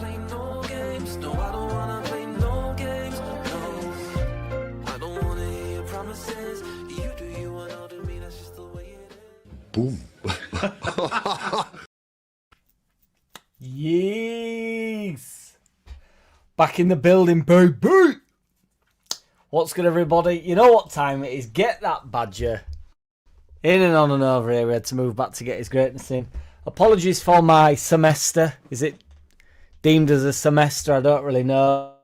play no games. No, I don't wanna play no games. No, I don't wanna hear your promises. You do you and I'll do me. That's just the way it is. Boom. Yes. Back in the building, baby. What's good, everybody? You know what time it is. Get that badger in and on and over here. We had to move back to get his greatness in. Apologies for my semester. Is it deemed as a semester? I don't really know.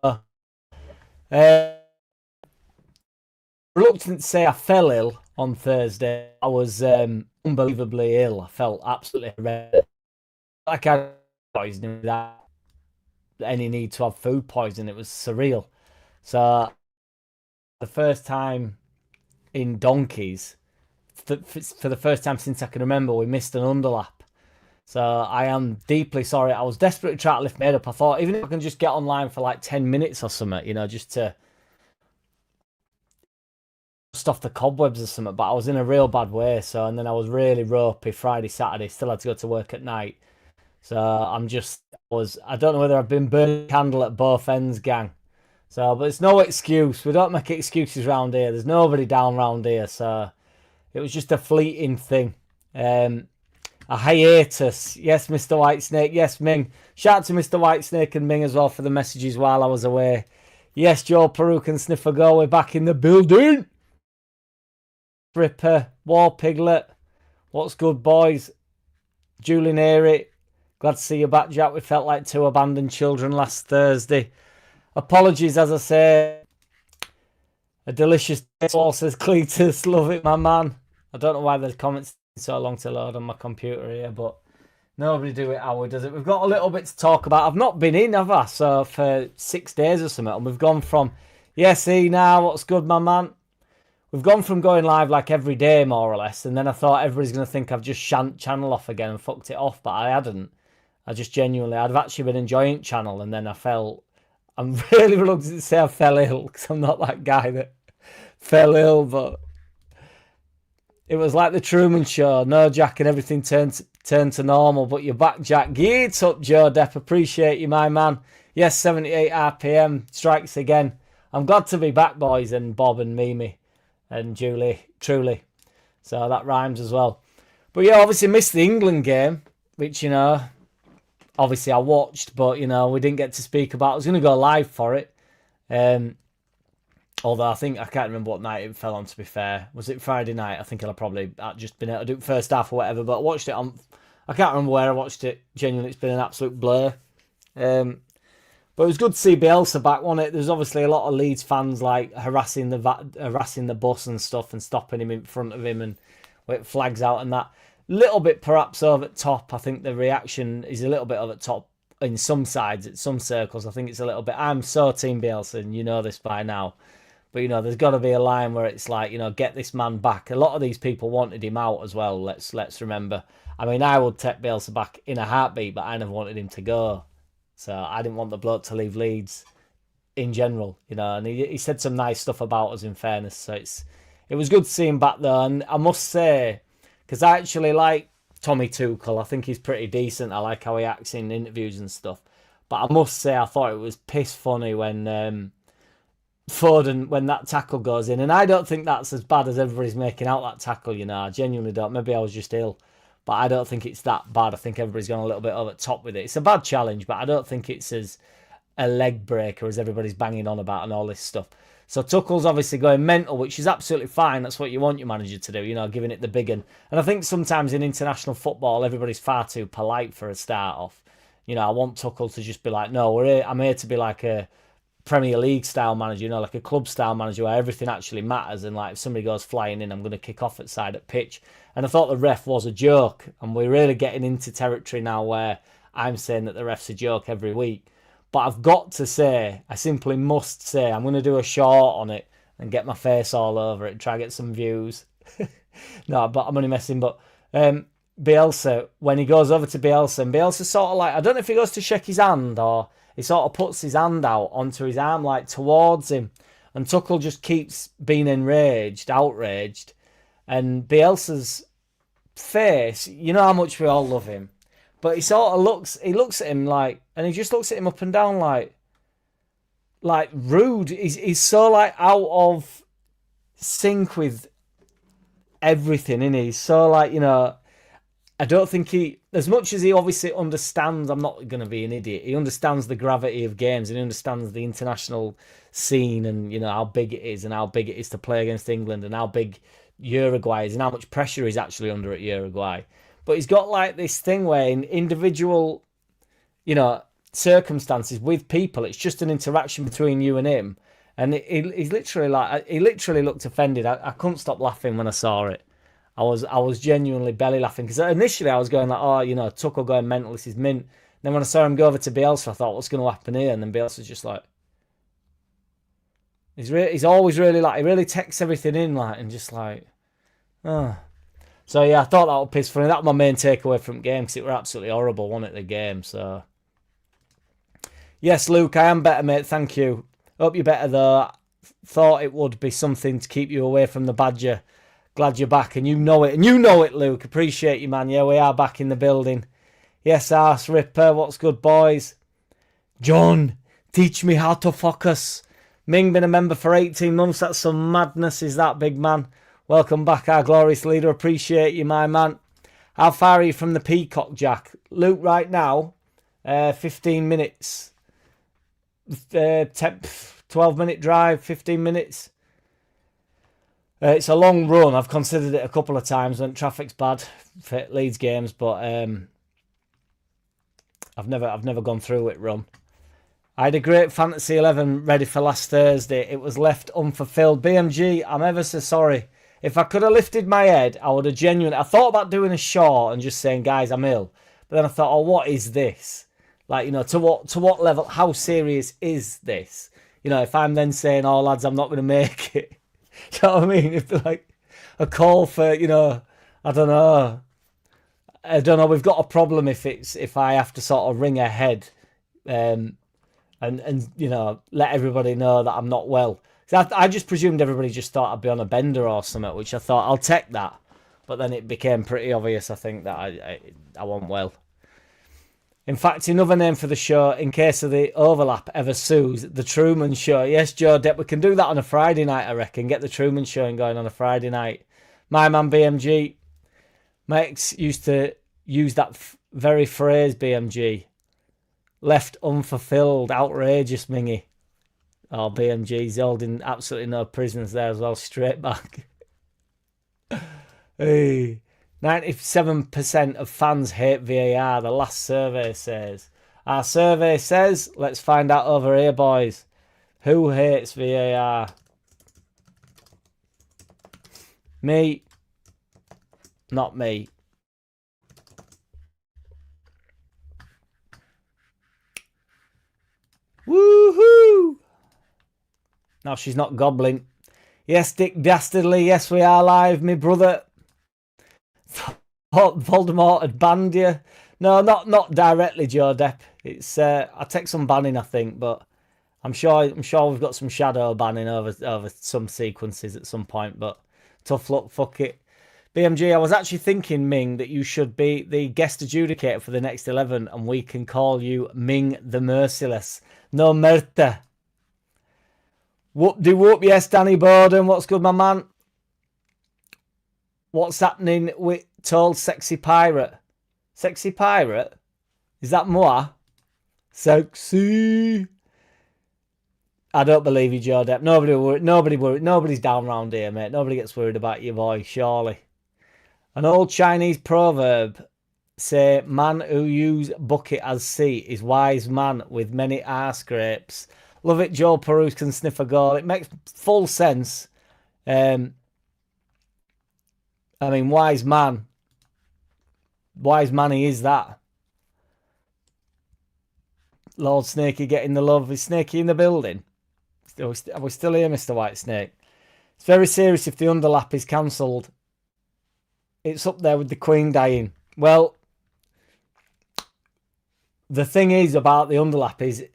Reluctant to say I fell ill on Thursday. I was unbelievably ill. I felt absolutely horrendous. Like I had poisoning without any need to have food poisoning. It was surreal. So the first time in donkeys, for the first time since I can remember, we missed an underlap. So I am deeply sorry. I was desperately trying to lift my head up. I thought, even if I can just get online for like 10 minutes or something, you know, just to stuff the cobwebs or something. But I was in a real bad way. So, and then I was really ropey Friday, Saturday. Still had to go to work at night. So I don't know whether I've been burning a candle at both ends, gang. So, but it's no excuse. We don't make excuses round here. There's nobody down round here. So it was just a fleeting thing. A hiatus. Yes, Mr. Whitesnake. Yes, Ming. Shout out to Mr. Whitesnake and Ming as well for the messages while I was away. Yes, Joe Peruke and Sniffer Go. We're back in the building. Ripper. War Piglet. What's good, boys? Julian Airy. Glad to see you back, Jack. We felt like two abandoned children last Thursday. Apologies, as I say. A delicious sauce, says Cletus. Love it, my man. I don't know why the comments take so long to load on my computer here, but nobody do it how we does it. We've got a little bit to talk about. I've not been in, have I? So for 6 days or something, and we've gone from, now, what's good, my man? We've gone from going live like every day, more or less, and then I thought everybody's going to think I've just shanked channel off again and fucked it off, but I hadn't. I'd actually been enjoying channel, and then I'm really reluctant to say I fell ill, because I'm not that guy that fell ill, but it was like the Truman Show. No, Jack, and everything turned to normal, but you're back, Jack. Geets up, Joe Depp. Appreciate you, my man. Yes, 78 RPM. Strikes again. I'm glad to be back, boys, and Bob and Mimi and Julie, truly. So that rhymes as well. But yeah, obviously missed the England game, which, you know, obviously I watched, but, you know, we didn't get to speak about. I was going to go live for it. Although I can't remember what night it fell on, to be fair. Was it Friday night? I think I'll probably just been able to do it first half or whatever, but I watched it on, I can't remember where I watched it. Genuinely, it's been an absolute blur. But it was good to see Bielsa back, wasn't it? There's obviously a lot of Leeds fans like harassing the bus and stuff and stopping him in front of him and with flags out and that. Little bit perhaps over the top. I think the reaction is a little bit over the top in some sides, at some circles. I think it's a little bit. I'm so team Bielsa, and you know this by now. But, you know, there's got to be a line where it's like, you know, get this man back. A lot of these people wanted him out as well. Let's remember. I mean, I would take Bielsa back in a heartbeat, but I never wanted him to go. So I didn't want the bloke to leave Leeds in general, you know. And he said some nice stuff about us, in fairness. So it was good to see him back there. And I must say, because I actually like Tommy Tuchel. I think he's pretty decent. I like how he acts in interviews and stuff. But I must say, I thought it was piss funny when Foden, when that tackle goes in. And I don't think that's as bad as everybody's making out that tackle, you know. I genuinely don't. Maybe I was just ill. But I don't think it's that bad. I think everybody's gone a little bit over the top with it. It's a bad challenge, but I don't think it's as a leg breaker as everybody's banging on about and all this stuff. So Tuchel's obviously going mental, which is absolutely fine. That's what you want your manager to do, you know, giving it the big one. And I think sometimes in international football, everybody's far too polite for a start off. You know, I want Tuchel to just be like, no, I'm here to be like a Premier League style manager, you know, like a club style manager where everything actually matters. And like if somebody goes flying in, I'm going to kick off at side at pitch. And I thought the ref was a joke. And we're really getting into territory now where I'm saying that the ref's a joke every week. But I've got to say, I simply must say, I'm going to do a short on it and get my face all over it and try to get some views. No, but I'm only messing. But Bielsa, when he goes over to Bielsa, and Bielsa sort of like, I don't know if he goes to shake his hand or he sort of puts his hand out onto his arm, like towards him. And Tuchel just keeps being outraged. And Bielsa's face, you know how much we all love him. But he sort of looks at him like, and he just looks at him up and down like rude. He's so like out of sync with everything, isn't he? He's so like, you know, I don't think he, as much as he obviously understands, I'm not going to be an idiot, he understands the gravity of games and he understands the international scene and, you know, how big it is and how big it is to play against England and how big Uruguay is and how much pressure he's actually under at Uruguay. But he's got like this thing where in individual, you know, circumstances with people, it's just an interaction between you and him. And he's literally like, he literally looked offended. I couldn't stop laughing when I saw it. I was genuinely belly laughing because initially I was going like, oh, you know, Tuchel going mental, this is mint. Then when I saw him go over to Bielsa, I thought, what's going to happen here? And then Bielsa's just like, he's always really like, he really takes everything in like, and just like, oh. So yeah, I thought that was piss funny. That was my main takeaway from the game because it were absolutely horrible, wasn't it, the game? So yes, Luke, I am better, mate. Thank you. Hope you're better though. Thought it would be something to keep you away from the Badger. Glad you're back, and you know it. And you know it, Luke. Appreciate you, man. Yeah, we are back in the building. Yes, Arse Ripper. What's good, boys? John, teach me how to focus. Ming been a member for 18 months. That's some madness, is that, big man? Welcome back, our glorious leader. Appreciate you, my man. How far are you from the Peacock, Jack? Luke, right now, 15 minutes. 12-minute drive, 15 minutes. It's a long run. I've considered it a couple of times when traffic's bad for Leeds games, but I've never gone through it run. I had a great Fantasy 11 ready for last Thursday. It was left unfulfilled. BMG, I'm ever so sorry. If I could have lifted my head, I would have genuinely... I thought about doing a short and just saying, guys, I'm ill. But then I thought, oh, what is this? Like, you know, to what level, how serious is this? You know, if I'm then saying, oh, lads, I'm not going to make it. Do you know what I mean? If like a call for, you know, I don't know, we've got a problem if I have to sort of ring ahead and you know, let everybody know that I'm not well. I just presumed everybody just thought I'd be on a bender or something, which I thought, I'll take that. But then it became pretty obvious, I think, that I wasn't well. In fact, another name for the show, in case of the overlap ever sues, The Truman Show. Yes, Joe Depp, we can do that on a Friday night, I reckon. Get The Truman Show going on a Friday night. My man BMG. My ex used to use that very phrase, BMG. Left unfulfilled. Outrageous, Mingy. Oh, BMG's holding absolutely no prisoners there as well. Straight back. Hey. 97% of fans hate VAR, the last survey says. Our survey says, let's find out over here, boys. Who hates VAR? Me. Not me. Woohoo! Now she's not gobbling. Yes, Dick Dastardly, yes, we are live, me brother. Voldemort had banned you. No, not directly, Joe Depp. It's I take some banning, I think, but I'm sure we've got some shadow banning over some sequences at some point. But tough luck, fuck it. BMG, I was actually thinking, Ming, that you should be the guest adjudicator for the next 11, and we can call you Ming the Merciless. No merta. Whoop de whoop, yes, Danny Bowden. What's good, my man? What's happening with Told Sexy Pirate? Sexy Pirate? Is that moi? Sexy. I don't believe you, Joe Depp. Nobody's down round here, mate. Nobody gets worried about your voice, surely. An old Chinese proverb say, man who use bucket as seat is wise man with many arse scrapes. Love it, Joe Perus can sniff a goal. It makes full sense. I mean, wise man. Wise man he is that. Lord Snakey getting the love. Is Snakey in the building? Are we still here, Mr. White Snake? It's very serious if the underlap is cancelled. It's up there with the Queen dying. Well, the thing is about the underlap is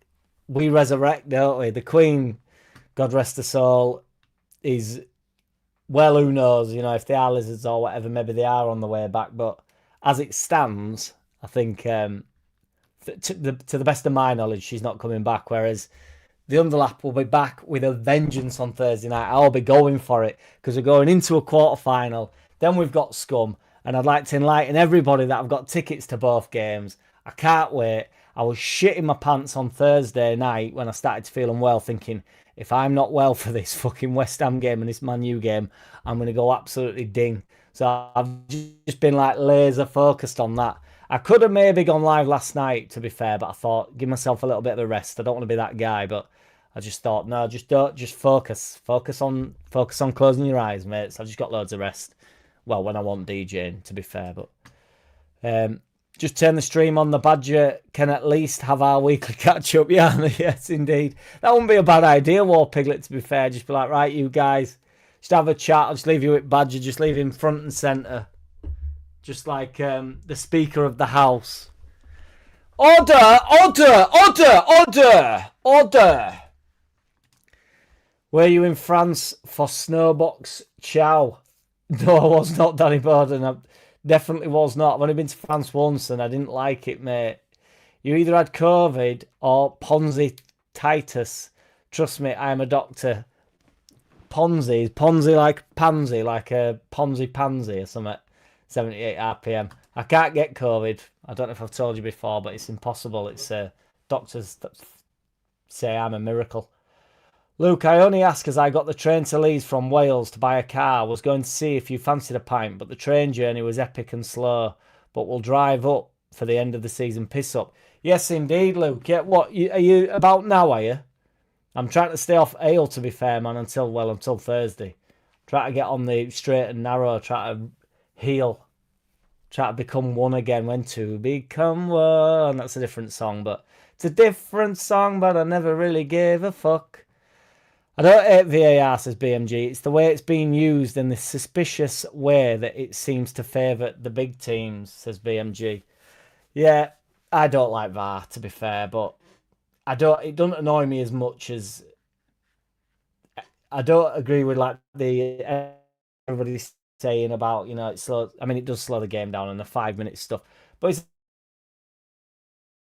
we resurrect, don't we? The Queen, God rest her soul, is... Well, who knows, you know, if they are lizards or whatever, maybe they are on the way back. But as it stands, I think to the best of my knowledge, she's not coming back. Whereas the Underlap will be back with a vengeance on Thursday night. I'll be going for it because we're going into a quarter-final. Then we've got Scum. And I'd like to enlighten everybody that I've got tickets to both games. I can't wait. I was shitting my pants on Thursday night when I started to feel unwell, thinking, if I'm not well for this fucking West Ham game and this Man U game, I'm going to go absolutely ding. So I've just been like laser focused on that. I could have maybe gone live last night, to be fair, but I thought, give myself a little bit of a rest. I don't want to be that guy, but I just thought, no, just focus. Focus on closing your eyes, mates. I've just got loads of rest. Well, when I want DJing, to be fair, but just turn the stream on. The Badger can at least have our weekly catch-up. Yeah, yes, indeed. That wouldn't be a bad idea, War Piglet, to be fair. Just be like, right, you guys, just have a chat. I'll just leave you with Badger. Just leave him front and centre. Just like the Speaker of the House. Order! Order! Order! Order! Order! Were you in France for Snowbox Chow? No, I was not, Danny Borden. I definitely was not. I've only been to France once and I didn't like it, mate. You either had COVID or Ponzi Titus. Trust me, I am a doctor. Ponzi like pansy, like a Ponzi pansy or something. 78 RPM. I can't get COVID. I don't know if I've told you before, but it's impossible. It's doctors that say I'm a miracle. Luke, I only ask as I got the train to Leeds from Wales to buy a car. Was going to see if you fancied a pint, but the train journey was epic and slow. But we'll drive up for the end of the season piss up. Yes, indeed, Luke. Yeah, what are you about now? Are you? I'm trying to stay off ale, to be fair, man, until Thursday. Try to get on the straight and narrow. Try to heal. Try to become one again. When to become one. That's a different song, but it's a different song. But I never really gave a fuck. I don't hate VAR, says BMG. It's the way it's being used in this suspicious way that it seems to favour the big teams, says BMG. Yeah, I don't like VAR, to be fair, but it doesn't annoy me as much as I don't agree with like everybody's saying about, it's slow. I mean, it does slow the game down and the 5-minute stuff, but I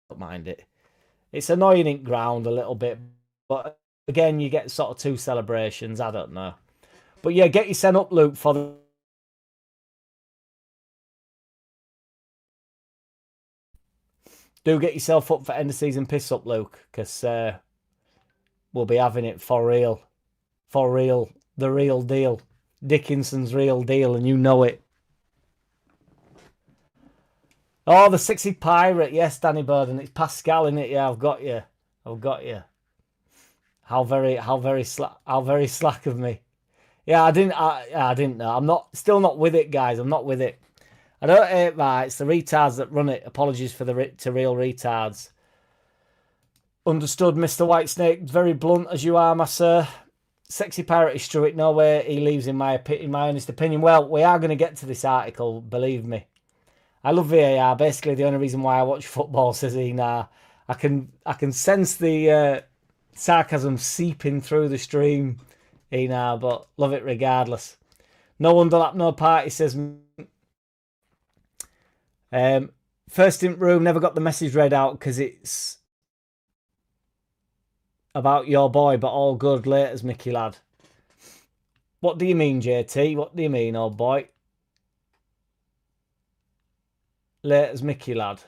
don't mind it. It's annoying in ground a little bit, but again, you get sort of 2 celebrations. I don't know. But yeah, get your sent up, Luke, for the... Do get yourself up for end of season piss up, Luke, because we'll be having it for real. For real. The real deal. Dickinson's real deal, and you know it. Oh, the sexy pirate. Yes, Danny Burden. It's Pascal, innit? Yeah, I've got you. I've got you. How very slack of me. Yeah, I didn't know. I'm still not with it, guys. I'm not with it. I don't hate that. It's the retards that run it. Apologies to real retards. Understood, Mr. Whitesnake. Very blunt as you are, my sir. Sexy pirate is Struijk. No way he leaves, in my honest opinion. Well, we are going to get to this article, believe me. I love VAR. Basically, the only reason why I watch football, says Ena. I can sense the sarcasm seeping through the stream, Ena, but love it regardless. No underlap, no party, says. First in room, never got the message read out because it's about your boy, but all good. Laters, Mickey lad. What do you mean, JT? What do you mean, old boy? Laters, Mickey lad.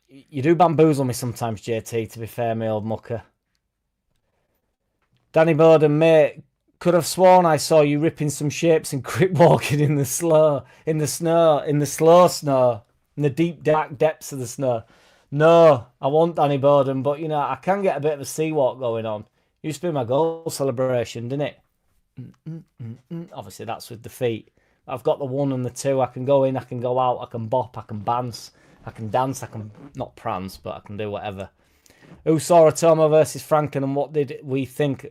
You do bamboozle me sometimes, JT, to be fair, my old mucker. Danny Bowden, mate, could have sworn I saw you ripping some shapes and crip walking in the slow snow, in the deep, dark depths of the snow. No, I won't, Danny Bowden, but, I can get a bit of a sea walk going on. Used to be my goal celebration, didn't it? Obviously, that's with the feet. I've got the 1 and the 2. I can go in, I can go out, I can bop, I can bounce. I can dance, I can not prance, but I can do whatever. Who saw Atoma versus Franklin and what did we think?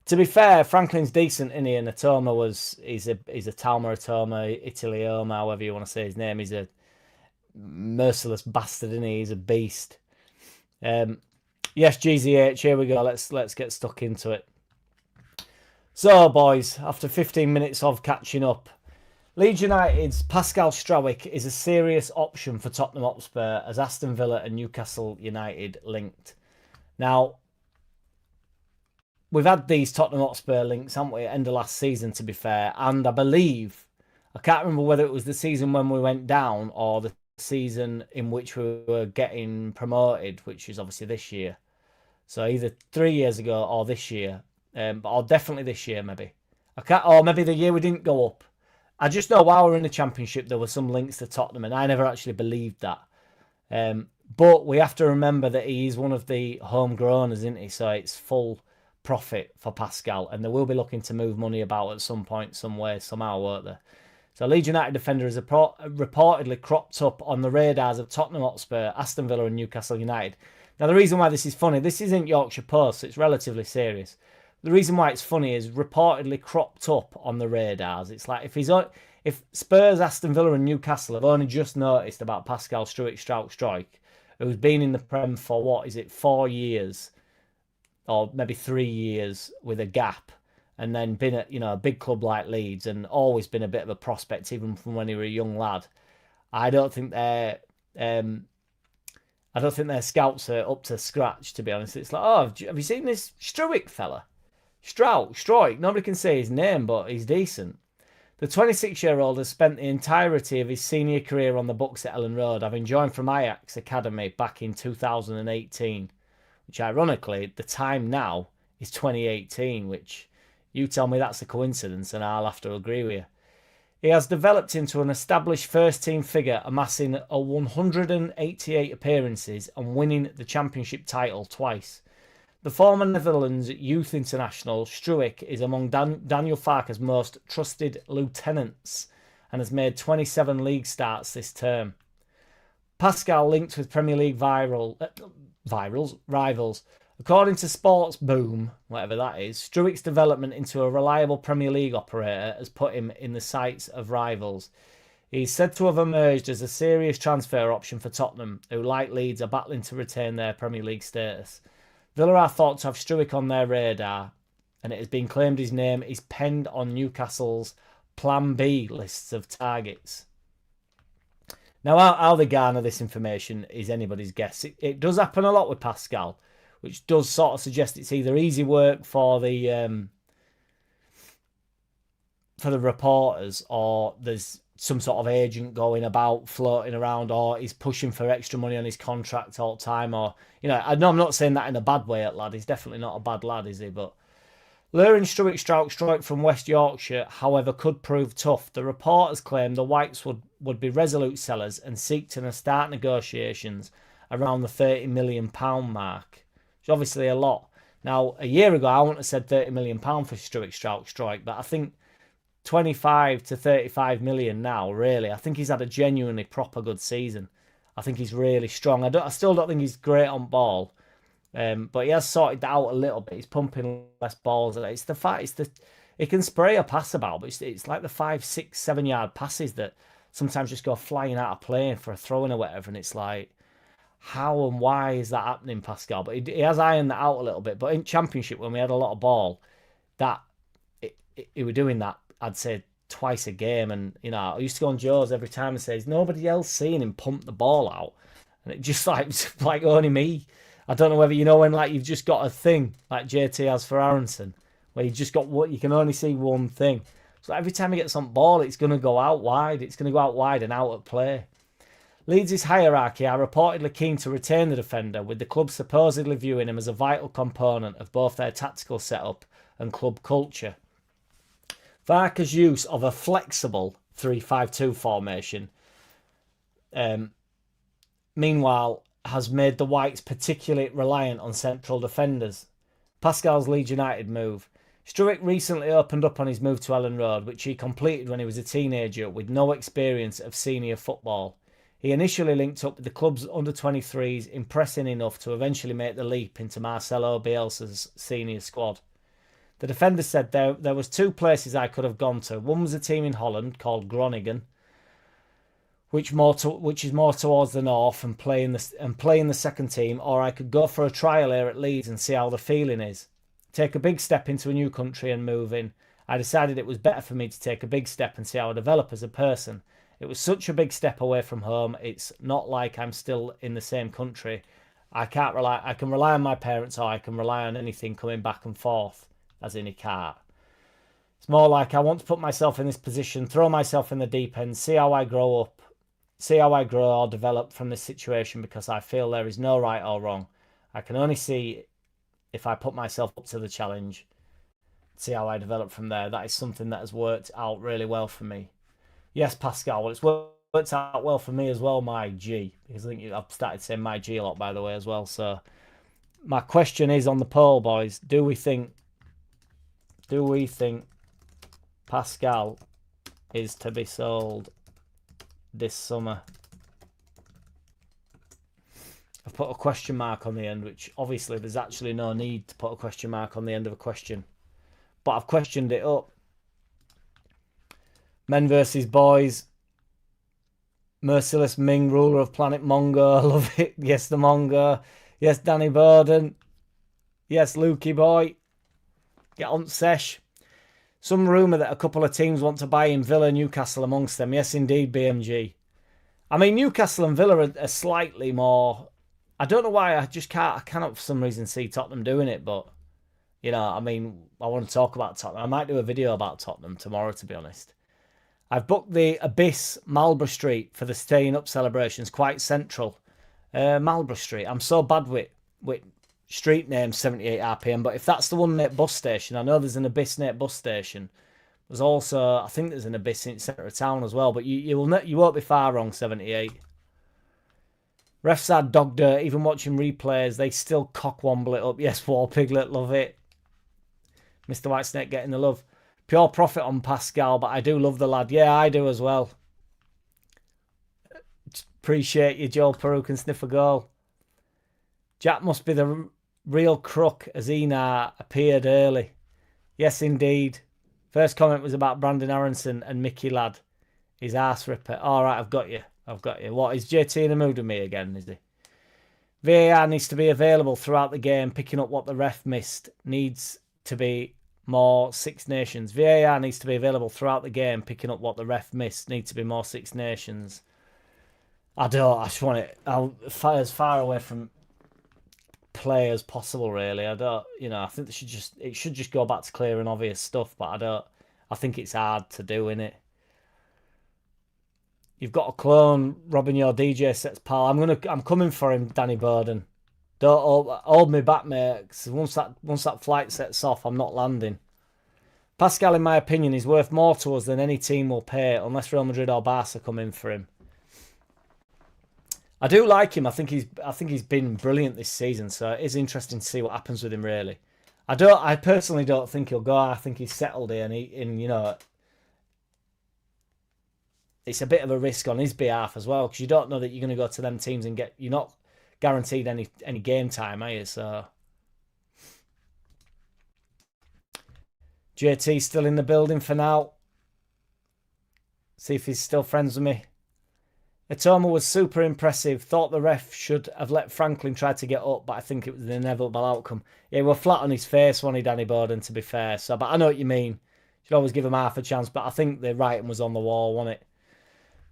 To be fair, Franklin's decent, isn't he? And Atoma he's a Talma Atoma, Italioma, however you want to say his name. He's a merciless bastard, isn't he? He's a beast. Yes, GZH, here we go. Let's get stuck into it. So, boys, after 15 minutes of catching up, Leeds United's Pascal Struijk is a serious option for Tottenham Hotspur as Aston Villa and Newcastle United linked. Now, we've had these Tottenham Hotspur links, haven't we, at the end of last season, to be fair, and I believe, I can't remember whether it was the season when we went down or the season in which we were getting promoted, which is obviously this year. So either 3 years ago or this year, or definitely this year, maybe. I can't, or maybe the year we didn't go up. I just know while we were in the Championship, there were some links to Tottenham, and I never actually believed that. But we have to remember that he is one of the homegrowners, isn't he? So it's full profit for Pascal, and they will be looking to move money about at some point, some way, somehow, won't they? So Leeds United defender is reportedly cropped up on the radars of Tottenham Hotspur, Aston Villa and Newcastle United. Now, the reason why this is funny, this isn't Yorkshire Post, so it's relatively serious. The reason why it's funny is reportedly cropped up on the radars. It's like if Spurs, Aston Villa and Newcastle have only just noticed about Pascal Struijk, who's been in the Prem for, what is it, 4 years or maybe 3 years with a gap, and then been at a big club like Leeds and always been a bit of a prospect even from when he was a young lad. I don't think their scouts are up to scratch, to be honest. It's like, oh, have you seen this Struijk fella? Struijk. Nobody can say his name, but he's decent. The 26-year-old has spent the entirety of his senior career on the books at Ellen Road, having joined from Ajax Academy back in 2018, which ironically, the time now is 2018, which you tell me that's a coincidence and I'll have to agree with you. He has developed into an established first-team figure, amassing 188 appearances and winning the Championship title twice. The former Netherlands youth international, Struijk, is among Daniel Farke's most trusted lieutenants and has made 27 league starts this term. Pascal linked with Premier League rivals. According to Sports Boom, whatever that is, Struijk's development into a reliable Premier League operator has put him in the sights of rivals. He's said to have emerged as a serious transfer option for Tottenham, who, like Leeds, are battling to retain their Premier League status. Villa are thought to have Struijk on their radar, and it has been claimed his name is penned on Newcastle's Plan B lists of targets. Now, how they garner this information is anybody's guess. It does happen a lot with Pascal, which does sort of suggest it's either easy work for the reporters, or there's some sort of agent going about, floating around, or he's pushing for extra money on his contract all the time, or, I know I'm not saying that in a bad way, lad. He's definitely not a bad lad, is he? But luring Struijk from West Yorkshire, however, could prove tough. The reporters claim the Whites would be resolute sellers and seek to start negotiations around the £30 million mark, which is obviously a lot. Now, a year ago, I wouldn't have said £30 million for Struijk, but I think 25 to 35 million now, really. I think he's had a genuinely proper good season. I think he's really strong. I still don't think he's great on ball, but he has sorted that out a little bit. He's pumping less balls. It's the fact, he can spray a pass about, but it's like the 5, 6, 7 yard passes that sometimes just go flying out of play for a throw-in or whatever, and it's like, how and why is that happening, Pascal? But he has ironed that out a little bit. But in Championship, when we had a lot of ball, he was doing that, I'd say, twice a game. And, I used to go on Joe's every time and say, is nobody else seeing him pump the ball out? And it just like only me. I don't know whether when you've just got a thing like JT has for Aronson, where you just got what you can only see one thing. So every time he gets on ball, it's going to go out wide. It's going to go out wide and out at play. Leeds' hierarchy are reportedly keen to retain the defender, with the club supposedly viewing him as a vital component of both their tactical setup and club culture. Farke's use of a flexible 3-5-2 formation, meanwhile, has made the Whites particularly reliant on central defenders. Pascal's Leeds United move. Struijk recently opened up on his move to Ellen Road, which he completed when he was a teenager with no experience of senior football. He initially linked up with the club's under-23s, impressing enough to eventually make the leap into Marcelo Bielsa's senior squad. The defender said there was 2 places I could have gone to. One was a team in Holland called Groningen, which is more towards the north, and play in the second team, or I could go for a trial here at Leeds and see how the feeling is. take a big step into a new country and move in. I decided it was better for me to take a big step and see how I develop as a person. It was such a big step away from home. It's not like I'm still in the same country. I can rely on my parents, or I can rely on anything coming back and forth, as in he can't. It's more like I want to put myself in this position, throw myself in the deep end, see how I grow up, see how I grow or develop from this situation, because I feel there is no right or wrong. I can only see if I put myself up to the challenge, see how I develop from there. That is something that has worked out really well for me. Yes, Pascal, well, it's worked out well for me as well, my G, because I think I've started saying my G a lot, by the way, as well. So my question is on the poll, boys, do we think Pascal is to be sold this summer? I've put a question mark on the end, which obviously there's actually no need to put a question mark on the end of a question, but I've questioned it up. Men versus boys. Merciless Ming, ruler of Planet Mongo. Love it. Yes, the Mongo. Yes, Danny Borden. Yes, Lukey boy. Get on sesh. Some rumour that a couple of teams want to buy in, Villa, Newcastle amongst them. Yes, indeed, BMG. I mean, Newcastle and Villa are slightly more... I don't know why, I cannot for some reason see Tottenham doing it, but, you know, I mean, I want to talk about Tottenham. I might do a video about Tottenham tomorrow, to be honest. I've booked the Abyss, Marlborough Street, for the staying up celebrations, quite central. Marlborough Street. I'm so bad with street names, 78 RPM, but if that's the one near bus station, I know there's an Abyss near bus station. There's also, I think there's an Abyss in the centre of town as well, but you won't be far wrong, 78. Refs are dog dirt, even watching replays, they still cockwomble it up. Yes, War Piglet, love it. Mr. Whitesnake getting the love. Pure profit on Pascal, but I do love the lad. Yeah, I do as well. Appreciate you, Joel Peru can sniff a goal. Jack must be the real crook, as Ena appeared early. Yes, indeed. First comment was about Brandon Aronson and Mickey Ladd. His arse ripper. All right, I've got you. What, is JT in a mood with me again, is he? VAR needs to be available throughout the game, picking up what the ref missed. Needs to be more Six Nations. VAR needs to be available throughout the game, picking up what the ref missed. Needs to be more Six Nations. I just want it as far away from play as possible, really. I think it should just go back to clear and obvious stuff, but I think it's hard to do, innit? You've got a clone robbing your DJ sets, pal. I'm coming for him, Danny Borden. Don't hold me back, mate. 'Cause once that flight sets off, I'm not landing. Pascal, in my opinion, is worth more to us than any team will pay, unless Real Madrid or Barca come in for him. I do like him. I think he's been brilliant this season, so it is interesting to see what happens with him, really. I personally don't think he'll go. I think he's settled here, and it's a bit of a risk on his behalf as well, because you don't know that you're going to go to them teams and you're not guaranteed any game time, are you? So JT still in the building for now. See if he's still friends with me. Atoma was super impressive. Thought the ref should have let Franklin try to get up, but I think it was an inevitable outcome. Yeah, we're flat on his face, wasn't he, Danny Borden, to be fair. So, but I know what you mean. Should always give him half a chance, but I think the writing was on the wall, wasn't it?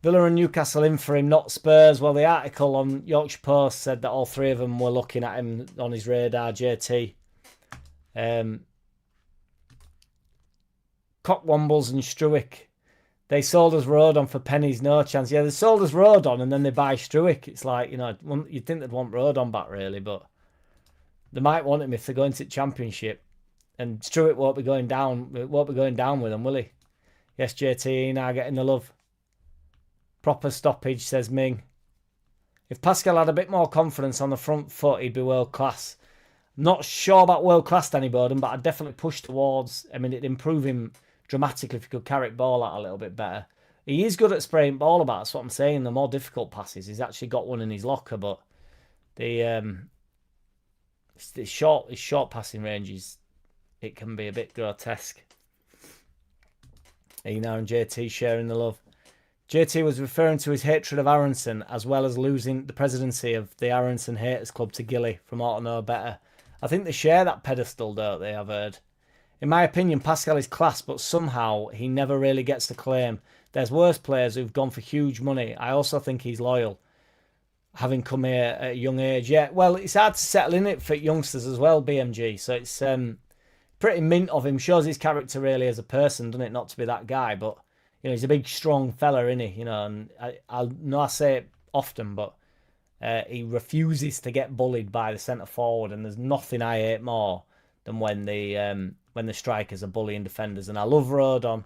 Villa and Newcastle in for him, not Spurs. Well, the article on Yorkshire Post said that all three of them were looking at him on his radar, JT. Cockwombles and Struijk. They sold us Rodon for pennies, no chance. Yeah, they sold us Rodon and then they buy Struijk. It's like, you'd think they'd want Rodon back, really, but they might want him if they're going to the Championship. And Struijk won't be going down. Won't be going down with them, will he? Yes, JT, now getting the love. Proper stoppage, says Ming. If Pascal had a bit more confidence on the front foot, he'd be world class. Not sure about world class, Danny Borden, but I'd definitely push towards. I mean, it'd improve him dramatically if he could carry the ball out a little bit better. He is good at spraying ball about. That's what I'm saying. The more difficult passes, he's actually got one in his locker, but his short passing range it can be a bit grotesque. Ena and JT sharing the love. JT was referring to his hatred of Aronson, as well as losing the presidency of the Aronson Haters Club to Gilly from Ought to Know Better. I think they share that pedestal, don't they? I've heard. In my opinion, Pascal is class, but somehow he never really gets the claim. There's worse players who've gone for huge money. I also think he's loyal, having come here at a young age. Yeah, well, it's hard to settle in it for youngsters as well, BMG. So it's pretty mint of him. Shows his character really as a person, doesn't it? Not to be that guy, but he's a big, strong fella, isn't he? And I know I say it often, but he refuses to get bullied by the centre forward, and there's nothing I hate more than when the strikers are bullying defenders. And I love Rodon,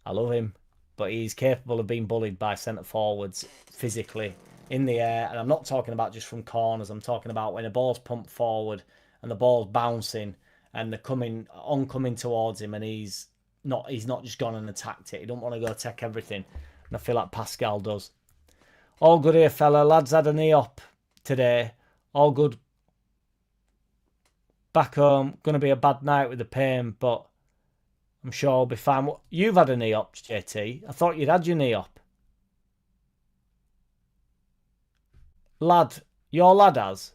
I love him, but he's capable of being bullied by centre forwards physically in the air. And I'm not talking about just from corners. I'm talking about when a ball's pumped forward and the ball's bouncing and they're coming towards him, and he's not just gone and attacked it. He don't want to go take everything, and I feel like Pascal does. All good here, fella. Lads had a knee op today. All good. Back home. Going to be a bad night with the pain, but I'm sure I'll be fine. You've had a knee op, JT. I thought you'd had your knee op. Lad. Your lad has.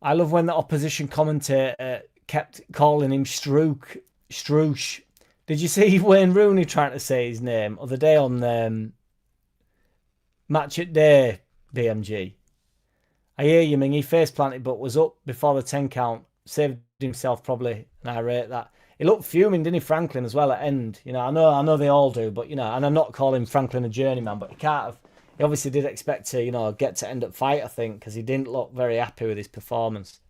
I love when the opposition commentator kept calling him Stroosh. Did you see Wayne Rooney trying to say his name other day on Match at Day, BMG? I hear you, Ming. He face planted but was up before the 10 count. Saved himself probably, and I rate that. He looked fuming, didn't he, Franklin, as well at end? I know they all do, but and I'm not calling Franklin a journeyman, but he can't have. He obviously did expect to, get to end up fight, I think, because he didn't look very happy with his performance.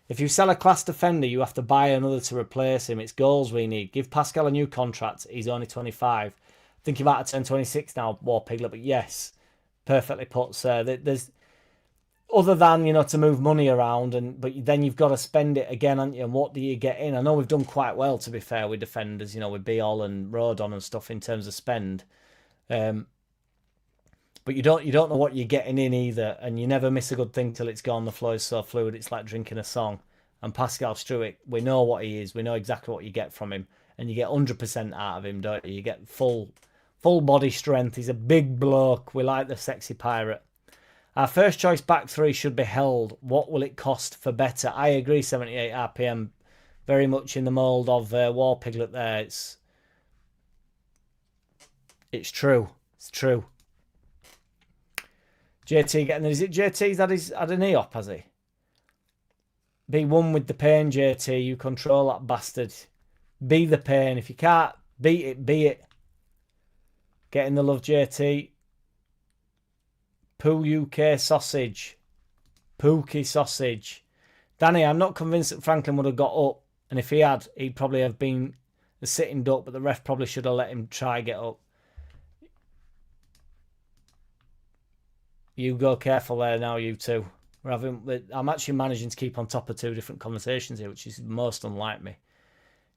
If you sell a class defender, you have to buy another to replace him. It's goals we need. Give Pascal a new contract. He's only 25. I think he might have turned 26 now, War Piglet, but yes, perfectly put, sir. There's other than, to move money around, but then you've got to spend it again, haven't you? And what do you get in? I know we've done quite well, to be fair, with defenders, with Biol and Rodon and stuff in terms of spend. But you don't know what you're getting in either, and you never miss a good thing till it's gone. The flow is so fluid, it's like drinking a song. And Pascal Struijk, we know what he is. We know exactly what you get from him, and you get 100% out of him, don't you? You get full body strength. He's a big bloke. We like the sexy pirate. Our first choice back three should be held. What will it cost for better? I agree. 78 RPM, very much in the mould of War Piglet. There, it's true. It's true. JT getting there. Is it JT's had a knee op, has he? Be one with the pain, JT. You control that bastard. Be the pain. If you can't beat it, be it. Getting the love, JT. Poo UK sausage. Pookie sausage. Danny, I'm not convinced that Franklin would have got up. And if he had, he'd probably have been a sitting duck, but the ref probably should have let him try get up. You go careful there now, you two. I'm actually managing to keep on top of two different conversations here, which is most unlike me.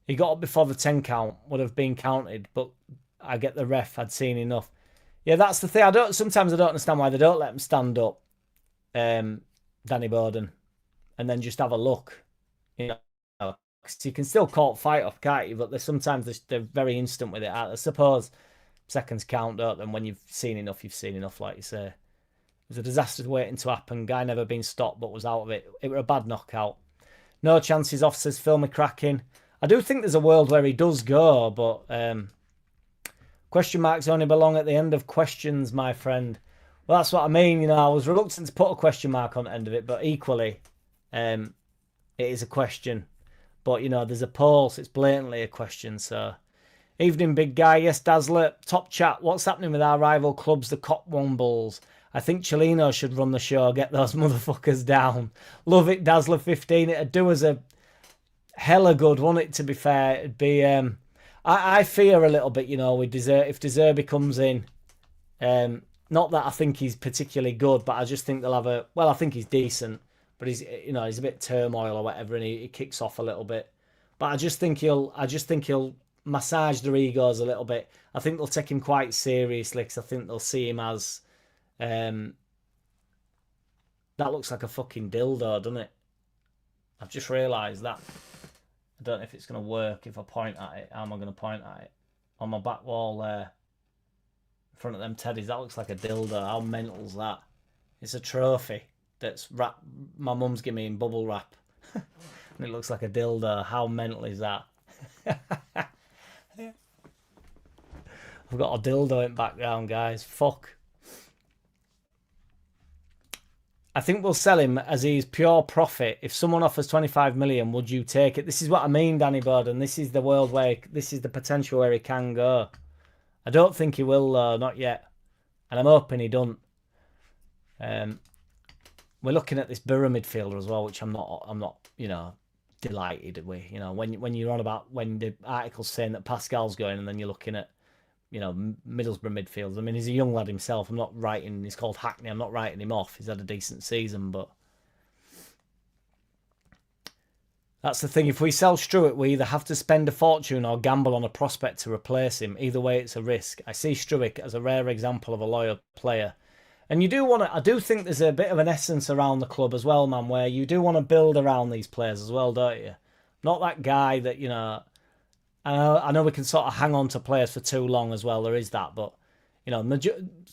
He got up before the 10 count, would have been counted, but I get the ref had seen enough. Yeah, that's the thing. Sometimes I don't understand why they don't let him stand up, Danny Bowden, and then just have a look. Because you can still call fight off, can't you? But sometimes they're very instant with it. I suppose seconds count, don't they? And when you've seen enough, like you say. It was a disaster waiting to happen. Guy never been stopped, but was out of it. It was a bad knockout. No chances off, says Phil McCracken. I do think there's a world where he does go, but question marks only belong at the end of questions, my friend. Well, that's what I mean. I was reluctant to put a question mark on the end of it, but equally, it is a question. But, there's a pulse. It's blatantly a question, so. Evening, big guy. Yes, Dazzler. Top chat. What's happening with our rival clubs, the Copwombles? I think Chelino should run the show, get those motherfuckers down. Love it, Dazzler 15. It'd do us a hella good, wouldn't it, to be fair? It'd be... I fear a little bit, with if De Zerbi comes in. Not that I think he's particularly good, but I just think they'll have a... Well, I think he's decent, but he's he's a bit turmoil or whatever, and he kicks off a little bit. But I just think he'll massage their egos a little bit. I think they'll take him quite seriously, because I think they'll see him as... that looks like a fucking dildo, doesn't it? I've just realised that. I don't know if it's going to work if I point at it. How am I going to point at it? On my back wall there. In front of them teddies. That looks like a dildo. How mental's that? It's a trophy. that's wrap. My mum's giving me in bubble wrap, and it looks like a dildo. How mental is that? I've got a dildo in background, guys. Fuck. I think we'll sell him as he's pure profit. If someone offers 25 million, would you take it? This is what I mean, Danny Burden. This is the world where, this is the potential where he can go. I don't think he will, not yet. And I'm hoping he don't. We're looking at this Borough midfielder as well, which I'm not, delighted with. When you're on about, when the article's saying that Pascal's going, and then you're looking at, Middlesbrough midfielders. I mean, he's a young lad himself. I'm not writing, he's called Hackney. I'm not writing him off. He's had a decent season, but that's the thing. If we sell Struijk, we either have to spend a fortune or gamble on a prospect to replace him. Either way, it's a risk. I see Struijk as a rare example of a loyal player. And you do want to, I do think there's a bit of an essence around the club as well, man, where you do want to build around these players as well, don't you? Not that guy that, I know we can sort of hang on to players for too long as well. There is that, but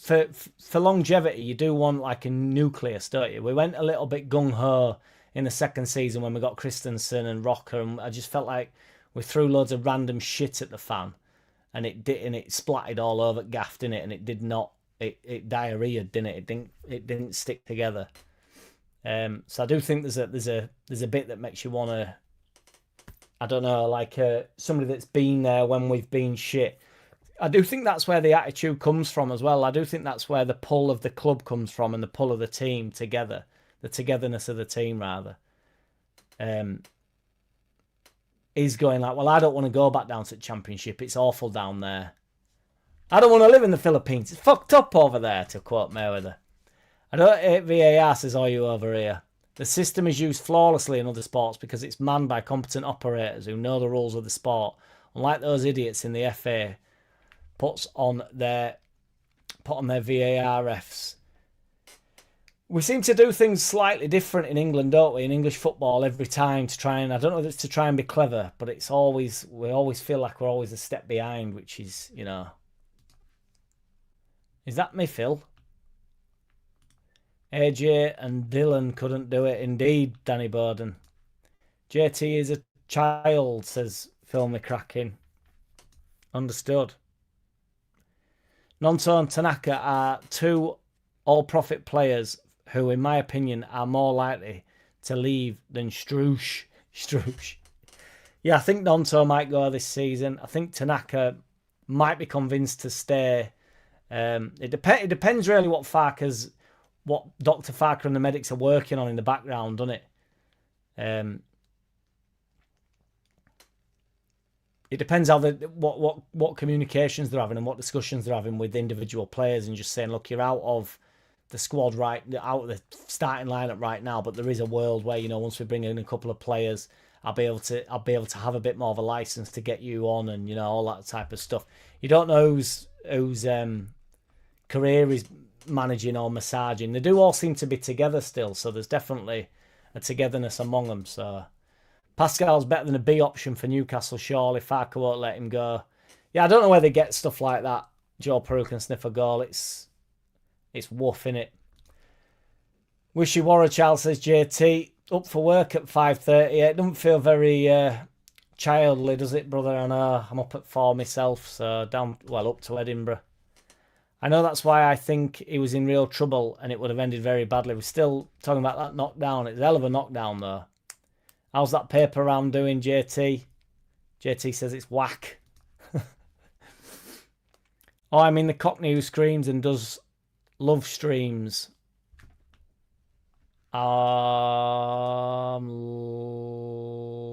for longevity, you do want like a nucleus, don't you? We went a little bit gung ho in the second season when we got Christensen and Rocker, and I just felt like we threw loads of random shit at the fan, and it splattered all over Gaff, didn't it? And it did not. It diarrheaed, didn't it? It didn't stick together. So I do think there's a bit that makes you want to. I don't know, like somebody that's been there when we've been shit. I do think that's where the attitude comes from as well. I do think that's where the pull of the club comes from, and the pull of the team together, the togetherness of the team rather. Is going like, well, I don't want to go back down to the Championship. It's awful down there. I don't want to live in the Philippines. It's fucked up over there, to quote Mayweather. I don't hate VAR, says all you over here. The system is used flawlessly in other sports because it's manned by competent operators who know the rules of the sport. Unlike those idiots in the FA put on their VAR refs. We seem to do things slightly different in England, don't we? In English football, every time to try and, I don't know if it's to try and be clever, but we always feel like we're always a step behind, which is, Is that me, Phil? AJ and Dylan couldn't do it. Indeed, Danny Bowden. JT is a child, says Phil McCracken. Understood. Nonto and Tanaka are two all-profit players who, in my opinion, are more likely to leave than Struijk. Yeah, I think Nonto might go this season. I think Tanaka might be convinced to stay. It depends really what Dr. Farker and the medics are working on in the background, doesn't it? It depends how what communications they're having and what discussions they're having with individual players, and just saying, look, you're out of the squad out of the starting lineup right now, but there is a world where, once we bring in a couple of players, I'll be able to have a bit more of a license to get you on, and all that type of stuff. You don't know whose career is managing or massaging. They do all seem to be together still, so there's definitely a togetherness among them. So Pascal's better than a B option for Newcastle, surely. Farker won't let him go. Yeah, I don't know where they get stuff like that. Joe Peru can sniff a goal. It's woof, innit? Wishy Warrichild, says JT. Up for work at 5:30. It doesn't feel very childly, does it, brother? I know I'm up at 4 myself, so up to Edinburgh. I know that's why I think he was in real trouble and it would have ended very badly. We're still talking about that knockdown. It's a hell of a knockdown, though. How's that paper round doing, JT? JT says it's whack. Oh, I mean the Cockney who screams and does love streams.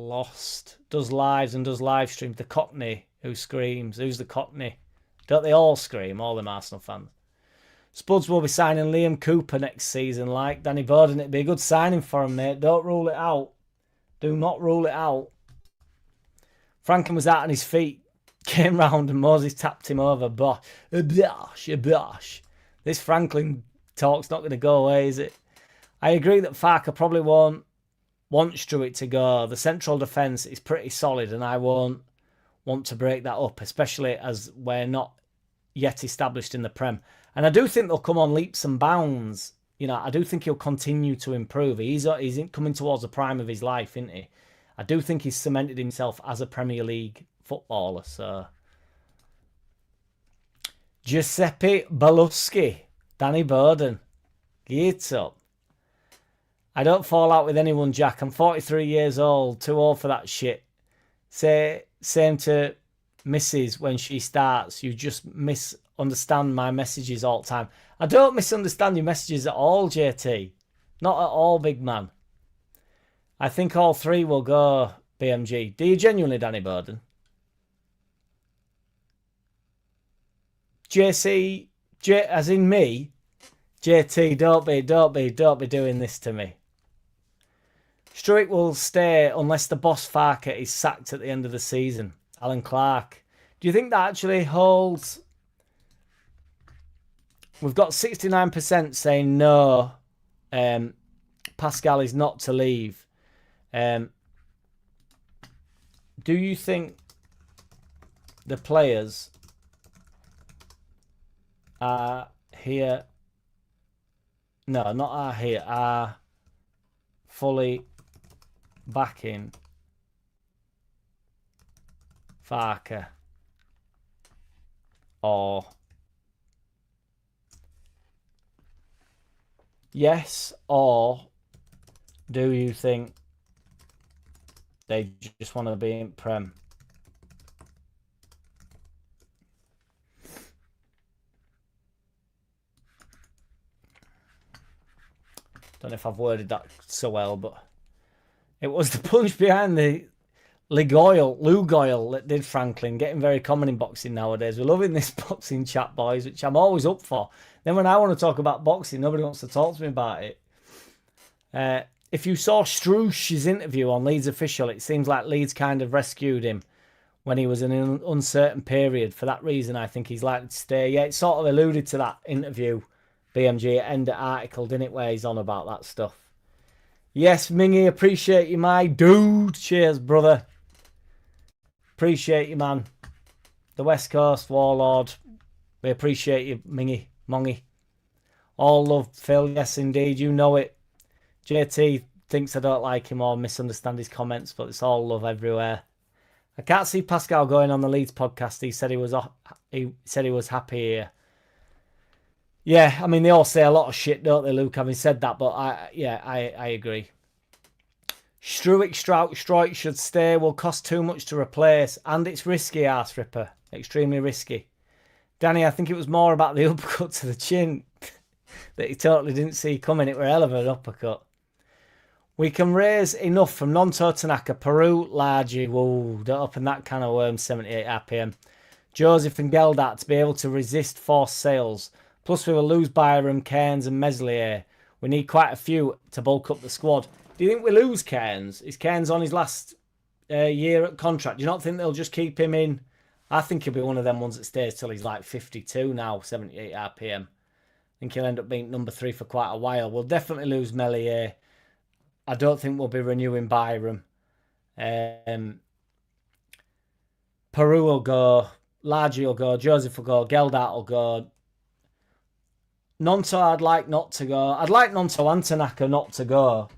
Lost. Does lives and does live streams. The Cockney who screams. Who's the Cockney? Don't they all scream, all them Arsenal fans? Spuds will be signing Liam Cooper next season, like Danny Bowden. It'd be a good signing for him, mate. Don't rule it out. Do not rule it out. Franklin was out on his feet, came round and Moses tapped him over. Bosh. This Franklin talk's not going to go away, is it? I agree that Farker probably won't want Struijk to go. The central defence is pretty solid, and I won't want to break that up, especially as we're not yet established in the Prem. And I do think they'll come on leaps and bounds. I do think he'll continue to improve. He's coming towards the prime of his life, isn't he? I do think he's cemented himself as a Premier League footballer. So Giuseppe Baluschi, Danny Bowden, get up. I don't fall out with anyone, Jack. I'm 43 years old, too old for that shit. Same to Mrs. when she starts. You just misunderstand my messages all the time. I don't misunderstand your messages at all, JT. Not at all, big man. I think all three will go, BMG. Do you genuinely, Danny Bowden? As in me, JT, don't be doing this to me. Struijk will stay unless the boss Farker is sacked at the end of the season. Alan Clark. Do you think that actually holds? We've got 69% saying no. Pascal is not to leave. Do you think the players are here? No, not are here. Are fully backing Farker, or yes, or do you think they just want to be in Prem? Don't know if I've worded that so well, but it was the punch behind the Lugoil that did Franklin. Getting very common in boxing nowadays. We're loving this boxing chat, boys, which I'm always up for. Then when I want to talk about boxing, nobody wants to talk to me about it. If you saw Struij's interview on Leeds Official, it seems like Leeds kind of rescued him when he was in an uncertain period. For that reason, I think he's likely to stay. Yeah, it sort of alluded to that interview, BMG, end the article, didn't it, where he's on about that stuff. Yes, Mingy, appreciate you, my dude. Cheers, brother. Appreciate you, man. The West Coast Warlord. We appreciate you, Mingy, Mongy. All love, Phil. Yes, indeed. You know it. JT thinks I don't like him or misunderstand his comments, but it's all love everywhere. I can't see Pascal going on the Leeds podcast. He said he was happy here. Yeah, I mean, they all say a lot of shit, don't they, Luke, having said that, but I agree. Struijk should stay, will cost too much to replace, and it's risky, arse ripper. Extremely risky. Danny, I think it was more about the uppercut to the chin that he totally didn't see coming. It were a hell of an uppercut. We can raise enough from Nonto Tanaka, Peru, Largy. Whoa, don't open that can of worms, 78 RPM. Joseph and Geldat to be able to resist forced sales. Plus, we will lose Byram, Cairns, and Meslier. We need quite a few to bulk up the squad. Do you think we lose Cairns? Is Cairns on his last year at contract? Do you not think they'll just keep him in? I think he'll be one of them ones that stays till he's like 52 now, 78 RPM. I think he'll end up being number 3 for quite a while. We'll definitely lose Meslier. I don't think we'll be renewing Byram. Peru will go. Largy will go. Joseph will go. Geldat will go. Nonto, I'd like not to go. I'd like Nonto and Tanaka not to go.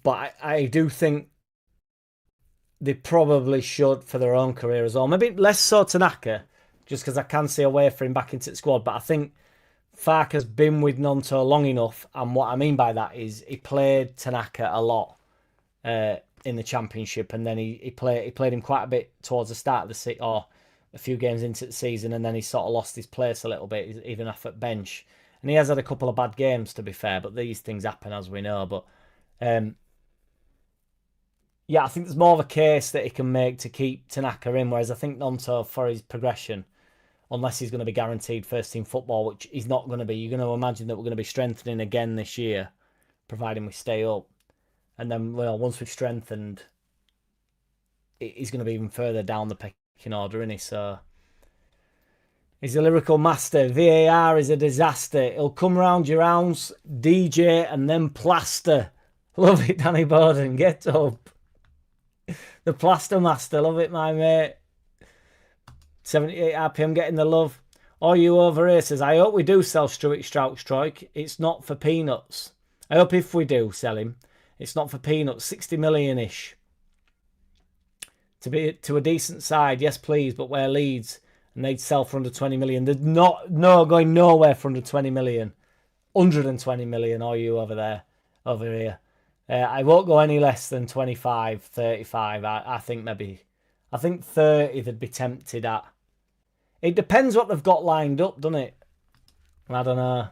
But I do think they probably should for their own career as well. Maybe less so Tanaka, just because I can see a way for him back into the squad. But I think Farker's been with Nonto long enough. And what I mean by that is he played Tanaka a lot in the Championship. And then he played him quite a bit towards the start of the season, or a few games into the season, and then he sort of lost his place a little bit, even off at bench. And he has had a couple of bad games, to be fair, but these things happen, as we know. But yeah, I think there's more of a case that he can make to keep Tanaka in, whereas I think Nonto, for his progression, unless he's going to be guaranteed first-team football, which he's not going to be, you're going to imagine that we're going to be strengthening again this year, providing we stay up. And then, well, once we've strengthened, he's going to be even further down the pecking order, isn't he? So he's a lyrical master. VAR is a disaster. He'll come round your house, DJ, and then plaster. Love it, Danny Bowden. Get up. The plaster master. Love it, my mate. 78 RPM getting the love. All you over here says, I hope we do sell Struijk. It's not for peanuts. I hope if we do sell him, it's not for peanuts. 60 million-ish. To be to a decent side, yes please, but we're Leeds and they'd sell for under 20 million. They're going nowhere for under 20 million. 120 million, all you over here. I won't go any less than 25, 35. I think 30 they'd be tempted at. It depends what they've got lined up, doesn't it? I don't know.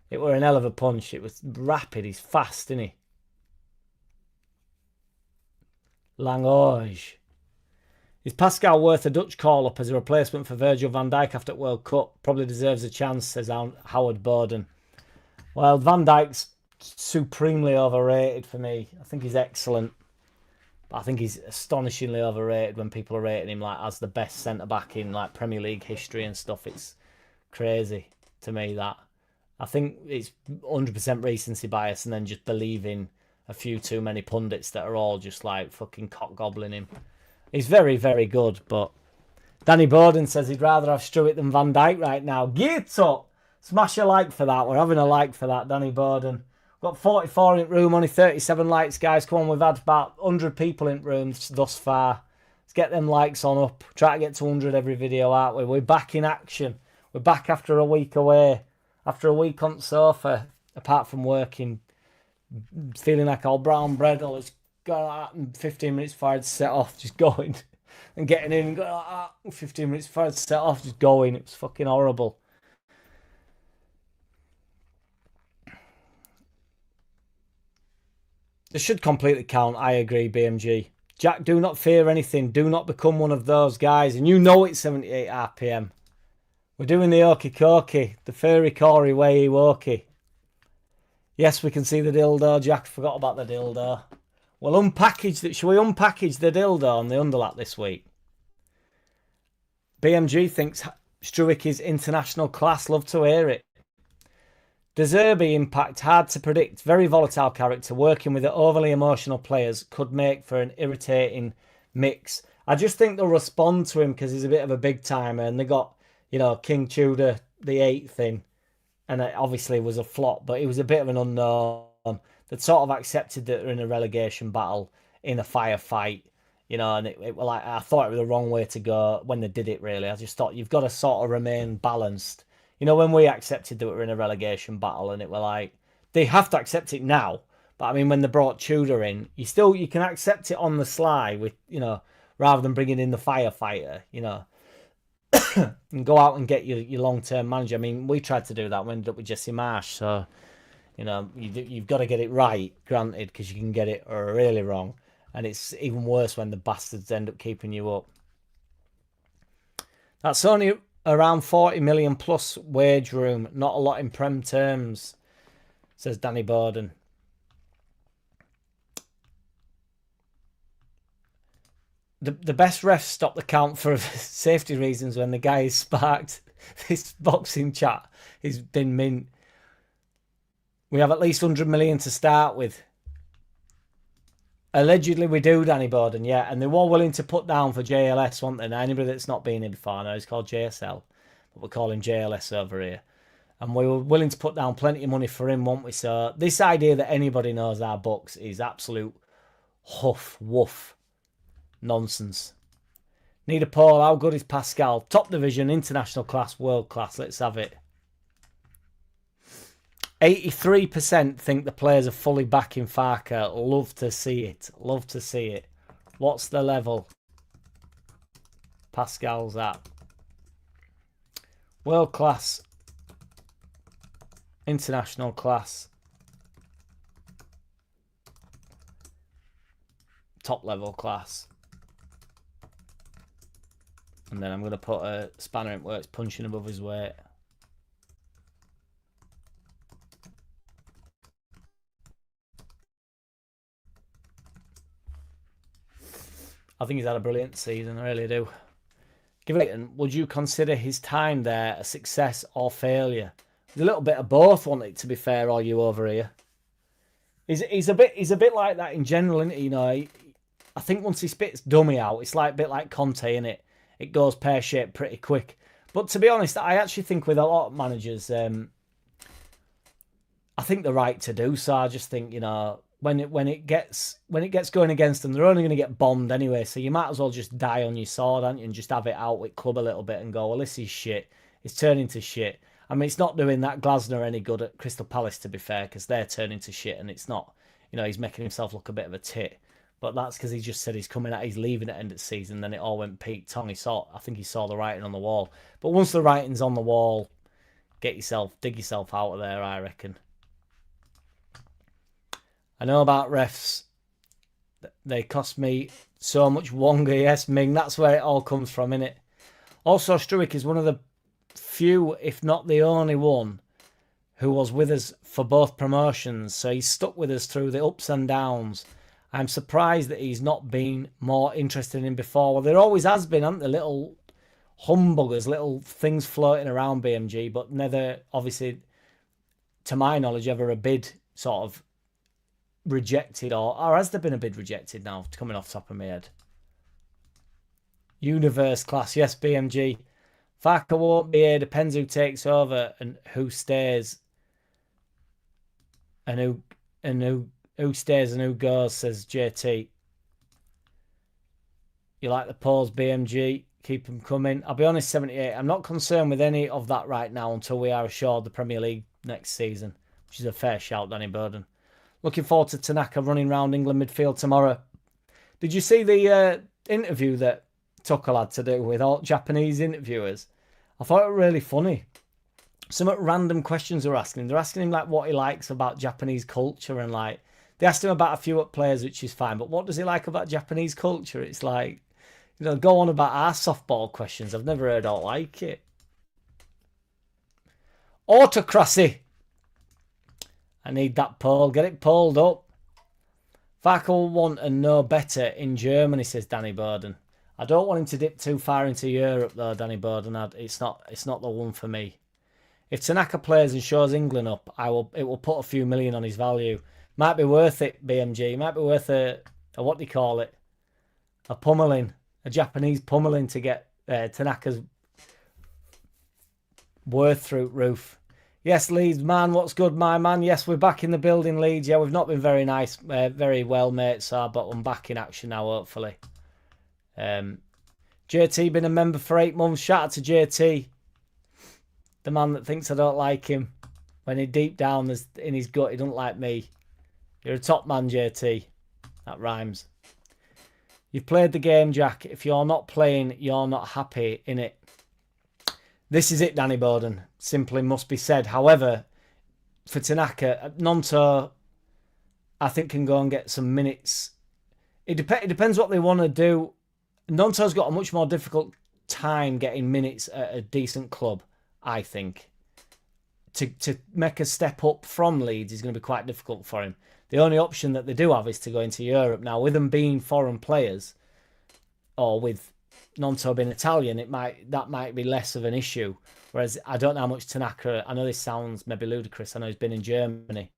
It were an hell of a punch. It was rapid. He's fast, isn't he? Lange. Is Pascal worth a Dutch call-up as a replacement for Virgil van Dijk after World Cup? Probably deserves a chance, says Howard Borden. Well, Van Dijk's supremely overrated for me. I think he's excellent. But I think he's astonishingly overrated when people are rating him like as the best centre-back in like Premier League history and stuff. It's crazy to me that. I think it's 100% recency bias and then just believing a few too many pundits that are all just like fucking cock-gobbling him. He's very, very good, but Danny Borden says he'd rather have Struijk than Van Dijk right now. Get up! Smash a like for that. We're having a like for that, Danny Borden. Got 44 in room, only 37 likes, guys. Come on, we've had about 100 people in rooms thus far. Let's get them likes on up. Try to get to 100 every video, aren't we? We're back in action. We're back after a week away. After a week on the sofa, apart from working, feeling like all brown bread, all it's got like that, and 15 minutes before I'd set off, just going. And getting in and going like that, 15 minutes before I'd set off, just going. It was fucking horrible. This should completely count. I agree, BMG. Jack, do not fear anything. Do not become one of those guys. And you know it's 78 RPM. We're doing the okey cokey. The furry Corey way wokey. Yes, we can see the dildo. Jack forgot about the dildo. Well, unpackage that. Shall we unpackage the dildo on the underlap this week? BMG thinks Struijk is international class. Love to hear it. De Zerbi impact, hard to predict, very volatile character, working with the overly emotional players could make for an irritating mix. I just think they'll respond to him because he's a bit of a big timer and they got, you know, King Tudor the 8th in and it obviously was a flop, but he was a bit of an unknown. They'd sort of accepted that they're in a relegation battle in a firefight, you know, and it was like, I thought it was the wrong way to go when they did it really. I just thought you've got to sort of remain balanced. You know, when we accepted that we were in a relegation battle and it were like, they have to accept it now. But I mean, when they brought Tudor in, you can accept it on the sly with, you know, rather than bringing in the firefighter, you know, and go out and get your long-term manager. I mean, we tried to do that. We ended up with Jesse Marsh. So, you know, you've got to get it right, granted, because you can get it really wrong. And it's even worse when the bastards end up keeping you up. That's only around 40 million plus wage room. Not a lot in Prem terms, says Danny Borden. The best refs stop the count for safety reasons when the guy is sparked. This boxing chat has been mint. We have at least 100 million to start with. Allegedly we do, Danny Borden, yeah. And they were willing to put down for JLS, weren't they? Now, anybody that's not been here before, now he's called JSL. But we call him JLS over here. And we were willing to put down plenty of money for him, weren't we? So this idea that anybody knows our books is absolute woof nonsense. Need a poll. How good is Pascal? Top division, international class, world class. Let's have it. 83% think the players are fully backing Farker. Love to see it. Love to see it. What's the level Pascal's at? World class. International class. Top level class. And then I'm going to put a spanner in where it's punching above his weight. I think he's had a brilliant season, I really do. Would you consider his time there a success or failure? There's a little bit of both, wasn't it, to be fair, all you over here? He's a bit like that in general, isn't he? You know, I think once he spits dummy out, it's like a bit like Conte, innit? it goes pear-shaped pretty quick. But to be honest, I actually think with a lot of managers, I think they're right to do so. I just think, when it gets going against them, they're only going to get bombed anyway. So you might as well just die on your sword, aren't you, and just have it out with club a little bit and go, well, this is shit. It's turning to shit. I mean, it's not doing that Glasner any good at Crystal Palace, to be fair, because they're turning to shit, and it's not, he's making himself look a bit of a tit. But that's because he just said he's leaving at end of the season. Then it all went Pete Tong. I think he saw the writing on the wall. But once the writing's on the wall, dig yourself out of there, I reckon. I know about refs. They cost me so much Wonga. Yes, Ming. That's where it all comes from, innit? Also, Struijk is one of the few, if not the only one, who was with us for both promotions. So he's stuck with us through the ups and downs. I'm surprised that he's not been more interested in before. Well, there always has been, haven't there? Little humbuggers, little things floating around BMG, but never, obviously, to my knowledge, ever a bid sort of rejected, or has there been a bid rejected now, coming off the top of my head? Universe class, yes, BMG. Farker won't be here, depends who takes over and who stays. And who stays and who goes, says JT. You like the polls, BMG? Keep them coming. I'll be honest, 78. I'm not concerned with any of that right now until we are assured the Premier League next season, which is a fair shout, Danny Burden. Looking forward to Tanaka running around England midfield tomorrow. Did you see the interview that Tuchel had to do with all Japanese interviewers? I thought it was really funny. Some random questions they were asking him. They're asking him like what he likes about Japanese culture, and like they asked him about a few players, which is fine. But what does he like about Japanese culture? It's like, go on about our softball questions. I've never heard all like it. Autocracy. I need that poll. Get it polled up. Farkel want and know better in Germany, says Danny Burden. I don't want him to dip too far into Europe, though, Danny Burden. It's not the one for me. If Tanaka plays and shows England up, it will put a few million on his value. Might be worth it, BMG. Might be worth a what do you call it? A pummeling. A Japanese pummeling to get Tanaka's worth through roof. Yes, Leeds, man, what's good, my man? Yes, we're back in the building, Leeds. Yeah, we've not been very nice, very well, mates, but I'm back in action now, hopefully. JT been a member for 8 months. Shout out to JT. The man that thinks I don't like him. When he deep down in his gut, he don't like me. You're a top man, JT. That rhymes. You've played the game, Jack. If you're not playing, you're not happy in it. This is it, Danny Bowden. Simply must be said. However, for Tanaka, Nonto, I think, can go and get some minutes. It depends what they want to do. Nonto's got a much more difficult time getting minutes at a decent club, I think. To make a step up from Leeds is going to be quite difficult for him. The only option that they do have is to go into Europe. Now, with them being foreign players, or with Nonto being Italian, that might be less of an issue. Whereas I don't know how much Tanaka, I know this sounds maybe ludicrous, I know he's been in Germany,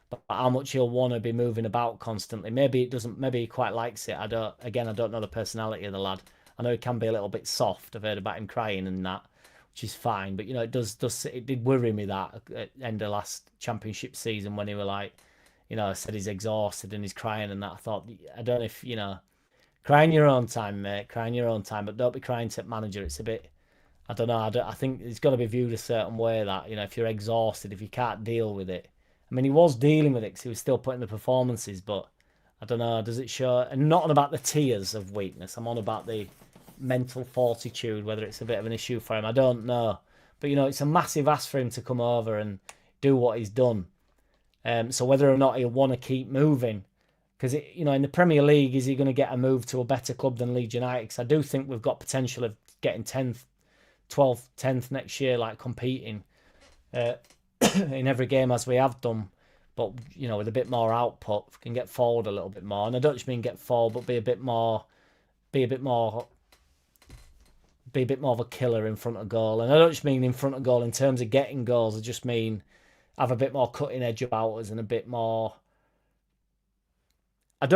but how much he'll want to be moving about constantly. Maybe it doesn't, maybe he quite likes it. I don't know the personality of the lad. I know he can be a little bit soft. I've heard about him crying and that, which is fine. But it did worry me that at the end of last championship season when he were like, said he's exhausted and he's crying and that. I thought, I don't know if, cry in your own time, mate. Cry in your own time, but don't be crying to the manager. It's a bit, I don't know. I think it's got to be viewed a certain way that, if you're exhausted, if you can't deal with it. I mean, he was dealing with it because he was still putting the performances, but I don't know. Does it show? And not on about the tears of weakness. I'm on about the mental fortitude, whether it's a bit of an issue for him. I don't know. But, it's a massive ask for him to come over and do what he's done. So whether or not he'll want to keep moving, because in the Premier League, is he going to get a move to a better club than Leeds United? Because I do think we've got potential of getting 10th, 12th, 10th next year, like competing in every game as we have done. But with a bit more output, we can get forward a little bit more. And I don't just mean get forward, but be a bit more of a killer in front of goal. And I don't just mean in front of goal in terms of getting goals. I just mean have a bit more cutting edge about us and a bit more. I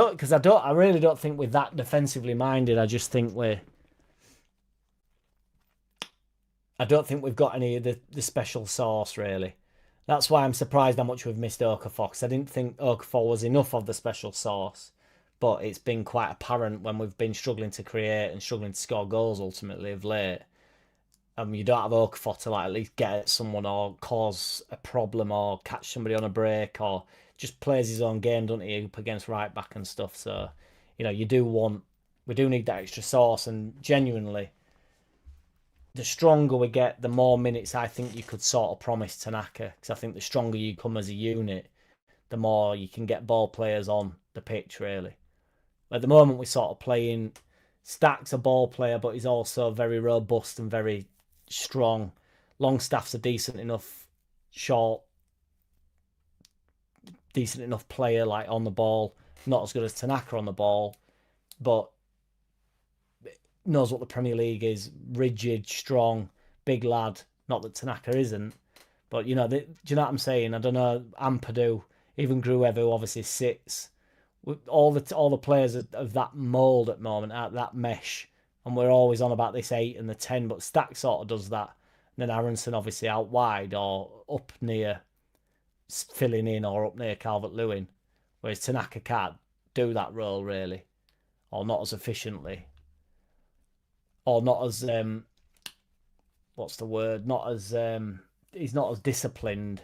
really don't think we're that defensively minded. I just think we're I don't think we've got any of the special sauce, really. That's why I'm surprised how much we've missed Okafor, because I didn't think Okafor was enough of the special sauce. But it's been quite apparent when we've been struggling to create and struggling to score goals ultimately of late. You don't have Okafor to like at least get at someone or cause a problem or catch somebody on a break or just plays his own game, doesn't he, up against right back and stuff. So, we do need that extra sauce, and genuinely, the stronger we get, the more minutes I think you could sort of promise Tanaka. Because I think the stronger you come as a unit, the more you can get ball players on the pitch, really. At the moment, we're sort of playing Stack's a ball player, but he's also very robust and very strong. Longstaff's a decent enough player, like on the ball. Not as good as Tanaka on the ball, but knows what the Premier League is. Rigid, strong, big lad. Not that Tanaka isn't, but do you know what I'm saying? I don't know. Ampadu, even Gruev, who obviously sits. All the players of that mould at the moment, at that mesh, and we're always on about this 8 and the 10, but Stack sort of does that. And then Aronson obviously out wide or up near filling in or up near Calvert-Lewin, whereas Tanaka can't do that role really, or not as efficiently, or not as what's the word? Not as he's not as disciplined.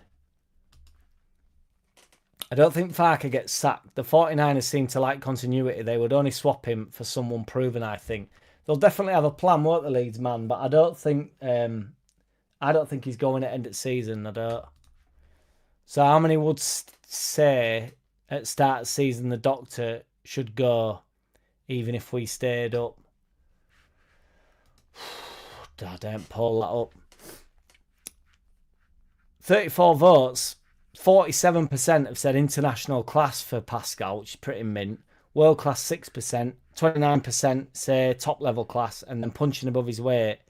I don't think Farke gets sacked. The 49ers seem to like continuity. They would only swap him for someone proven, I think. They'll definitely have a plan, won't the Leeds man? But I don't think he's going at end of season. I don't. So how many would say at start of season the Doctor should go, even if we stayed up? I don't pull that up. 34 votes. 47% have said international class for Pascal, which is pretty mint. World class 6%. 29% say top level class, and then punching above his weight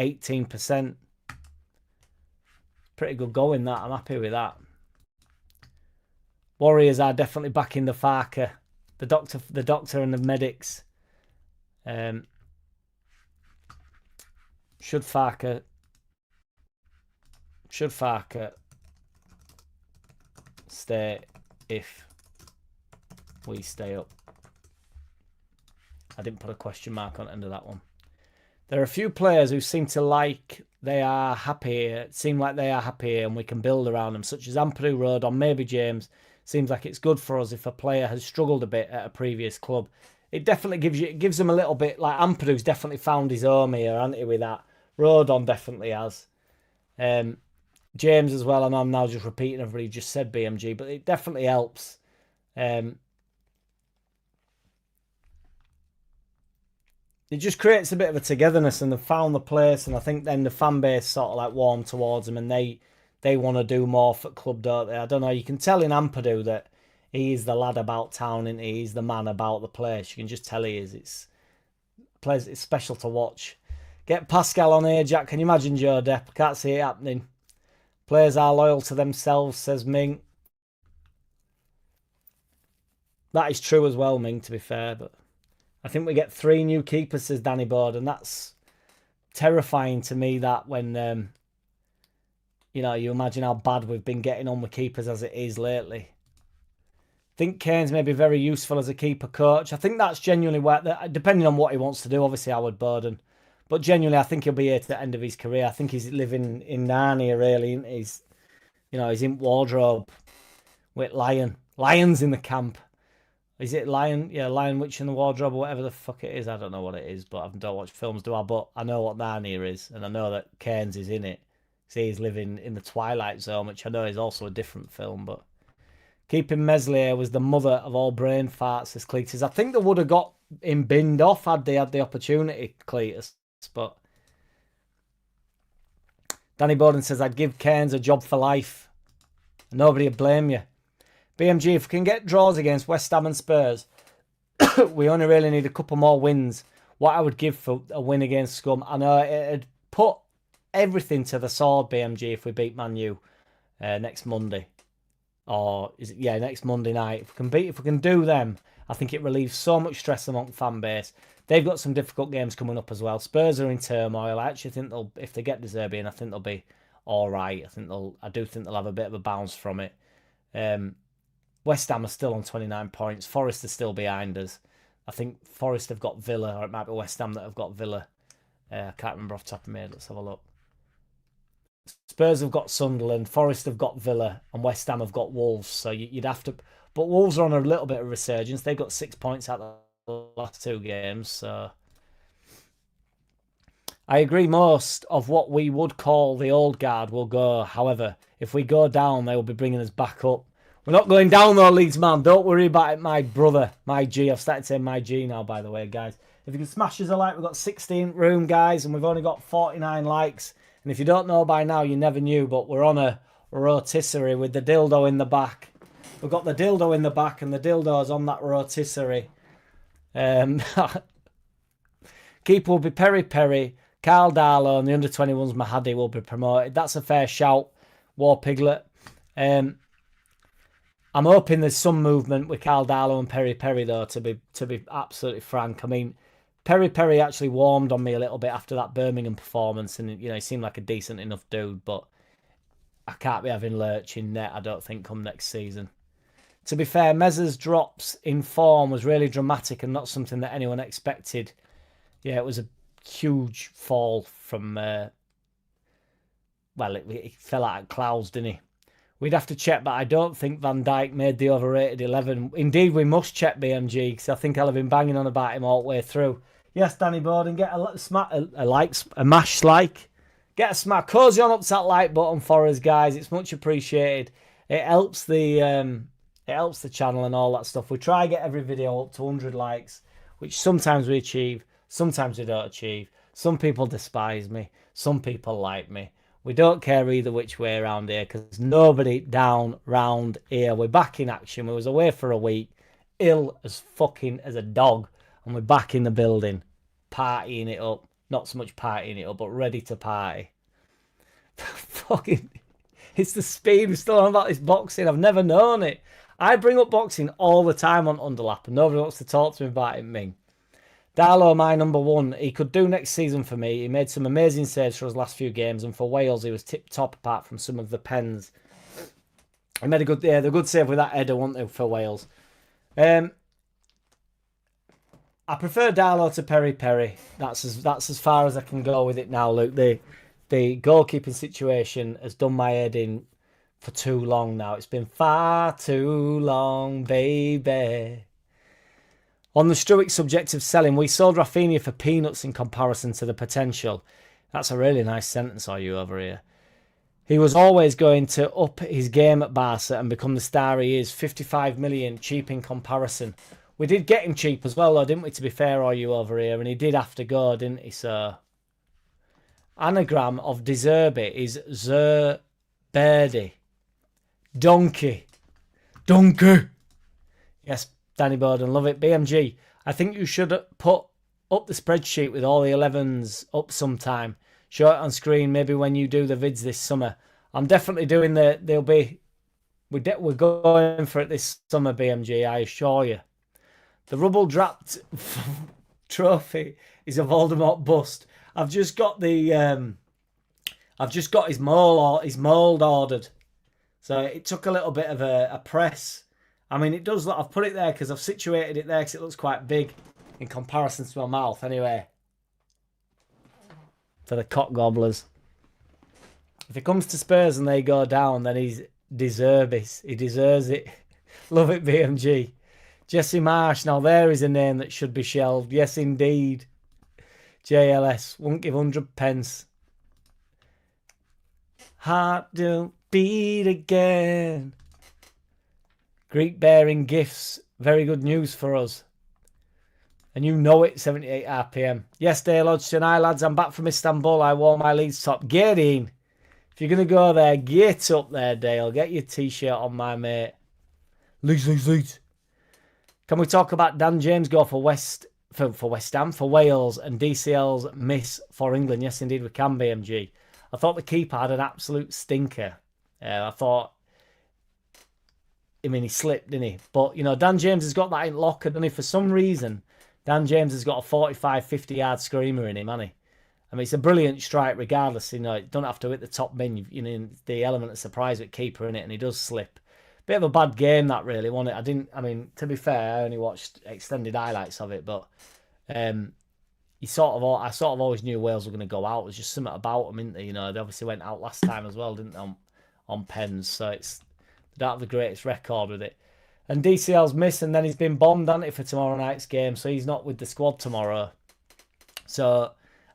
18%. Pretty good going, that. I'm happy with that. Warriors are definitely backing the Farke, the doctor and the medics. Should Farke stay if we stay up? I didn't put a question mark on the end of that one. There are a few players who seem like they are happy, and we can build around them, such as Ampadu, Rodon, maybe James. Seems like it's good for us if a player has struggled a bit at a previous club. It definitely gives them a little bit, like Ampadu's definitely found his home here, hasn't he, with that? Rodon definitely has. James as well, and I'm now just repeating everybody just said BMG, but it definitely helps. It just creates a bit of a togetherness, and they've found the place, and I think then the fan base sort of like warm towards them, and they want to do more for the club, don't they? I don't know. You can tell in Ampadu that he's the lad about town, and he's the man about the place. You can just tell he is. It's special to watch. Get Pascal on here, Jack. Can you imagine Joe Depp? I can't see it happening. Players are loyal to themselves, says Ming. That is true as well, Ming, to be fair, but I think we get 3 new keepers, says Danny Board, and that's terrifying to me, that when, you imagine how bad we've been getting on with keepers as it is lately. I think Kane's may be very useful as a keeper coach. I think that's genuinely depending on what he wants to do, obviously Howard Burden. But genuinely, I think he'll be here to the end of his career. I think he's living in Narnia, really. He's in wardrobe with Lions in the camp. Is it Lion? Yeah, Lion Witch in the Wardrobe or whatever the fuck it is. I don't know what it is, but I don't watch films, do I? But I know what Narnia is, and I know that Keynes is in it. See, he's living in the Twilight Zone, which I know is also a different film, but keeping Meslier was the mother of all brain farts, says Cletus. I think they would have got him binned off had they had the opportunity, Cletus, but Danny Bowden says, I'd give Keynes a job for life. Nobody would blame you. BMG, if we can get draws against West Ham and Spurs, we only really need a couple more wins. What I would give for a win against Scum, I know it'd put everything to the sword, BMG, if we beat Man U next Monday. Or, next Monday night. If we can do them, I think it relieves so much stress among the fan base. They've got some difficult games coming up as well. Spurs are in turmoil. I actually think if they get De Zerbi in, I think they'll be all right. I do think they'll have a bit of a bounce from it. West Ham are still on 29 points. Forest are still behind us. I think Forest have got Villa, or it might be West Ham that have got Villa. I can't remember off the top of my head. Let's have a look. Spurs have got Sunderland, Forest have got Villa, and West Ham have got Wolves. So you'd have to... But Wolves are on a little bit of resurgence. They've got 6 points out of the last 2 games. So I agree most of what we would call the old guard will go. However, if we go down, they will be bringing us back up. We're not going down though, Leeds man. Don't worry about it, my brother. My G. I've started saying my G now, by the way, guys. If you can smash us a like, we've got 16 room, guys, and we've only got 49 likes. And if you don't know by now, you never knew, but we're on a rotisserie with the dildo in the back. We've got the dildo in the back, and the dildo's on that rotisserie. Keeper will be Peri Peri. Carl Darlow and the under-21s Mahadi will be promoted. That's a fair shout, War Piglet. I'm hoping there's some movement with Carl Darlow and Peri Peri, though, to be absolutely frank. I mean, Peri Peri actually warmed on me a little bit after that Birmingham performance, and he seemed like a decent enough dude, but I can't be having Lurch in net, I don't think, come next season. To be fair, Mezza's drops in form was really dramatic and not something that anyone expected. Yeah, it was a huge fall from... well, it fell out of clouds, didn't he? We'd have to check, but I don't think Van Dijk made the overrated 11. Indeed, we must check BMG, because I think I'll have been banging on about him all the way through. Yes, Danny Borden, get a mash like. Get a smack. Cozy on up to that like button for us, guys. It's much appreciated. It helps the channel and all that stuff. We try to get every video up to 100 likes, which sometimes we achieve, sometimes we don't achieve. Some people despise me, some people like me. We don't care either which way around here, because nobody down round here. We're back in action. We was away for a week, ill as fucking as a dog, and we're back in the building, partying it up. Not so much partying it up, but ready to party. Fucking, it's the speed. We're still on about this boxing. I've never known it. I bring up boxing all the time on Underlap, and nobody wants to talk to me about it, Ming. Darlow, my number one. He could do next season for me. He made some amazing saves for his last few games, and for Wales, he was tip-top apart from some of the pens. He made the good save with that header, wasn't they, for Wales. I prefer Darlow to Peri Peri. That's as far as I can go with it now, Luke. The goalkeeping situation has done my head in for too long now. It's been far too long, baby. On the Struijk subject of selling, we sold Rafinha for peanuts in comparison to the potential. That's a really nice sentence, are you, over here? He was always going to up his game at Barca and become the star he is. 55 million, cheap in comparison. We did get him cheap as well, though, didn't we, to be fair, are you, over here? And he did have to go, didn't he, sir? Anagram of De Zerbi is Zerbirdi. Donkey. Yes, Danny Borden, love it. BMG, I think you should put up the spreadsheet with all the 11s up sometime. Show it on screen, maybe when you do the vids this summer. I'm definitely doing we're going for it this summer, BMG, I assure you. The rubble drapped trophy is a Voldemort bust. I've just got his mould ordered. So it took a little bit of a press. I mean, it does look... I've put it there because I've situated it there because it looks quite big in comparison to my mouth. Anyway. For the cock gobblers. If it comes to Spurs and they go down, then he deserves it. Love it, BMG. Jesse Marsh. Now there is a name that should be shelved. Yes, indeed. JLS. Won't give 100 pence. Heart don't beat again. Greek bearing gifts. Very good news for us. And you know it, 78 RPM. Yes, Dale Hodgson. Hi, lads. I'm back from Istanbul. I wore my Leeds top. Get in. If you're going to go there, get up there, Dale. Get your T-shirt on, my mate. Leeds. Can we talk about Dan James go for West Ham, for Wales, and DCL's miss for England? Yes, indeed, we can, BMG. I thought the keeper had an absolute stinker. I thought I mean, he slipped, didn't he? But, you know, Dan James has got that in locker, doesn't he? For some reason, Dan James has got a 45, 50-yard screamer in him, hasn't he? I mean, it's a brilliant strike regardless. You know, you don't have to hit the top bin. You know, the element of surprise with keeper in it, and he does slip. Bit of a bad game, that really, wasn't it? I mean, to be fair, I only watched extended highlights of it, but I sort of always knew Wales were going to go out. There's just something about them, isn't there? You know, they obviously went out last time as well, didn't they, on pens? So they don't have the greatest record with it. And DCL's missed, and then he's been bombed, hasn't he, for tomorrow night's game? So he's not with the squad tomorrow. So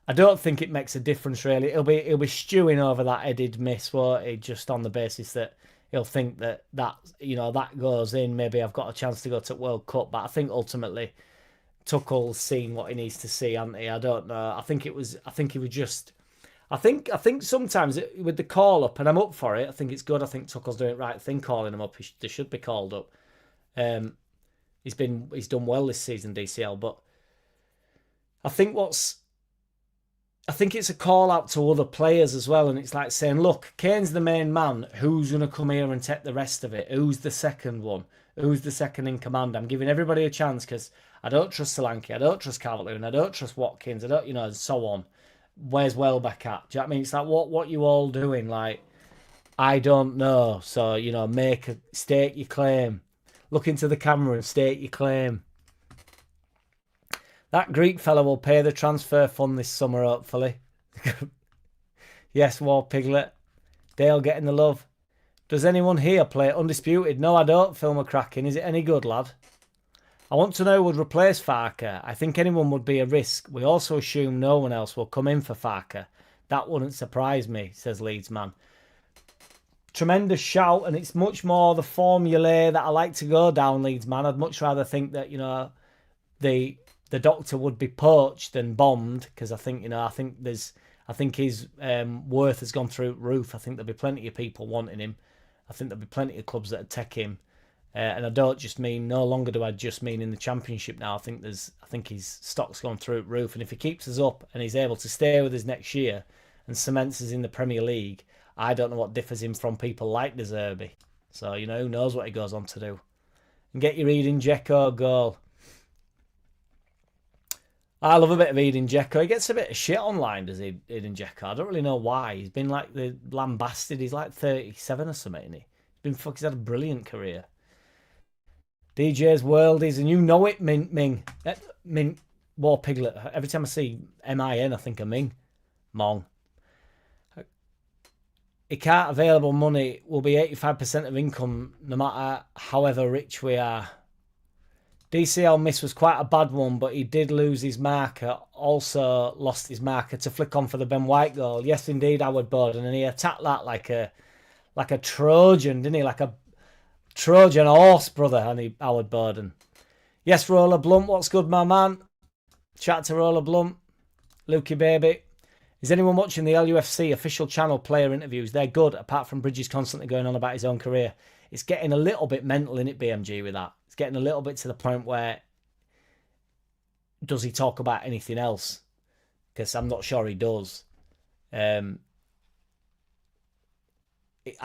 I don't think it makes a difference really. He'll be stewing over that headed miss, won't he? Just on the basis that he'll think that you know that goes in. Maybe I've got a chance to go to World Cup, but I think ultimately Tuchel's seen what he needs to see, hasn't he? I don't know. I think he was just. I think sometimes with the call up, and I'm up for it. I think it's good. I think Tuchel's doing the right thing calling him up. They should be called up. He's done well this season, DCL, but I think it's a call out to other players as well, and it's like saying, look, Kane's the main man. Who's going to come here and take the rest of it? Who's the second one? Who's the second in command? I'm giving everybody a chance because I don't trust Solanke, I don't trust Calvert-Lewin, I don't trust Watkins, I don't, you know, and so on. Where's Welbeck at? Do you know what I mean? It's like, what you all doing? Like, I don't know. So, you know, state your claim. Look into the camera and state your claim. That Greek fella will pay the transfer fund this summer, hopefully. Yes, War Piglet. Dale getting the love. Does anyone here play Undisputed? No, I don't. Phil McCracken. Is it any good, lad? I want to know who would replace Farker. I think anyone would be a risk. We also assume no one else will come in for Farker. That wouldn't surprise me, says Leeds man. Tremendous shout, and it's much more the formulae that I like to go down, Leeds man. I'd much rather think that, you know, the Doctor would be poached than bombed, because I think his worth has gone through the roof. I think there'll be plenty of people wanting him. I think there'll be plenty of clubs that would take him. And I don't just mean, no longer do I just mean in the Championship now. I think his stock's gone through the roof, and if he keeps us up and he's able to stay with us next year and cements us in the Premier League, I don't know what differs him from people like De Zerbi. So, you know, who knows what he goes on to do. And get your Edin Dzeko goal. I love a bit of Edin Dzeko. He gets a bit of shit online, does he, Edin Dzeko? I don't really know why. He's been like the lambasted. He's like 37 or something, isn't he? He's had a brilliant career. DJ's Worldies, and you know it, Ming. War Piglet. Every time I see MIN, I think of Ming. Mong. Icat available money will be 85% of income, no matter however rich we are. DCL miss was quite a bad one, but he did lose his marker. Also lost his marker to flick on for the Ben White goal. Yes, indeed, Howard Borden, and he attacked that like a Trojan, didn't he? Like a Trojan horse, brother, Howard Borden. Yes, Roller Blunt, what's good, my man? Chat to Roller Blunt. Lukey baby. Is anyone watching the LUFC official channel player interviews? They're good, apart from Bridges constantly going on about his own career. It's getting a little bit mental, in it, BMG, with that. It's getting a little bit to the point where, does he talk about anything else? Because I'm not sure he does. I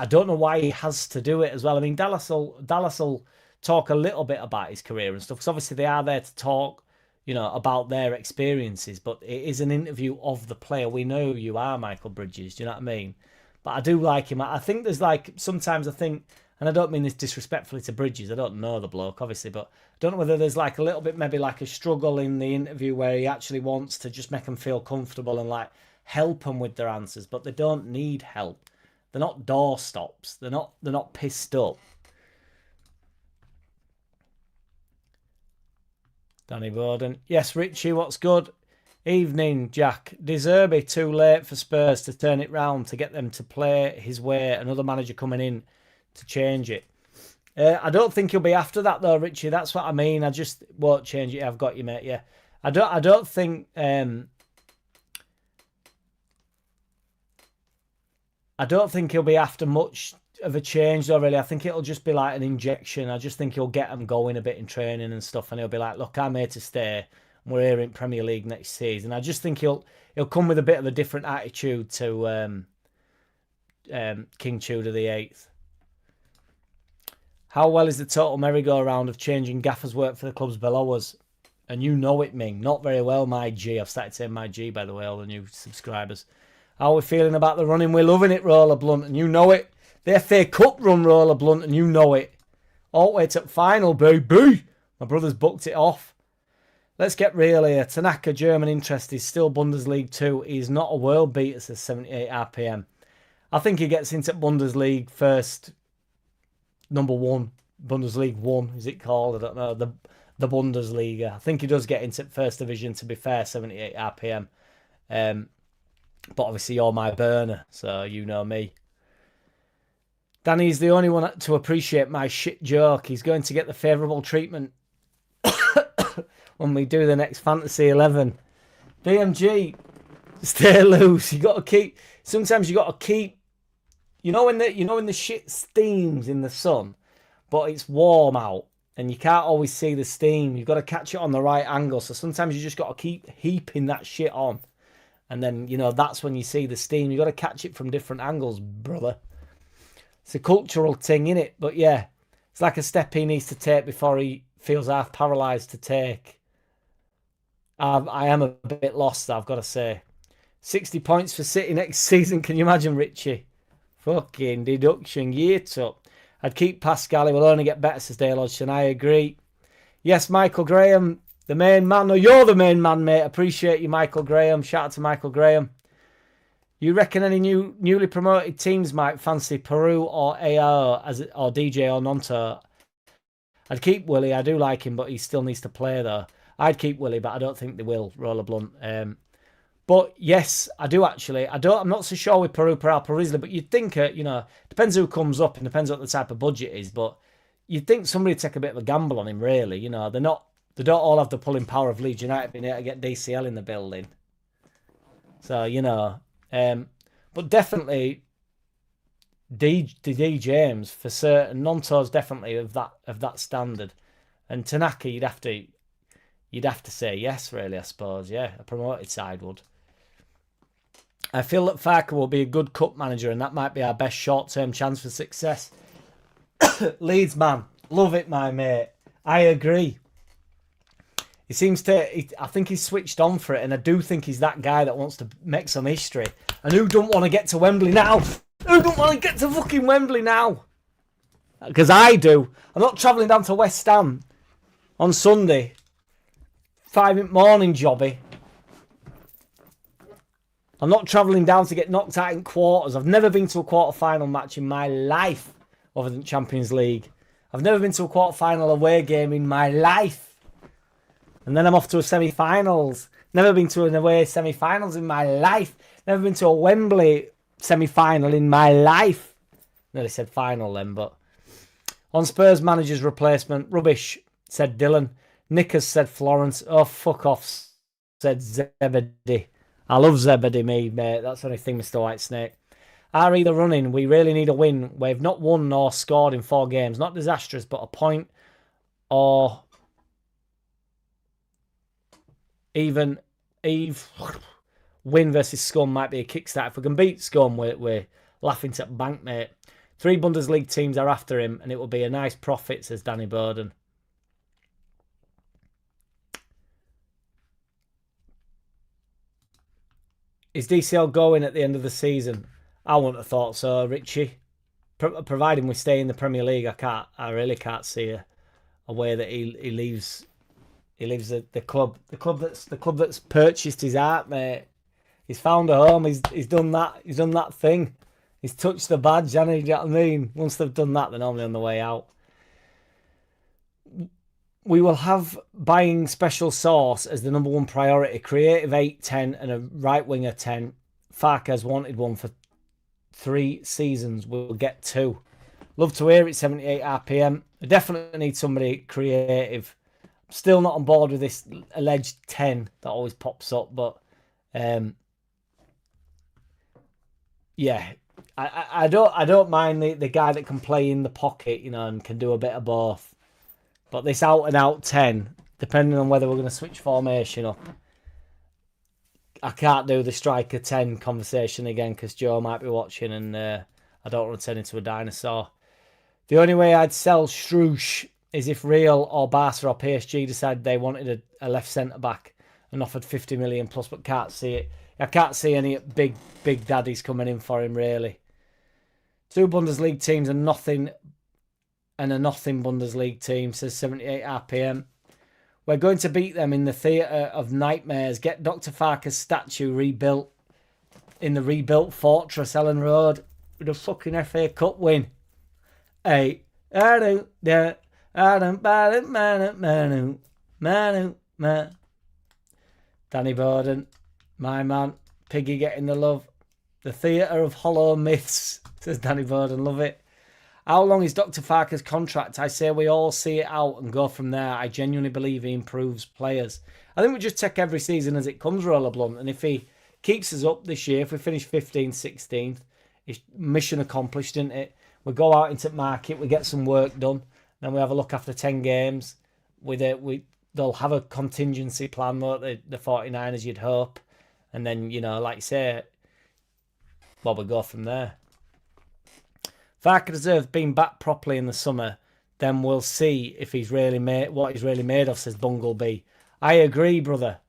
don't know why he has to do it as well. I mean, Dallas will talk a little bit about his career and stuff, because obviously they are there to talk, you know, about their experiences, but it is an interview of the player. We know who you are, Michael Bridges, do you know what I mean? But I do like him. I think there's like, sometimes I think, and I don't mean this disrespectfully to Bridges, I don't know the bloke, obviously, but I don't know whether there's like a little bit, maybe like a struggle in the interview where he actually wants to just make them feel comfortable and like help them with their answers, but they don't need help. They're not doorstops. They're not pissed up. Danny Borden. Yes, Richie, what's good? Evening, Jack. De Zerbi too late for Spurs to turn it round, to get them to play his way. Another manager coming in to change it. I don't think he'll be after that though, Richie. That's what I mean. I just won't change it. I've got you, mate. Yeah. I don't think he'll be after much of a change though, really. I think it'll just be like an injection. I just think he'll get them going a bit in training and stuff, and he'll be like, look, I'm here to stay. We're here in Premier League next season. I just think he'll come with a bit of a different attitude to King Tudor the VIII. How well is the total merry-go-round of changing gaffers work for the clubs below us? And you know it, Ming. Not very well, my G. I've started saying my G, by the way, all the new subscribers. How are we feeling about the running? We're loving it, Roller Blunt, and you know it. The FA Cup run, Roller Blunt, and you know it. All the way to final, baby. My brother's booked it off. Let's get real here. Tanaka, German interest, is still Bundesliga 2. He's not a world beater, says 78 RPM. I think he gets into Bundesliga first. Number 1. Bundesliga 1, is it called? I don't know. The Bundesliga. I think he does get into first division, to be fair, 78 RPM. But obviously you're my burner, so you know me. Danny's the only one to appreciate my shit joke. He's going to get the favourable treatment when we do the next Fantasy 11. BMG, stay loose. You got to keep. Sometimes you got to keep. You know when the shit steams in the sun, but it's warm out, and you can't always see the steam. You've got to catch it on the right angle. So sometimes you just got to keep heaping that shit on, and then that's when you see the steam. You got to catch it from different angles, brother. It's a cultural thing, innit? But yeah, it's like a step he needs to take before he feels half paralysed to take. I am a bit lost, I've got to say. 60 points for City next season. Can you imagine, Richie? Fucking deduction, year two. I'd keep Pascal. He will only get better, says Dale Hodgson. I agree. Yes, Michael Graham, the main man. No, you're the main man, mate. Appreciate you, Michael Graham. Shout out to Michael Graham. You reckon any newly promoted teams might fancy Peru or AR or DJ or Nonto? I'd keep Willie. I do like him, but he still needs to play though. I'd keep Willie, but I don't think they will. Roller Blunt. But yes, I do actually. I'm not so sure with Peru, Risley, but you'd think depends who comes up and depends what the type of budget is. But you'd think somebody would take a bit of a gamble on him. Really, they don't all have the pulling power of Leeds United being able to get DCL in the building. So but definitely D James for certain. Nonto's definitely of that standard, and Tanaka you'd have to say yes, really. I suppose, yeah, a promoted side would. I feel that Farker will be a good cup manager, and that might be our best short-term chance for success. Leeds man, love it, my mate. I agree. He seems to. I think he's switched on for it, and I do think he's that guy that wants to make some history. And who don't want to get to Wembley now? Who don't want to get to fucking Wembley now? Because I do. I'm not travelling down to West Ham on Sunday. 5 in the morning, jobby. I'm not travelling down to get knocked out in quarters. I've never been to a quarter-final match in my life other than Champions League. I've never been to a quarter-final away game in my life. And then I'm off to a semi-finals. Never been to an away semi-finals in my life. Never been to a Wembley semi-final in my life. Nearly said final then, but... On Spurs manager's replacement, rubbish, said Dylan. Nickers said Florence. Oh, fuck off, said Zebedee. I love Zebedee, mate. That's the only thing, Mr. Whitesnake. RE the running. We really need a win. We've not won nor scored in 4 games. Not disastrous, but a point or... Even win versus Scum might be a kickstart. If we can beat Scum, we're laughing to bank, mate. 3 Bundesliga teams are after him, and it will be a nice profit, says Danny Bowden. Is DCL going at the end of the season? I wouldn't have thought so, Richie. Providing we stay in the Premier League, I really can't see a way that he leaves. He leaves the club that's purchased his heart, mate. He's found a home. He's done that. He's done that thing. He's touched the badge, and you know what I mean. Once they've done that, they're normally on the way out. We will have buying special sauce as the number 1 priority. Creative 8-10 and a right winger 10. Farker's wanted one for 3 seasons. We'll get 2. Love to hear it. 78 RPM. I definitely need somebody creative. Still not on board with this alleged 10 that always pops up, but yeah, I don't mind the guy that can play in the pocket, and can do a bit of both. But this out and out 10, depending on whether we're going to switch formation up, I can't do the striker 10 conversation again because Joe might be watching, and I don't want to turn into a dinosaur. The only way I'd sell Struijk is if Real or Barca or PSG decided they wanted a left centre-back and offered 50 million plus, but can't see it. I can't see any big daddies coming in for him, really. 2 Bundesliga teams and nothing, and a nothing Bundesliga team, says 78 RPM. We're going to beat them in the theatre of nightmares. Get Dr. Farker's statue rebuilt in the rebuilt fortress, Ellen Road, with a fucking FA Cup win. Hey, Danny Borden, my man. Piggy getting the love. The theatre of hollow myths, says Danny Borden. Love it. How long is Dr. Farker's contract? I say we all see it out and go from there. I genuinely believe he improves players. I think we just take every season as it comes, Roller Blunt. And if he keeps us up this year, if we finish 15th, 16th, it's mission accomplished, isn't it? We go out into the market, we get some work done, then we have a look after 10 games. They'll have a contingency plan, won't they, the 49ers, you'd hope. And then, you know, like you say, well, we go from there. Farker deserves being back properly in the summer. Then we'll see if he's really made what he's really made of, says Bunglebee. I agree, brother.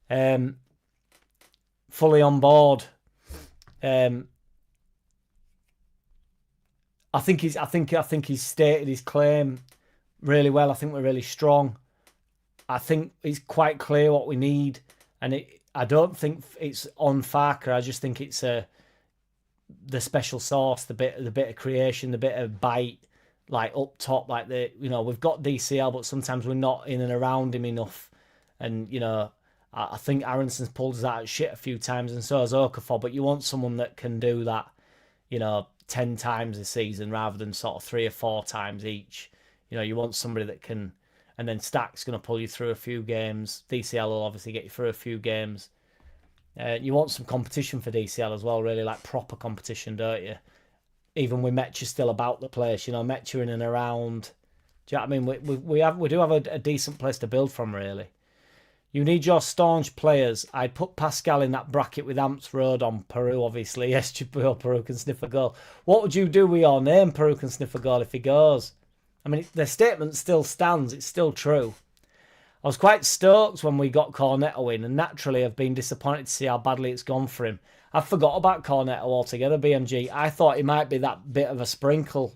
Fully on board. I think he's stated his claim really well. I think we're really strong. I think it's quite clear what we need, and I don't think it's on Farker. I just think it's the special sauce, the bit of creation, the bit of bite, like up top, like we've got DCL, but sometimes we're not in and around him enough. And I think Aronson's pulled us out of shit a few times, and so has Okafor. But you want someone that can do that, 10 times a season rather than sort of 3 or 4 times each. You want somebody that can, and then Stack's going to pull you through a few games. DCL will obviously get you through a few games. You want some competition for DCL as well, really, like proper competition, don't you? Even with Metcha still about the place, Metcha in and around. Do you know what I mean? We do have a decent place to build from, really. You need your staunch players. I'd put Pascal in that bracket with Amps Road on Peru, obviously. Yes, Peru can sniff a goal. What would you do with your name, Peru can sniff a goal, if he goes? I mean, the statement still stands. It's still true. I was quite stoked when we got Cornetto in, and naturally I've been disappointed to see how badly it's gone for him. I forgot about Cornetto altogether, BMG. I thought he might be that bit of a sprinkle,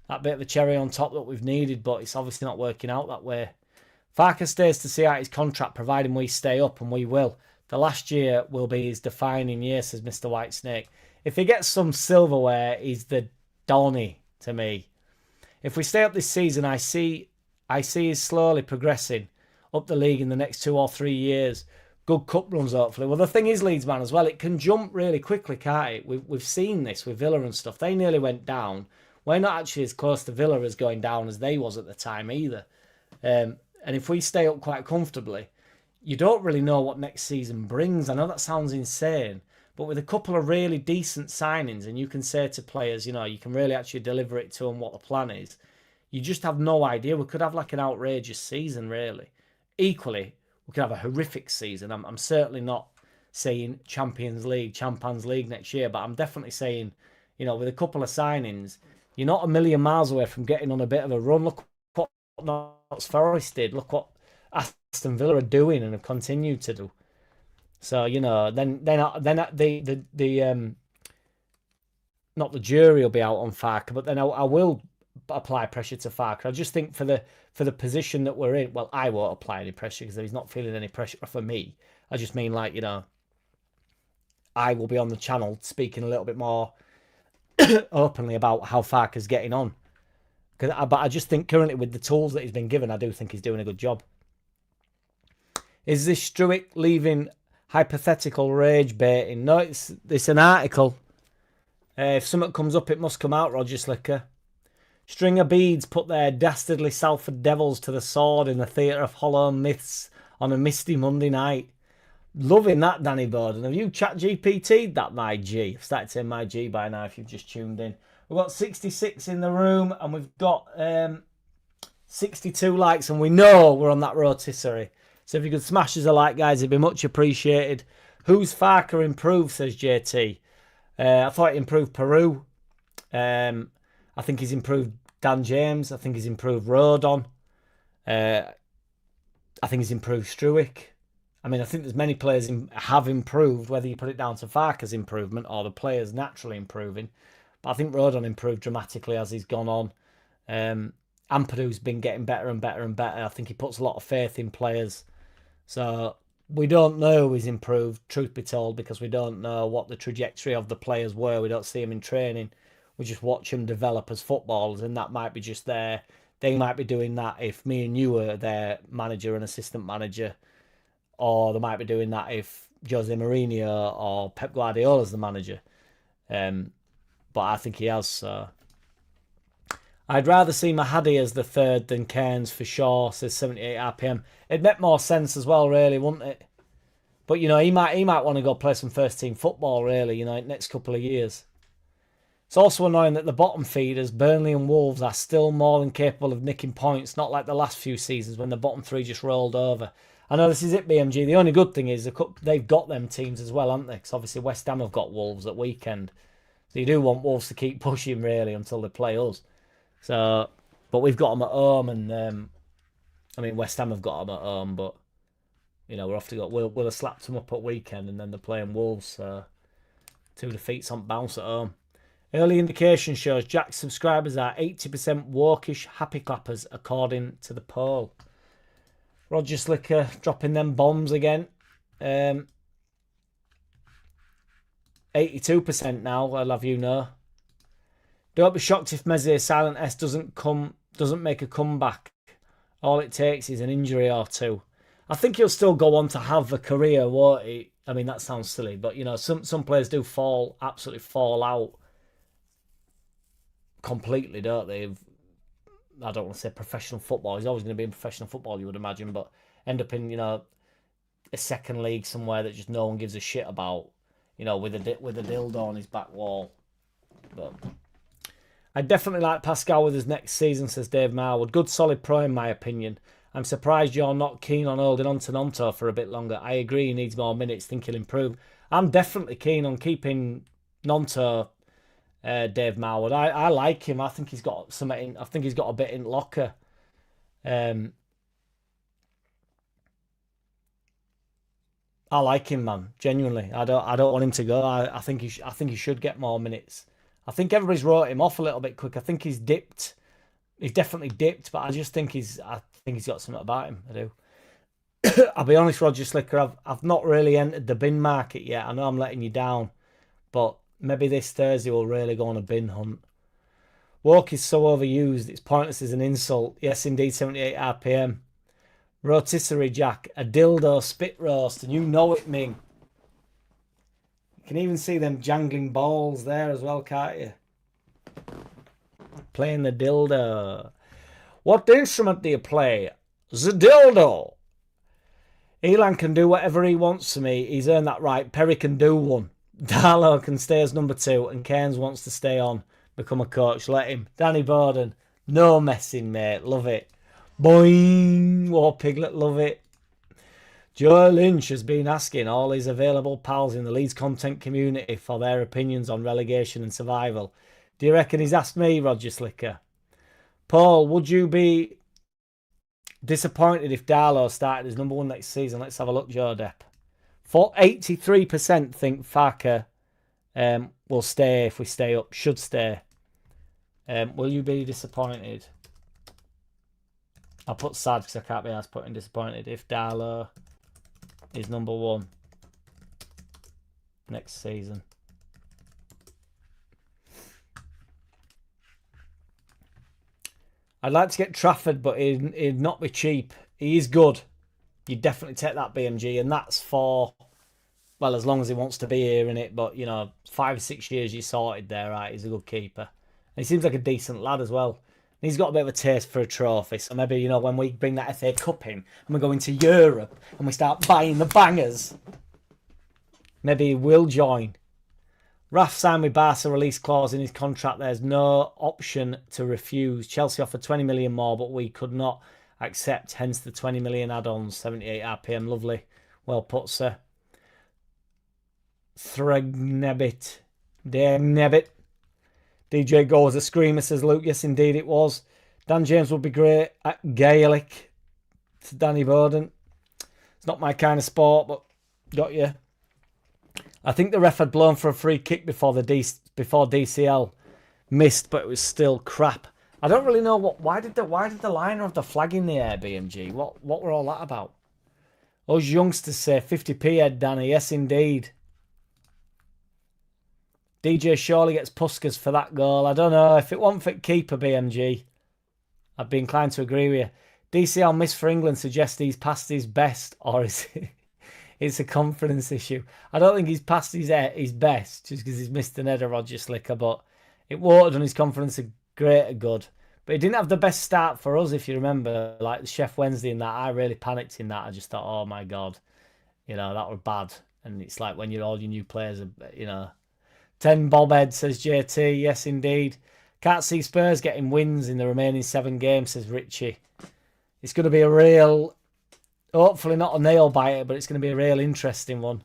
that bit of a cherry on top that we've needed, but it's obviously not working out that way. Farker stays to see out his contract, providing we stay up, and we will. The last year will be his defining year, says Mr. Whitesnake. If he gets some silverware, he's the Donny to me. If we stay up this season, I see he's slowly progressing up the league in the next 2 or 3 years. Good cup runs, hopefully. Well, the thing is, Leeds, man, as well, it can jump really quickly, can't it? We've seen this with Villa and stuff. They nearly went down. We're not actually as close to Villa as going down as they was at the time either. And if we stay up quite comfortably, you don't really know what next season brings. I know that sounds insane, but with a couple of really decent signings, and you can say to players, you can really actually deliver it to them what the plan is, you just have no idea. We could have like an outrageous season, really. Equally, we could have a horrific season. I'm certainly not saying Champions League next year, but I'm definitely saying, with a couple of signings, you're not a million miles away from getting on a bit of a run. Look what Notts Forest did. Look what Aston Villa are doing and have continued to do. So then the not the jury will be out on Farker, but then I will apply pressure to Farker. I just think for the position that we're in, well, I won't apply any pressure because he's not feeling any pressure for me. I just mean I will be on the channel speaking a little bit more openly about how Farker's getting on. But I just think currently with the tools that he's been given, I do think he's doing a good job. Is this Struijk leaving hypothetical rage baiting? No, it's an article. If something comes up, it must come out, Roger Slicker. String of beads put their dastardly Salford Devils to the sword in the theatre of hollow myths on a misty Monday night. Loving that, Danny Borden. Have you ChatGPT'd that, my G? I've started saying my G by now if you've just tuned in. We've got 66 in the room and we've got 62 likes, and we know we're on that rotisserie. So if you could smash us a like, guys, it'd be much appreciated. Who's Farker improved, says JT. I thought he improved Peru. I think he's improved Dan James. I think he's improved Rodon. I think he's improved Struijk. I mean, I think there's many players have improved, whether you put it down to Farke's improvement or the players naturally improving. But I think Rodon improved dramatically as he's gone on. Ampadu's been getting better and better and better. I think he puts a lot of faith in players. So we don't know he's improved, truth be told, because we don't know what the trajectory of the players were. We don't see him in training. We just watch them develop as footballers, and that might be just there. They might be doing that if me and you were their manager and assistant manager. Or they might be doing that if Jose Mourinho or Pep Guardiola's the manager. But I think he has. So I'd rather see Mahadi as the third than Cairns for sure, says 78 RPM. It'd make more sense as well, really, wouldn't it? But, you know, he might want to go play some first-team football, really, you know, next couple of years. It's also annoying that the bottom feeders, Burnley and Wolves, are still more than capable of nicking points, not like the last few seasons when the bottom three just rolled over. I know this is it, BMG. The only good thing is they've got them teams as well, haven't they? Because obviously West Ham have got Wolves at weekend. So you do want Wolves to keep pushing, really, until they play us. So, but we've got them at home, and I mean, West Ham have got them at home, but, you know, we'll have slapped them up at weekend, and then they're playing Wolves. So 2 defeats on bounce at home. Early indication shows Jack's subscribers are 80% walkish happy clappers, according to the poll. Roger Slicker dropping them bombs again. 82% now, I'll have you know. Don't be shocked if Mezze Silent S doesn't make a comeback. All it takes is an injury or two. I think he'll still go on to have a career, won't he? I mean, that sounds silly, but, you know, some players do absolutely fall out completely, don't they? I don't want to say professional football. He's always going to be in professional football, you would imagine, but end up in, you know, a second league somewhere that just no one gives a shit about, you know, with a dildo on his back wall. But I definitely like Pascal with his next season, says Dave Marwood. Good solid pro in my opinion. I'm surprised you're not keen on holding on to Nonto for a bit longer. I agree he needs more minutes, think he'll improve. I'm definitely keen on keeping Nonto, Dave Marwood. I like him. I think he's got something. I think he's got a bit in locker. I like him, man. Genuinely, I don't want him to go. I think he should get more minutes. I think everybody's wrote him off a little bit quick. I think he's dipped. He's definitely dipped, but I just think he's got something about him. I do. I'll be honest, Roger Slicker. I've not really entered the bin market yet. I know I'm letting you down, but maybe this Thursday we'll really go on a bin hunt. Woke is so overused, it's pointless as an insult. Yes, indeed, 78 RPM. Rotisserie Jack, a dildo spit roast, and you know it, Ming. You can even see them jangling balls there as well, can't you? Playing the dildo. What instrument do you play? The dildo. Elan can do whatever he wants to me. He's earned that right. Perry can do one. Darlow can stay as number 2, and Cairns wants to stay on, become a coach. Let him. Danny Borden, no messing, mate. Love it. Boing. War Piglet, love it. Joe Lynch has been asking all his available pals in the Leeds content community for their opinions on relegation and survival. Do you reckon he's asked me, Roger Slicker? Paul, would you be disappointed if Darlow started as number 1 next season? Let's have a look, Joe Depp. 83% think Farke will stay if we stay up. Should stay. Will you be disappointed? I'll put sad because I can't be asked putting disappointed if Darlow is number 1 next season. I'd like to get Trafford, but he'd not be cheap. He is good. You'd definitely take that, BMG, and that's for, well, as long as he wants to be here in it. But, you know, 5 or 6 years you sorted there, right? He's a good keeper. And he seems like a decent lad as well. And he's got a bit of a taste for a trophy. So maybe, you know, when we bring that FA Cup in and we go into Europe and we start buying the bangers, maybe he will join. Raf signed with Barca release clause in his contract. There's no option to refuse. Chelsea offered 20 million more, but we could not accept, hence the 20 million add-ons. 78 RPM, lovely. Well put, sir. Thregnebit. Degnebit. DJ Go was a screamer, says Luke. Yes, indeed it was. Dan James would be great at Gaelic. To Danny Bowden. It's not my kind of sport, but got you. I think the ref had blown for a free kick before DCL missed, but it was still crap. I don't really know why did the liner have the flag in the air, BMG? What were all that about? Those youngsters say 50p head, Danny. Yes, indeed. DJ surely gets Puskas for that goal. I don't know. If it wasn't for keeper, BMG, I'd be inclined to agree with you. DCL miss for England suggests he's past his best, or is it? It's a confidence issue. I don't think he's past his best just because he's missed an header, Roger Slicker, but it won't have done his confidence a greater good. But he didn't have the best start for us, if you remember, like the Chef Wednesday and that. I really panicked in that. I just thought, oh my God, that were bad. And it's like when all your new players are, 10 Bobhead, says JT. Yes, indeed. Can't see Spurs getting wins in the remaining 7 games, says Richie. It's going to be a real, hopefully not a nail biter, but it's going to be a real interesting one.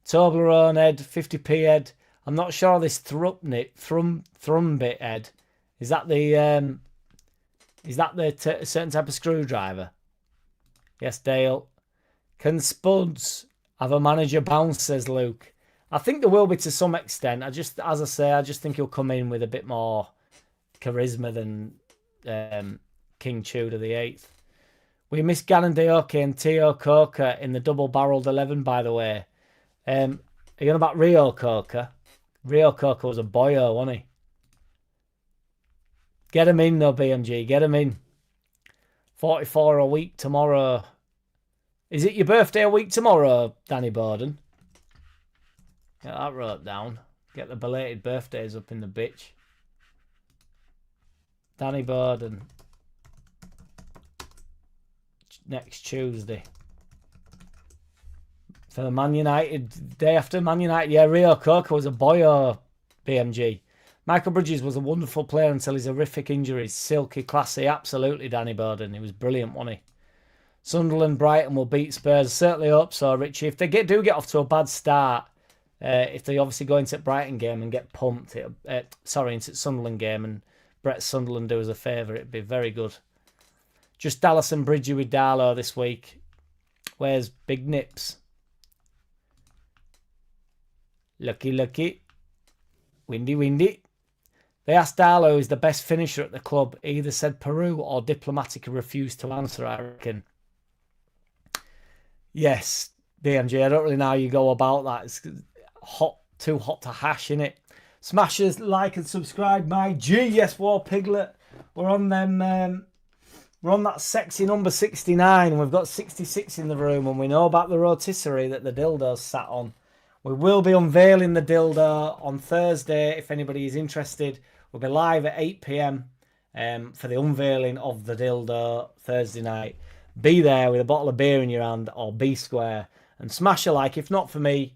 Toblerone head, 50p head. I'm not sure of this Thrumbit head. Is that the certain type of screwdriver? Yes, Dale. Can Spuds have a manager bounce, says Luke. I think there will be to some extent. I just think he'll come in with a bit more charisma than King Tudor the 8th. We missed Gannon Deoke and Teo Coker in the double-barreled 11, by the way. Are you on about Rio Coker? Rio Coker was a boyo, wasn't he? Get him in, though, BMG. Get him in. 44 a week tomorrow. Is it your birthday a week tomorrow, Danny Bowden? Get that wrote down. Get the belated birthdays up in the bitch. Danny Bowden. Next Tuesday. For the Man United, day after Man United. Yeah, Rio Coker was a boyo, BMG. Michael Bridges was a wonderful player until his horrific injuries. Silky, classy, absolutely, Danny Bowden. He was brilliant, wasn't he? Sunderland, Brighton will beat Spurs. Certainly hope so, Richie. If they do get off to a bad start, if they obviously go into the Brighton game and get pumped, into the Sunderland game and Brett Sunderland do us a favour, it'd be very good. Just Dallas and Bridgie with Darlow this week. Where's Big Nips? Lucky. Windy. They asked Darlow who's the best finisher at the club. He either said Peru or Diplomatica refused to answer, I reckon. Yes, BMG, I don't really know how you go about that. It's too hot to hash, innit? Smashers, like and subscribe. My G, yes, War Piglet. We're on them. We're on that sexy number 69, and we've got 66 in the room, and we know about the rotisserie that the dildo's sat on. We will be unveiling the dildo on Thursday, if anybody is interested. We'll be live at 8 p.m. For the unveiling of the dildo Thursday night. Be there with a bottle of beer in your hand, or be square, and smash a like, if not for me,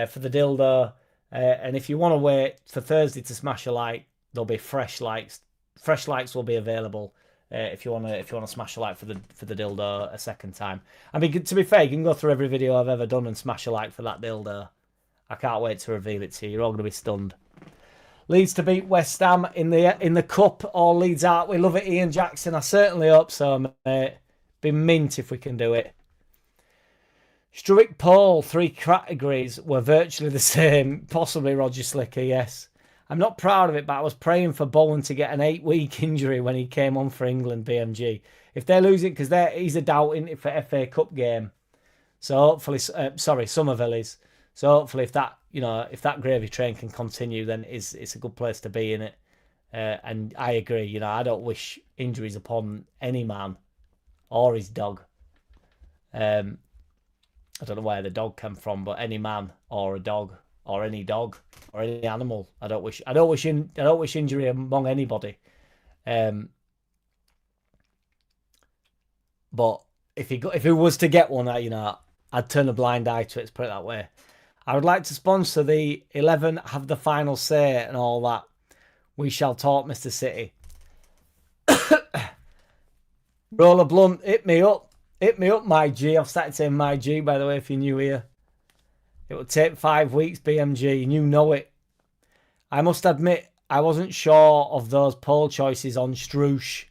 for the dildo. And if you want to wait for Thursday to smash a like, there'll be fresh likes. Fresh likes will be available. If you want to smash a like for the dildo a second time. I mean, to be fair, you can go through every video I've ever done and smash a like for that dildo. I can't wait to reveal it to you. You're all going to be stunned. Leeds to beat West Ham in the cup. All Leeds out. We love it, Ian Jackson. I certainly hope so, mate. Be mint if we can do it. Struijk Paul, 3 categories were virtually the same. Possibly Roger Slicker, yes. I'm not proud of it, but I was praying for Bowen to get an 8-week injury when he came on for England, BMG. If they're losing, because he's a doubting for FA Cup game. So hopefully, Somerville is. So hopefully if that gravy train can continue, then it's a good place to be in it. And I agree, I don't wish injuries upon any man or his dog. I don't know where the dog came from, but any man or a dog. Or any dog, or any animal. I don't wish injury among anybody. But if he was to get one, I'd turn a blind eye to it. Let's put it that way. I would like to sponsor the 11, have the final say, and all that. We shall talk, Mr. City. Roller Blunt, hit me up, my G. I've started saying my G, by the way, if you're new here. It will take 5 weeks, BMG, and you know it. I must admit, I wasn't sure of those poll choices on Struijk.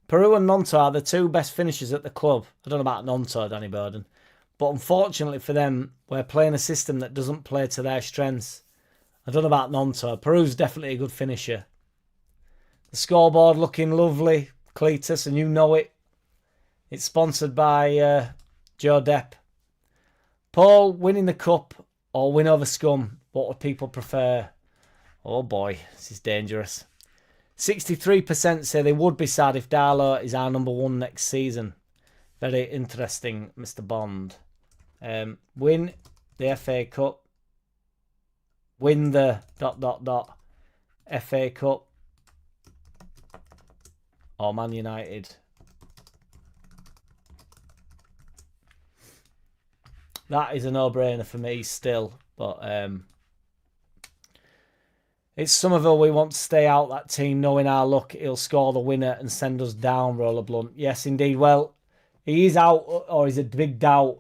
Peru and Nonto are the two best finishers at the club. I don't know about Nonto, Danny Burden. But unfortunately for them, we're playing a system that doesn't play to their strengths. I don't know about Nonto. Peru's definitely a good finisher. The scoreboard looking lovely, Cletus, and you know it. It's sponsored by Joe Depp. Paul, winning the cup or win over Scum? What would people prefer? Oh boy, this is dangerous. 63% say they would be sad if Darlow is our number one next season. Very interesting, Mr. Bond. Win the FA Cup. Win the ... FA Cup. Or Man United. That is a no-brainer for me still. But it's Somerville we want to stay out that team, knowing our luck. He'll score the winner and send us down, Roller Blunt. Yes, indeed. Well, he is out, or he's a big doubt.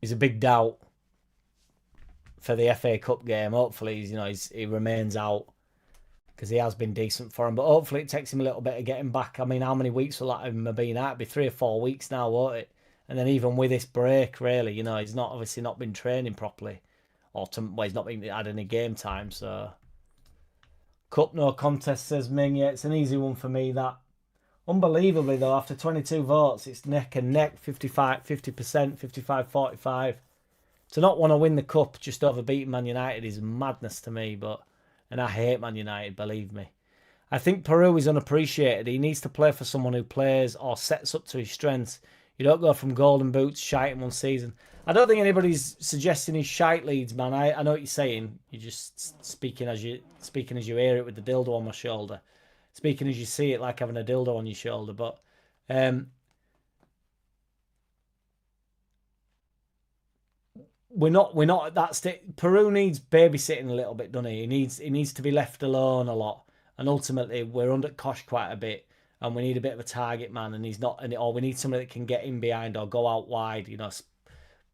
He's a big doubt for the FA Cup game. Hopefully, he remains out because he has been decent for him. But hopefully, it takes him a little bit to get him back. I mean, how many weeks will that have been out? It'll be 3 or 4 weeks now, won't it? And then even with this break, really, he's obviously not been training properly, he's not been had any game time. So, Cup no contest, says Ming. Yeah, it's an easy one for me. That. Unbelievably, though, after 22 votes, it's neck and neck, 50%, 55-45. To not want to win the cup just over beating Man United is madness to me, and I hate Man United, believe me. I think Peru is unappreciated. He needs to play for someone who plays or sets up to his strengths. You don't go from golden boots, shite in one season. I don't think anybody's suggesting he's shite, Leeds, man. I know what you're saying. You're just speaking as you hear it with the dildo on my shoulder. Speaking as you see it, like having a dildo on your shoulder. But we're not at that state. Peru needs babysitting a little bit, doesn't he? He needs to be left alone a lot. And ultimately, we're under Kosh quite a bit. And we need a bit of a target man. And he's not, or we need somebody that can get in behind or go out wide,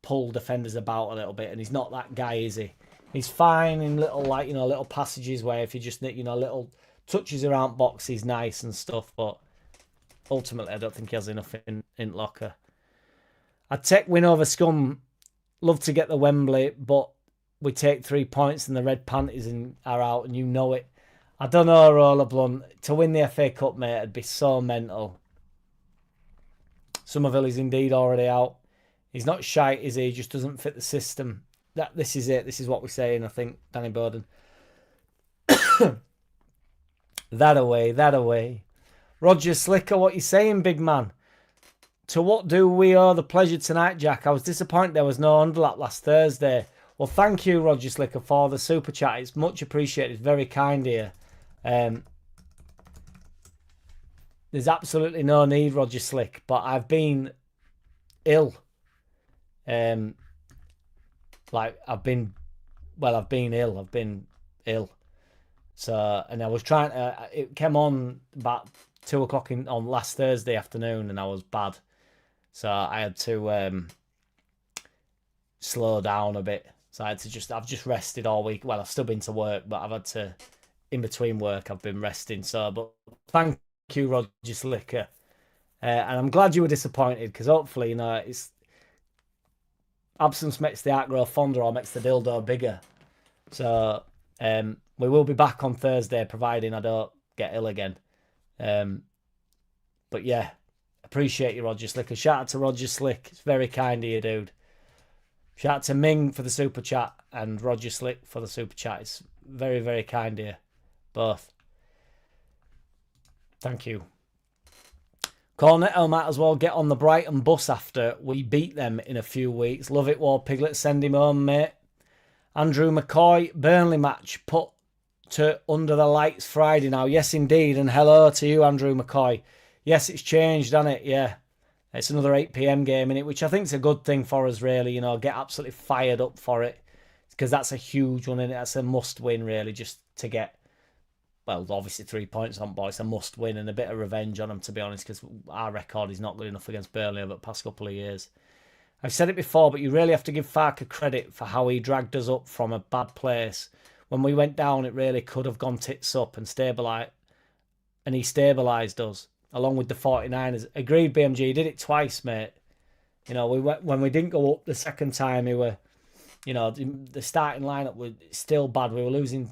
pull defenders about a little bit. And he's not that guy, is he? He's fine in little, little passages where if you just, little touches around boxes, nice and stuff, but ultimately I don't think he has enough in locker. I'd take win over Scum. Love to get the Wembley, but we take 3 points and the Red Panthers are out, and you know it. I don't know, Roller Blunt. To win the FA Cup, mate, it'd be so mental. Somerville is indeed already out. He's not shite, is he? He just doesn't fit the system. This is it. This is what we're saying, I think, Danny Bowden. That away. Roger Slicker, what you saying, big man? To what do we owe the pleasure tonight, Jack? I was disappointed there was no underlap last Thursday. Well, thank you, Roger Slicker, for the super chat. It's much appreciated. It's very kind here. There's absolutely no need, Roger Slick, but I've been ill. I've been ill. So, and I was trying to, it came on about 2 o'clock on last Thursday afternoon and I was bad. So I had to slow down a bit. So I've just rested all week. Well, I've still been to work, but I've had to, in between work, I've been resting. So, but thank you, Roger Slicker. And I'm glad you were disappointed because hopefully, it's absence makes the art grow fonder or makes the dildo bigger. So, we will be back on Thursday, providing I don't get ill again. But yeah, appreciate you, Roger Slick. A shout out to Roger Slick. It's very kind of you, dude. Shout out to Ming for the super chat and Roger Slick for the super chat. It's very, very kind of you, both. Thank you. Cornetto might as well get on the Brighton bus after we beat them in a few weeks. Love it, War Piglet. Send him home, mate. Andrew McCoy, Burnley match put to under the lights Friday now. Yes, indeed. And hello to you, Andrew McCoy. Yes, it's changed, hasn't it? Yeah. It's another 8 p.m. game in it, which I think is a good thing for us, really. Get absolutely fired up for it. Because that's a huge one, and that's a must-win, really, just to get, well, obviously 3 points on, boys. It's a must-win and a bit of revenge on them, to be honest, because our record is not good enough against Burnley over the past couple of years. I've said it before, but you really have to give Farke credit for how he dragged us up from a bad place. When we went down, it really could have gone tits up and stabilised, and he stabilised us along with the 49ers. Agreed, BMG. He did it twice, mate. You know, when we didn't go up the second time, we were, you know, the starting lineup was still bad. We were losing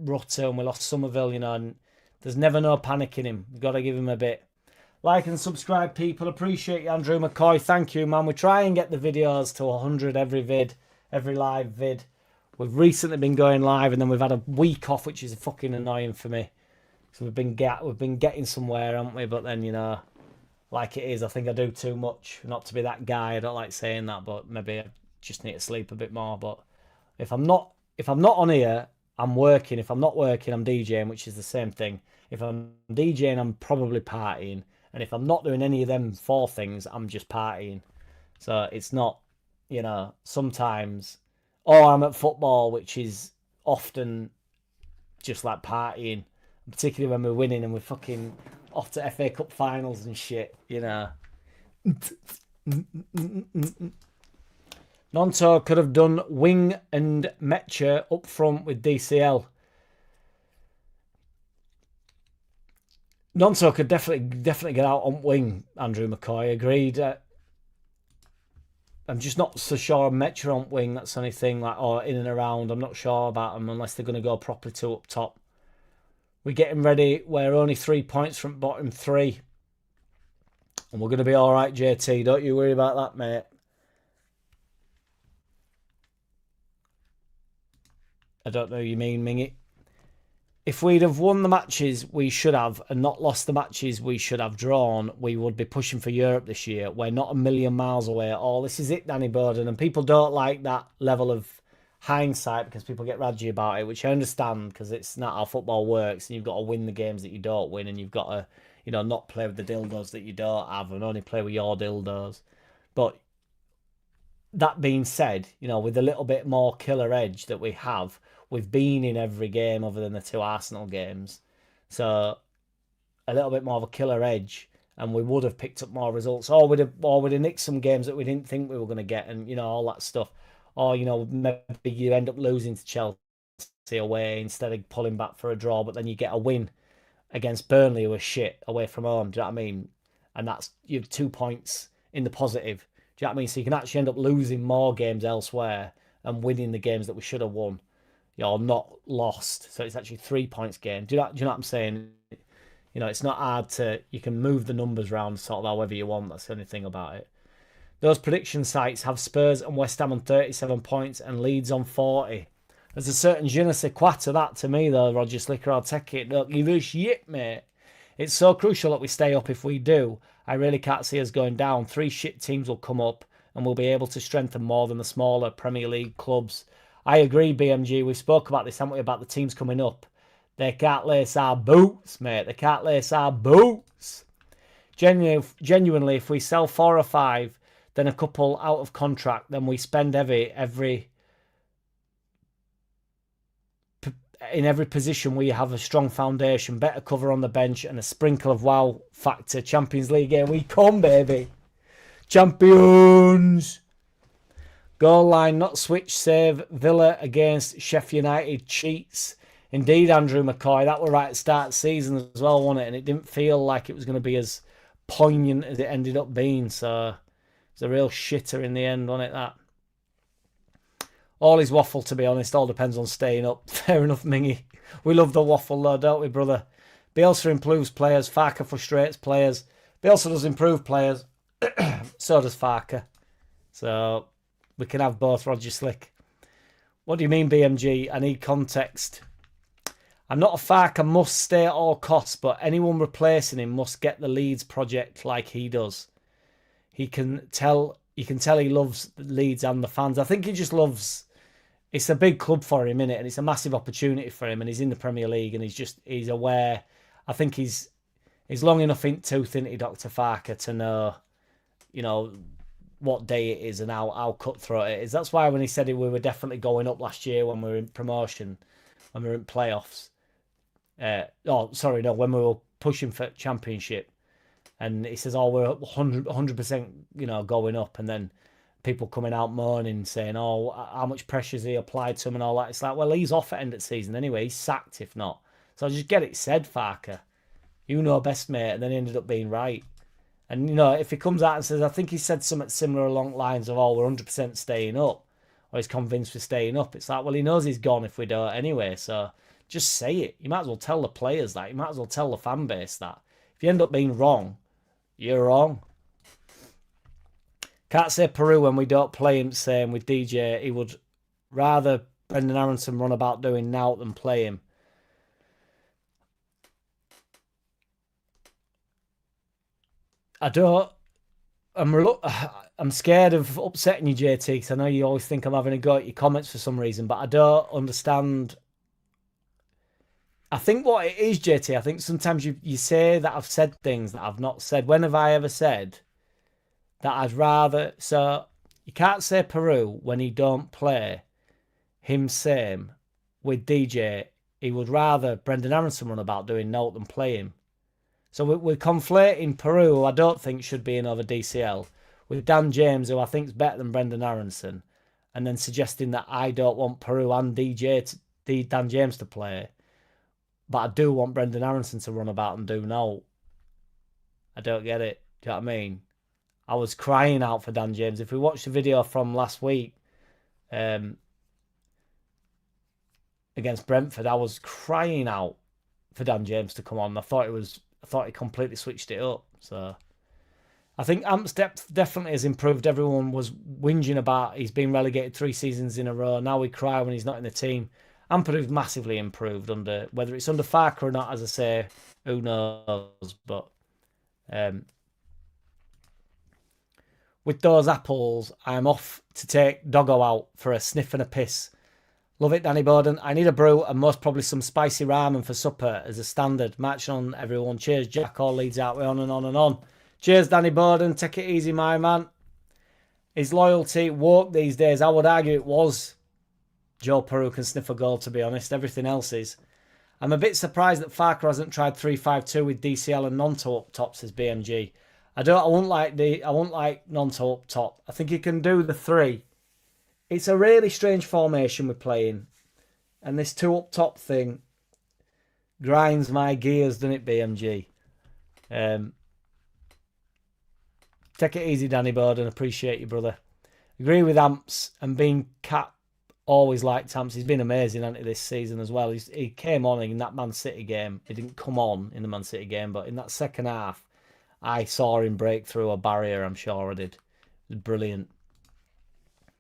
Rutter and we lost Somerville, you know, and there's never no panic in him. We've got to give him a bit. Like and subscribe, people. Appreciate you, Andrew McCoy. Thank you, man. We try and get the videos to 100 every live vid. We've recently been going live, and then we've had a week off, which is fucking annoying for me. So we've been getting somewhere, haven't we? But then, you know, like it is, I think I do too much. Not to be that guy. I don't like saying that, but maybe I just need to sleep a bit more. But if I'm not on here, I'm working. If I'm not working, I'm DJing, which is the same thing. If I'm DJing, I'm probably partying. And if I'm not doing any of them four things, I'm just partying. So it's not, you know, sometimes, or I'm at football, which is often just like partying, particularly when we're winning and we're fucking off to FA Cup finals and shit, you know. Nonto could have done Wing and Metcher up front with DCL. Nonto could definitely get out on wing, Andrew McCoy. Agreed. I'm just not so sure on Metcher on wing. That's the only thing, like, or in and around. I'm not sure about them unless they're going to go properly to up top. We're getting ready. We're only 3 points from bottom 3. And we're going to be all right, JT. Don't you worry about that, mate. I don't know what you mean, Mingy. If we'd have won the matches we should have and not lost the matches we should have drawn, we would be pushing for Europe this year. We're not a million miles away at all. This is it, Danny Bowden. And people don't like that level of hindsight because people get raggy about it, which I understand because it's not how football works. And you've got to win the games that you don't win, and you've got to, you know, not play with the dildos that you don't have and only play with your dildos. But that being said, you know, with a little bit more killer edge that we have, we've been in every game other than the 2 Arsenal games. So a little bit more of a killer edge, and we would have picked up more results. Or we'd have nicked some games that we didn't think we were going to get, and, you know, all that stuff. Or, you know, maybe you end up losing to Chelsea away instead of pulling back for a draw, but then you get a win against Burnley, who are shit, away from home. Do you know what I mean? And that's, you have 2 points in the positive. Do you know what I mean? So you can actually end up losing more games elsewhere and winning the games that we should have won. You're not lost. So it's actually 3 points gain. Do you know what I'm saying? You know, it's not hard to, you can move the numbers around sort of however you want. That's the only thing about it. Those prediction sites have Spurs and West Ham on 37 points and Leeds on 40. There's a certain je ne sais quoi to that to me, though, Roger Slicker. I'll take it. Don't give a shit, mate. It's so crucial that we stay up. If we do, I really can't see us going down. 3 shit teams will come up and we'll be able to strengthen more than the smaller Premier League clubs. I agree, BMG. We spoke about this, haven't we, about the teams coming up. They can't lace our boots, mate. They can't lace our boots. Genuinely, if we sell 4 or 5, then a couple out of contract, then we spend in every position we have a strong foundation, better cover on the bench, and a sprinkle of wow factor. Champions League game, we come, baby. Champions. Goal line, not switch, save. Villa against Sheffield United, cheats. Indeed, Andrew McCoy, that were right at the start of the season as well, wasn't it? And it didn't feel like it was going to be as poignant as it ended up being. So it's a real shitter in the end, wasn't it, that? All is waffle, to be honest. All depends on staying up. Fair enough, Mingy. We love the waffle, though, don't we, brother? Bielsa improves players. Farke frustrates players. Bielsa does improve players. So does Farke. So we can have both, Roger Slick. What do you mean, BMG? I need context. I'm not a Farke must stay at all costs, but anyone replacing him must get the Leeds project like he does. You can tell he loves Leeds and the fans. I think he just loves. It's a big club for him, innit? And it's a massive opportunity for him. And he's in the Premier League, and he's aware. I think he's long enough in tooth into Dr. Farke to know, you know, what day it is and how cutthroat it is. That's why when he said we were definitely going up last year when we were in promotion, when we were in playoffs. When we were pushing for championship. And he says, we're 100%, you know, going up. And then people coming out moaning, saying, "Oh, how much pressure's he applied to him and all that." It's like, well, he's off at end of season anyway. He's sacked if not. So just get it said, Farker. You know best, mate. And then he ended up being right. And, you know, if he comes out and says, I think he said something similar along the lines of, "Oh, we're 100% staying up," or he's convinced we're staying up, it's like, well, he knows he's gone if we don't anyway. So just say it. You might as well tell the players that. You might as well tell the fan base that. If you end up being wrong, you're wrong. Can't say Peru when we don't play him, same with DJ. He would rather Brendan Aronson run about doing now than play him. I'm scared of upsetting you, JT, because I know you always think I'm having a go at your comments for some reason, but I don't understand. I think what it is, JT, I think sometimes you say that I've said things that I've not said. When have I ever said that I'd rather... So, you can't say Peru when he don't play him same with DJ. He would rather Brendan Aronson run about doing note than play him. So we're conflating Peru, who I don't think should be in over DCL, with Dan James, who I think is better than Brendan Aronson, and then suggesting that I don't want Peru and Dan James to play, but I do want Brendan Aronson to run about and do no. I don't get it. Do you know what I mean? I was crying out for Dan James. If we watch the video from last week against Brentford, I was crying out for Dan James to come on. I thought he completely switched it up. So I think Amp's depth definitely has improved. Everyone was whinging about he's been relegated 3 seasons in a row. Now we cry when he's not in the team. Amp has massively improved under, whether it's under Farker or not, as I say, who knows. But with those apples, I'm off to take Doggo out for a sniff and a piss. Love it, Danny Bowden. I need a brew and most probably some spicy ramen for supper as a standard. March on, everyone. Cheers, Jack. All leads out. We're on and on and on. Cheers, Danny Bowden. Take it easy, my man. His loyalty woke these days. I would argue it was Joe Peru can sniff a goal, to be honest. Everything else is. I'm a bit surprised that Farker hasn't tried 3-5-2 with DCL and Nonto up top, says BMG. I won't like Nonto up top. I think he can do the 3. It's a really strange formation we're playing. And this 2 up top thing grinds my gears, doesn't it, BMG? Take it easy, Danny Bowden. Appreciate you, brother. Agree with Amps, and being Cat always liked Amps. He's been amazing, hasn't he, this season as well. He came on in that Man City game. He didn't come on in the Man City game, but in that second half, I saw him break through a barrier, I'm sure I did. It was brilliant.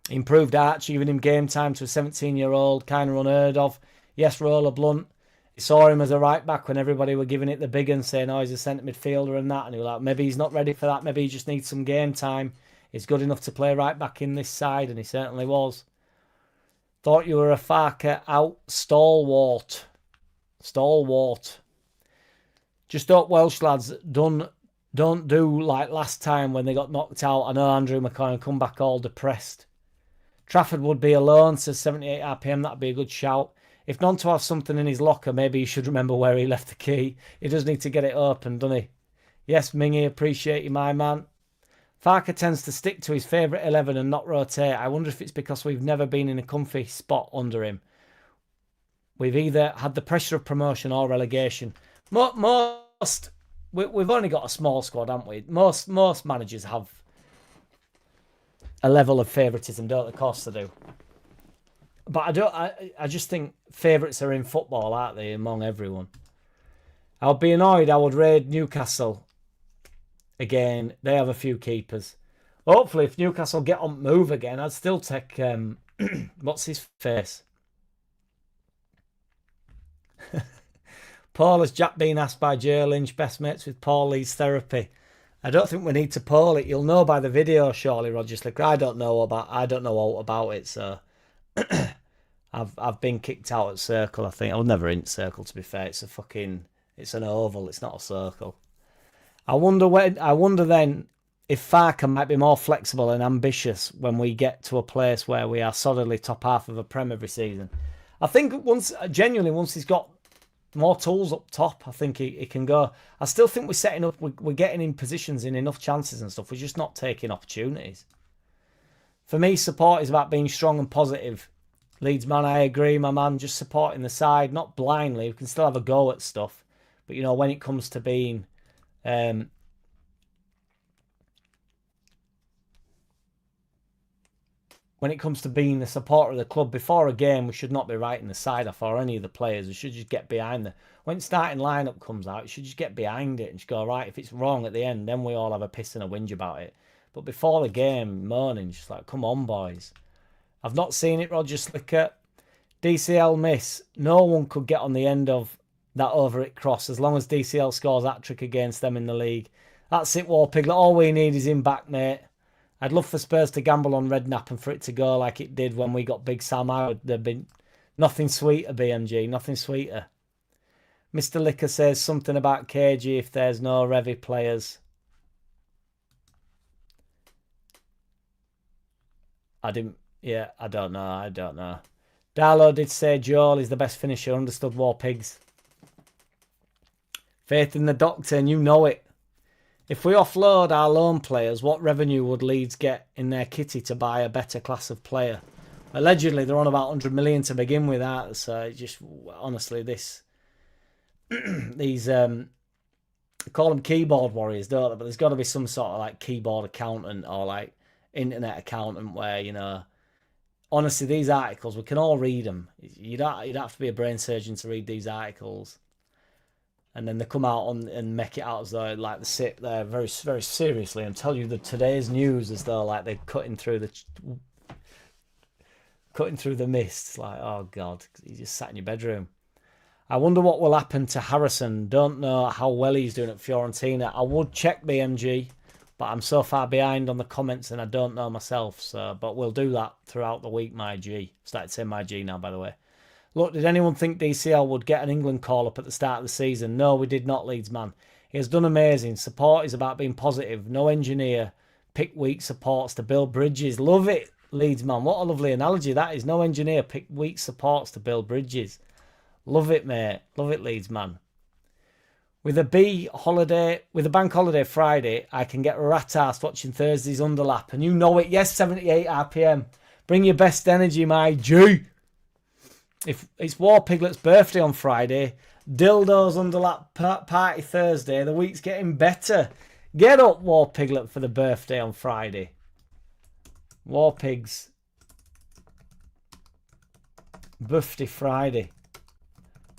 Improved Arch, giving him game time to a 17-year-old, kind of unheard of. Yes, Roller Blunt. He saw him as a right back when everybody were giving it the big and saying, oh, he's a centre midfielder and that. And he was like, maybe he's not ready for that. Maybe he just needs some game time. He's good enough to play right back in this side, and he certainly was. Thought you were a Farker out stalwart. Stalwart. Just hope Welsh lads don't do like last time when they got knocked out. I know Andrew McCoy come back all depressed. Trafford would be alone, says 78 RPM. That'd be a good shout. If Nonto has something in his locker, maybe he should remember where he left the key. He does need to get it open, doesn't he? Yes, Mingy, appreciate you, my man. Farker tends to stick to his favourite 11 and not rotate. I wonder if it's because we've never been in a comfy spot under him. We've either had the pressure of promotion or relegation. We've only got a small squad, haven't we? Most managers have a level of favouritism, don't they? Of course they do. But I just think favourites are in football, aren't they, among everyone? I would be annoyed. I would raid Newcastle again. They have a few keepers. Hopefully, if Newcastle get on move again, I'd still take what's his face? Paul, has Jack been asked by Joe Lynch, best mates with Paul Leeds therapy? I don't think we need to poll it. You'll know by the video, surely, Roger Slicker. I don't know all about it, so I've been kicked out at Circle. I think I was never in Circle. To be fair, it's an oval. It's not a circle. I wonder then if Farker might be more flexible and ambitious when we get to a place where we are solidly top half of a Prem every season. I think once he's got more tools up top, I think he can go. I still think we're getting in positions in enough chances and stuff. We're just not taking opportunities. For me, support is about being strong and positive. Leeds man, I agree, my man. Just supporting the side, not blindly. We can still have a go at stuff. But, you know, when it comes to being... when it comes to being the supporter of the club, before a game, we should not be writing the side off or any of the players. We should just get behind the... When starting lineup comes out, you should just get behind it and just go, right, if it's wrong at the end, then we all have a piss and a whinge about it. But before the game, moaning, just like, come on, boys. I've not seen it, Roger Slicker. DCL miss. No one could get on the end of that over it cross as long as DCL scores that trick against them in the league. That's it, War Piglet. All we need is him back, mate. I'd love for Spurs to gamble on Redknapp and for it to go like it did when we got Big Sam Howard. There'd been nothing sweeter, BMG. Nothing sweeter. Mr. Licker says something about KG if there's no Revy players. I don't know. Darlow did say Joel is the best finisher. Understood, War Pigs. Faith in the doctor, and you know it. If we offload our loan players, what revenue would Leeds get in their kitty to buy a better class of player? Allegedly, they're on about 100 million to begin with, that. So just honestly, these they call them keyboard warriors, don't they? But there's got to be some sort of like keyboard accountant or like internet accountant where, you know, honestly, these articles, we can all read them. You'd have to be a brain surgeon to read these articles. And then they come out and make it out as though like they sit there very, very seriously and tell you the today's news as though like they're cutting through the mist. It's like, oh God, you just sat in your bedroom. I wonder what will happen to Harrison. Don't know how well he's doing at Fiorentina. I would check BMG, but I'm so far behind on the comments and I don't know myself. So, but we'll do that throughout the week, my G. Started saying my G now, by the way. Look, did anyone think DCL would get an England call-up at the start of the season? No, we did not, Leeds man. He has done amazing. Support is about being positive. No engineer. Pick weak supports to build bridges. Love it, Leeds man. What a lovely analogy that is. No engineer. Pick weak supports to build bridges. Love it, mate. Love it, Leeds man. With a bank holiday Friday, I can get rat-arsed watching Thursday's underlap. And you know it. Yes, 78 RPM. Bring your best energy, my G. If it's War Piglet's birthday on Friday, Dildo's underlap party Thursday, the week's getting better. Get up, War Piglet, for the birthday on Friday. War Pigs. Birthday Friday.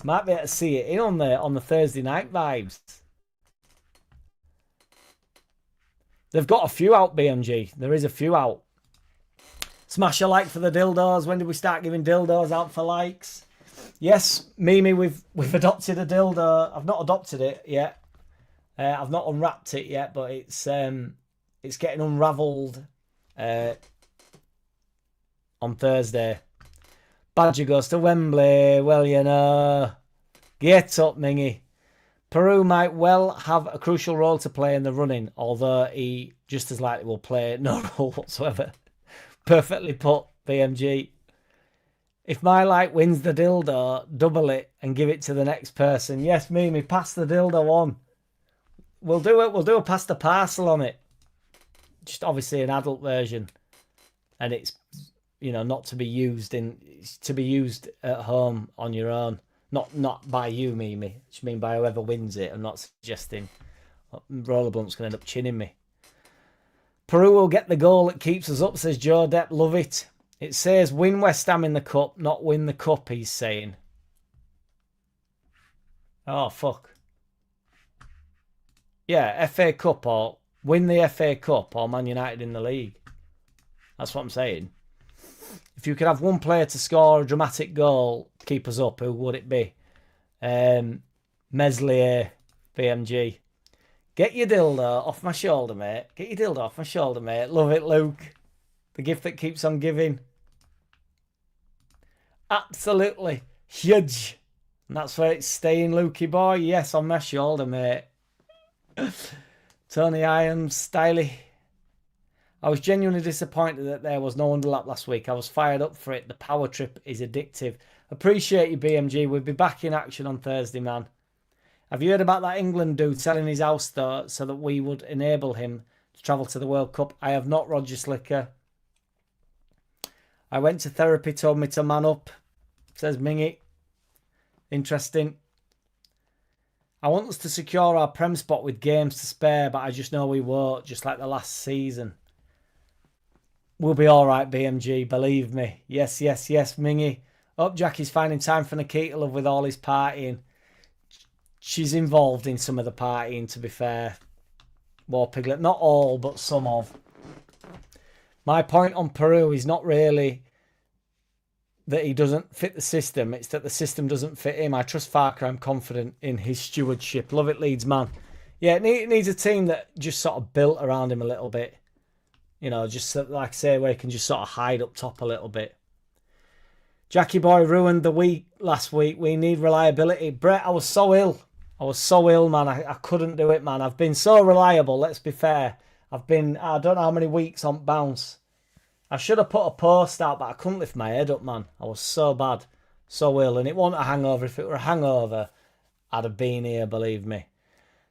Might be able to see it in on the Thursday night vibes. They've got a few out, BMG. There is a few out. Smash a like for the dildos. When did we start giving dildos out for likes? Yes, Mimi, we've adopted a dildo. I've not adopted it yet. I've not unwrapped it yet, but it's getting unravelled on Thursday. Badger goes to Wembley. Well, you know. Get up, Mingy. Peru might well have a crucial role to play in the running, although he just as likely will play no role whatsoever. Perfectly put, BMG. If my light wins the dildo, double it and give it to the next person. Yes, Mimi, pass the dildo on. We'll do it. We'll do a pass the parcel on it. Just obviously an adult version. And it's, you know, not to be used to be used at home on your own. Not by you, Mimi. Which mean by whoever wins it. I'm not suggesting Rollerblunt's going to end up chinning me. Peru will get the goal that keeps us up, says Joe Depp. Love it. It says win West Ham in the cup, not win the cup, he's saying. Oh, fuck. Yeah, FA Cup or win the FA Cup or Man United in the league. That's what I'm saying. If you could have one player to score a dramatic goal, keep us up, who would it be? Meslier, BMG. Get your dildo off my shoulder, mate. Get your dildo off my shoulder, mate. Love it, Luke. The gift that keeps on giving. Absolutely huge. And that's where it's staying, Lukey boy. Yes, on my shoulder, mate. Tony Irons, Styly. I was genuinely disappointed that there was no underlap last week. I was fired up for it. The power trip is addictive. Appreciate you, BMG. We'll be back in action on Thursday, man. Have you heard about that England dude selling his house, though, so that we would enable him to travel to the World Cup? I have not, Roger Slicker. I went to therapy, told me to man up, says Mingy. Interesting. I want us to secure our Prem spot with games to spare, but I just know we won't, just like the last season. We'll be all right, BMG, believe me. Yes, Mingy. Hope Jackie's finding time for Nikita Love with all his partying. She's involved in some of the partying, to be fair. War Piglet. Not all, but some of. My point on Peru is not really that he doesn't fit the system. It's that the system doesn't fit him. I trust Farker. I'm confident in his stewardship. Love it, Leeds, man. Yeah, it needs a team that just sort of built around him a little bit. You know, just like I say, where he can just sort of hide up top a little bit. Jackie Boy ruined the week last week. We need reliability. Brett, I was so ill, man. I couldn't do it, man. I've been so reliable, let's be fair. I've been, I don't know how many weeks on bounce. I should have put a post out, but I couldn't lift my head up, man. I was so bad, so ill. And it wasn't a hangover. If it were a hangover, I'd have been here, believe me.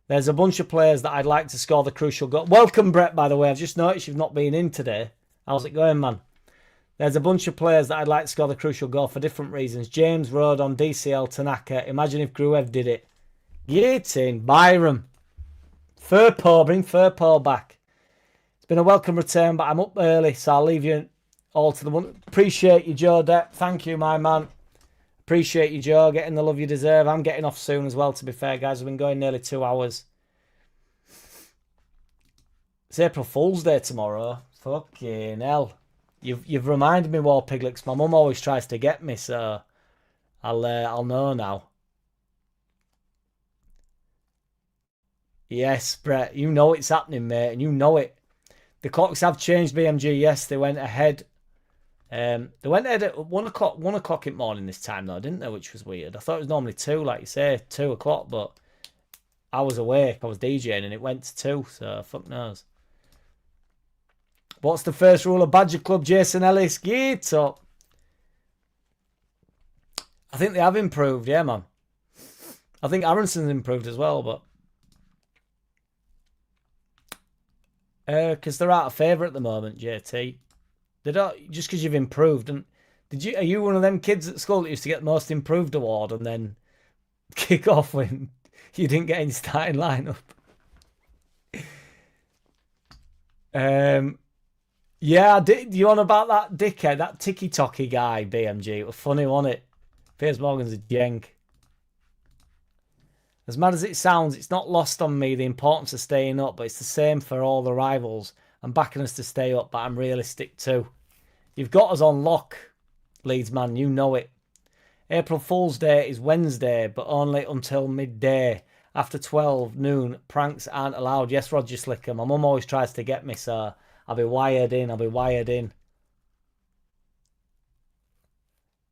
There's a bunch of players that I'd like to score the crucial goal. Welcome, Brett, by the way. I've just noticed you've not been in today. How's it going, man? There's a bunch of players that I'd like to score the crucial goal for different reasons. James, Rodon, DCL, Tanaka. Imagine if Gruev did it. Yating, Byram. Furpo, bring Furpo back. It's been a welcome return, but I'm up early, so I'll leave you all to the one. Appreciate you, Joe Depp. Thank you, my man. Appreciate you, Joe, getting the love you deserve. I'm getting off soon as well, to be fair, guys. We've been going nearly 2 hours. It's April Fool's Day tomorrow. Fucking hell. You've reminded me, War Piglets. My mum always tries to get me, so I'll know now. Yes, Brett, you know it's happening, mate, and you know it. The clocks have changed, BMG. Yes, they went ahead. They went ahead at 1 o'clock in the morning this time, though, didn't they? Which was weird. I thought it was normally 2, like you say, 2 o'clock, but I was awake. I was DJing, and it went to 2, so fuck knows. What's the first rule of Badger Club, Jason Ellis? Get up. I think they have improved, yeah, man. I think Aronson's improved as well, but because they're out of favour at the moment, JT. They don't just because you've improved. And are you one of them kids at school that used to get the most improved award and then kick off when you didn't get any starting lineup? Yeah, I did. You on about that dickhead, that ticky-tocky guy, BMG? It was funny, wasn't it? Piers Morgan's a jenk. As mad as it sounds, it's not lost on me the importance of staying up, but it's the same for all the rivals. I'm backing us to stay up, but I'm realistic too. You've got us on lock, Leeds man, you know it. April Fool's Day is Wednesday, but only until midday. After 12 noon, pranks aren't allowed. Yes, Roger Slicker, my mum always tries to get me, so I'll be wired in.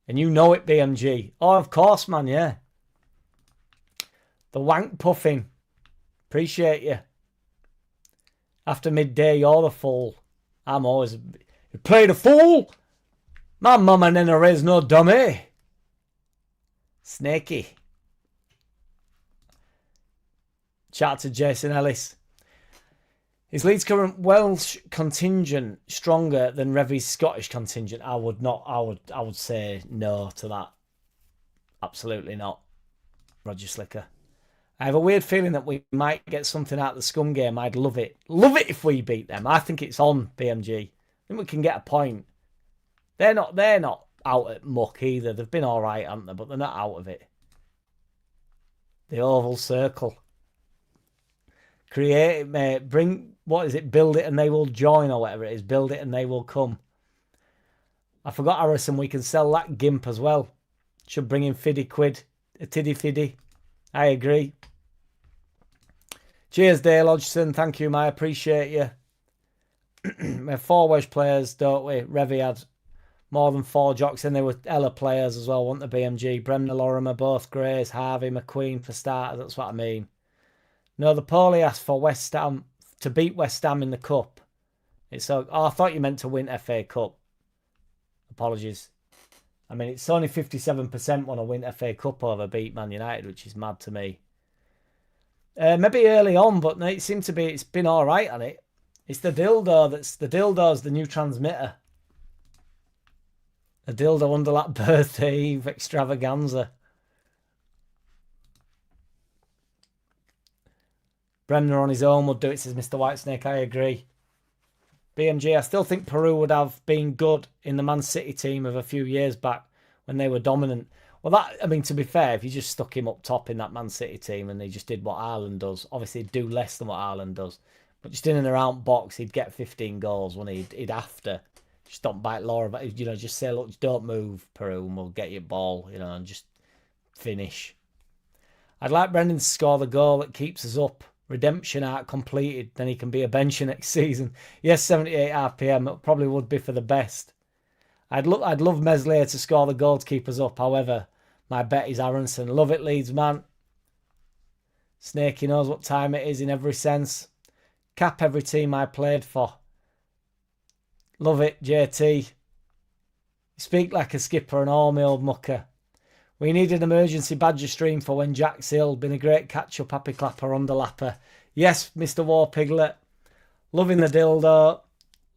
And you know it, BMG. Oh, of course, man, yeah. The wank puffing. Appreciate you. After midday, you're the fool. I'm always... You play the fool? My mama never raised no dummy. Snaky. Chat to Jason Ellis. Is Leeds' current Welsh contingent stronger than Revy's Scottish contingent? I would say no to that. Absolutely not. Roger Slicker. I have a weird feeling that we might get something out of the Scum game. I'd love it. Love it if we beat them. I think it's on, BMG. I think we can get a point. They're not out at muck either. They've been all right, haven't they? But they're not out of it. The oval circle. Create it, mate. Bring, what is it? Build it and they will join, or whatever it is. Build it and they will come. I forgot Harrison. We can sell that gimp as well. Should bring in £50. A tiddy fiddy. I agree. Cheers, Dale Hodgson. Thank you, I appreciate you. We have 4 Welsh players, don't we? Revy had more than 4 jocks, and they were Ella players as well, weren't the BMG? Bremner, Lorimer, both Grays, Harvey, McQueen for starters. That's what I mean. No, the Paulie asked for West Ham to beat West Ham in the Cup. I thought you meant to win FA Cup. Apologies. I mean, it's only 57% want to win FA Cup over beat Man United, which is mad to me. Maybe early on, but it seemed to be, it's been all right on it. It's the dildo's the new transmitter. A dildo underlap birthday eve extravaganza. Bremner on his own would do it, says Mr. Whitesnake. I agree. BMG, I still think Peru would have been good in the Man City team of a few years back when they were dominant. Well, to be fair, if you just stuck him up top in that Man City team and they just did what Ireland does, obviously he'd do less than what Ireland does. But just in and around box, he'd get 15 goals when he'd after. Just don't bite Laura, but just say, look, don't move, Peru, and we'll get your ball, and just finish. I'd like Brendan to score the goal that keeps us up. Redemption arc completed, then he can be a bencher next season. Yes, 78 RPM, it probably would be for the best. I'd love Meslier to score the goal to keep us up. However, my bet is Aronson. Love it, Leeds, man. Snakey knows what time it is in every sense. Cap every team I played for. Love it, JT. You speak like a skipper and all, my old mucker. We need an emergency Badger stream for when Jack's ill. Been a great catch-up, happy clapper, underlapper. Yes, Mr. War Piglet. Loving the dildo.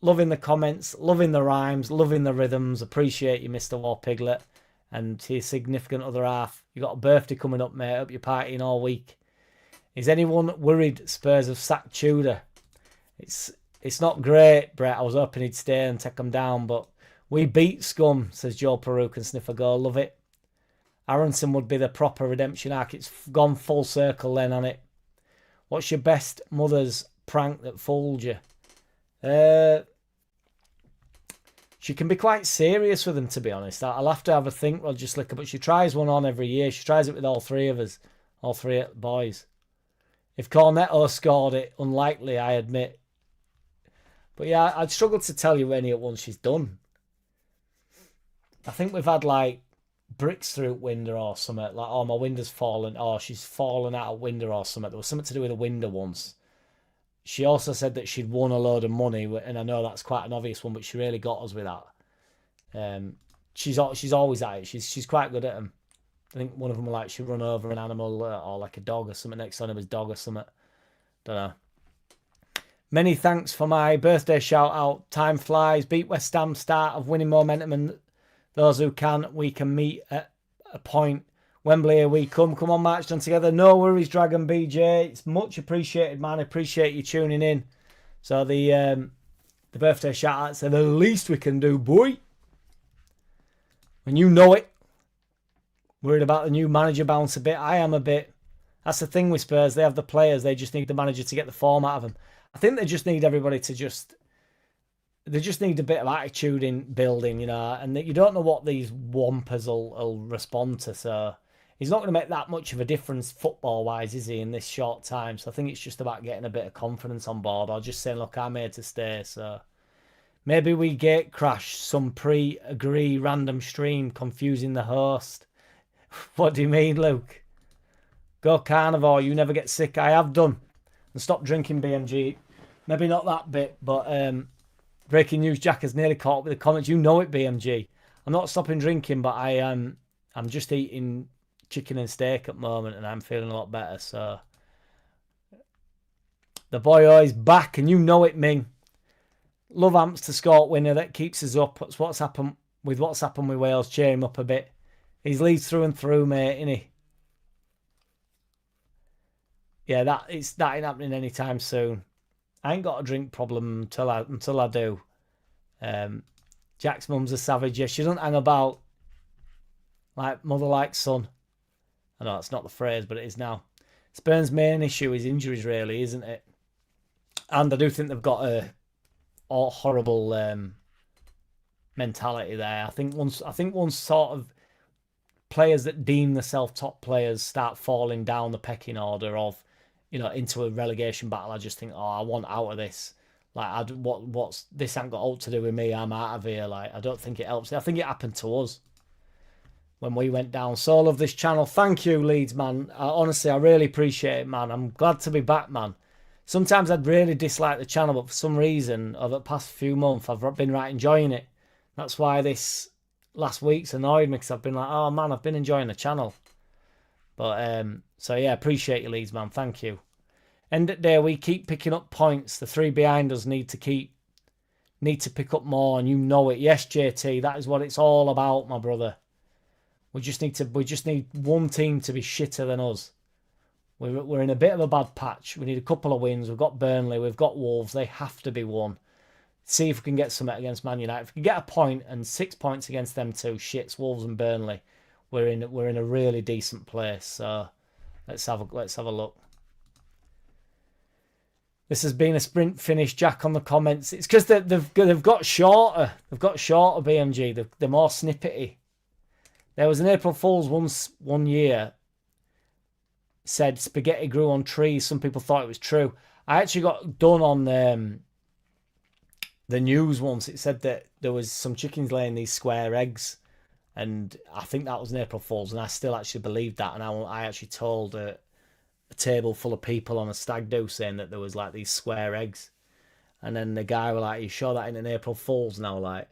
Loving the comments. Loving the rhymes. Loving the rhythms. Appreciate you, Mr. War Piglet. And to your significant other half. You got a birthday coming up, mate. Hope you're partying all week. Is anyone worried Spurs have sacked Tudor? It's not great, Brett. I was hoping he'd stay and take them down, but we beat scum, says Joe Peruke and Sniffer Go. Love it. Aronson would be the proper redemption arc. It's gone full circle then, hasn't it? What's your best mother's prank that fooled you? She can be quite serious with them, to be honest. I'll have to have a think, Roger Slicker, but she tries one on every year. She tries it with all three of us, all three boys. If Cornetto scored it, unlikely, I admit. But yeah, I'd struggle to tell you any at once she's done. I think we've had like bricks through window or something, like, oh, my window's fallen, or she's fallen out of window or something. There was something to do with a window once. She also said that she'd won a load of money, and I know that's quite an obvious one, but she really got us with that. She's always at it. She's quite good at them. I think one of them, like, she run over an animal or like a dog or something. Next to him was dog or something. Don't know. Many thanks for my birthday shout out. Time flies. Beat West Ham, start of winning momentum, and those who can, we can meet at a point. Wembley, here we come. Come on, march done together. No worries, Dragon BJ. It's much appreciated, man. I appreciate you tuning in. So the birthday shout out said, the least we can do, boy. And you know it. Worried about the new manager bounce a bit. I am a bit. That's the thing with Spurs. They have the players. They just need the manager to get the form out of them. I think they just need everybody to just... They just need a bit of attitude in building, and you don't know what these wampers will respond to. So he's not going to make that much of a difference football-wise, is he, in this short time? So I think it's just about getting a bit of confidence on board, or just saying, look, I'm here to stay. So maybe we gate crash some pre-agree random stream confusing the host. What do you mean, Luke? Go carnivore, you never get sick. I have done. And stop drinking, BMG. Maybe not that bit, but breaking news, Jack has nearly caught up with the comments. You know it, BMG. I'm not stopping drinking, but I'm just eating chicken and steak at the moment, and I'm feeling a lot better. So the boy is back, and you know it, Ming. Love Amps to score winner. That keeps us up. That's what's happened with Wales. Cheer him up a bit. He's Leeds through and through, mate, isn't he? Yeah, that ain't happening anytime soon. I ain't got a drink problem until I do. Jack's mum's a savage. Yeah, she doesn't hang about like mother like son. I know that's not the phrase, but it is now. Spurs' main issue is injuries, really, isn't it? And I do think they've got a horrible mentality there. I think once sort of players that deem themselves top players start falling down the pecking order of, into a relegation battle, I just think, I want out of this. Like, what's this? Ain't got all to do with me. I'm out of here. Like, I don't think it helps. I think it happened to us when we went down. So I love this channel. Thank you, Leeds, man. Honestly, I really appreciate it, man. I'm glad to be back, man. Sometimes I'd really dislike the channel, but for some reason, over the past few months, I've been right enjoying it. That's why this last week's annoyed me, because I've been like, oh man, I've been enjoying the channel. But so yeah, appreciate you, Leeds, man. Thank you. End of the day, we keep picking up points. The three behind us need to keep need to pick up more, and you know it. Yes, JT, that is what it's all about, my brother. We just need one team to be shitter than us. We're in a bit of a bad patch. We need a couple of wins. We've got Burnley, we've got Wolves. They have to be won. See if we can get something against Man United. If we can get a point and 6 points against them two shits, Wolves and Burnley, we're in a really decent place. So let's have a look. This has been a sprint finish, Jack, on the comments. It's because they've got shorter. They've got shorter, BMG. They're more snippety. There was an April Fool's one year said spaghetti grew on trees. Some people thought it was true. I actually got done on the news once. It said that there was some chickens laying these square eggs, and I think that was an April Fool's, and I still actually believed that. And I actually told a table full of people on a stag do saying that there was like these square eggs, and then the guy was like, "You sure that ain't an April Fool's?" And I was like,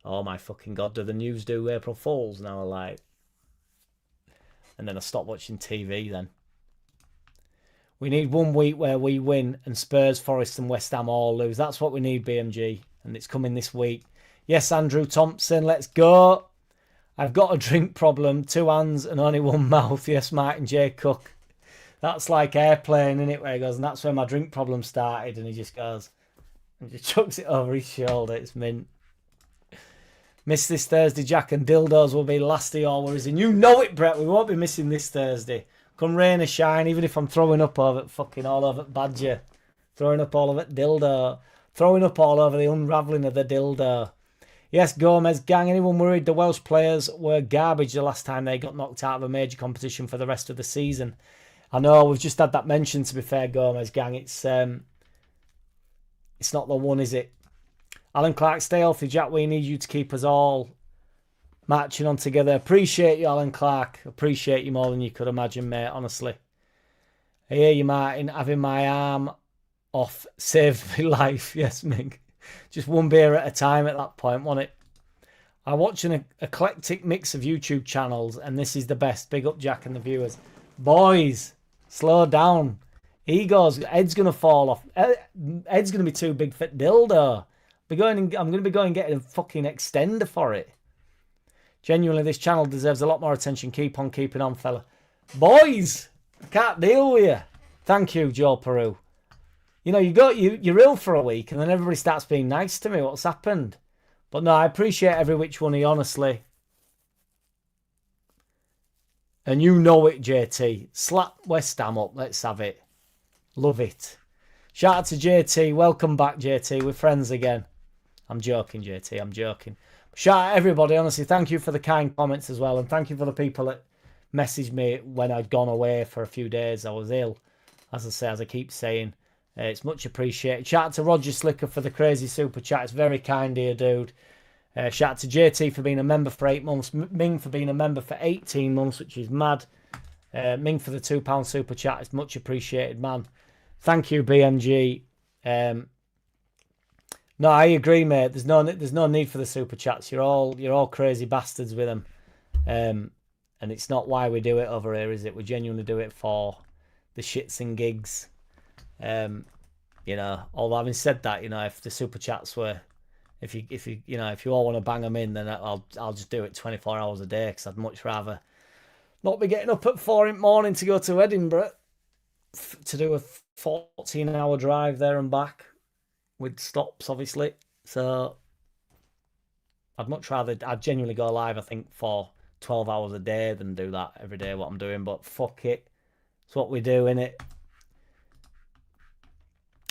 "Oh my fucking god, do the news do April Fool's?" And I was like, and then I stopped watching TV then. We need 1 week where we win and Spurs, Forest and West Ham all lose. That's what we need, BMG. And it's coming this week. Yes, Andrew Thompson, let's go. I've got a drink problem. 2 hands and only 1 mouth. Yes, Martin J. Cook. That's like airplane, isn't it? Where he goes, and that's where my drink problem started. And he just goes and just chucks it over his shoulder. It's mint. Miss this Thursday, Jack, and dildos will be last of your worries. And you know it, Brett. We won't be missing this Thursday. Come rain or shine, even if I'm throwing up over fucking all over Badger. Throwing up all over dildo. Throwing up all over the unravelling of the dildo. Yes, Gomez gang. Anyone worried the Welsh players were garbage the last time they got knocked out of a major competition for the rest of the season? I know, we've just had that mentioned, to be fair, Gomez gang. It's not the one, is it? Alan Clark, stay healthy, Jack. We need you to keep us all marching on together. Appreciate you, Alan Clark. Appreciate you more than you could imagine, mate, honestly. I hear you, Martin. Having my arm off saved my life. Yes, Ming. Just 1 beer at a time at that point, wasn't it? I watch an eclectic mix of YouTube channels, and this is the best. Big up, Jack, and the viewers. Boys, slow down. Egos, Ed's going to fall off. Ed's going to be too big for dildo. I'm going to be going and getting a fucking extender for it. Genuinely, this channel deserves a lot more attention. Keep on keeping on, fella. Boys, I can't deal with you. Thank you, Joe Peru. You know, you're ill for a week, and then everybody starts being nice to me. What's happened? But no, I appreciate every which one of you, honestly. And you know it, JT. Slap West Ham up. Let's have it. Love it. Shout out to JT. Welcome back, JT. We're friends again. I'm joking, JT. I'm joking. Shout out everybody, honestly. Thank you for the kind comments as well. And thank you for the people that messaged me when I'd gone away for a few days. I was ill, as I keep saying. It's much appreciated. Shout out to Roger Slicker for the crazy super chat. It's very kind of you, dude. Shout out to JT for being a member for 8 months. Ming for being a member for 18 months, which is mad. Ming for the £2 super chat. It's much appreciated, man. Thank you, BMG. No, I agree, mate. There's no need for the super chats. You're all crazy bastards with them, and it's not why we do it over here, is it? We genuinely do it for the shits and gigs. You know. Although having said that, you know, if the super chats were, if you all want to bang them in, then I'll just do it 24 hours a day, because I'd much rather not be getting up at 4 in the morning to go to Edinburgh to do a 14-hour drive there and back. With stops, obviously. So I'd genuinely go live, I think, for 12 hours a day than do that every day, what I'm doing. But fuck it. It's what we do, innit?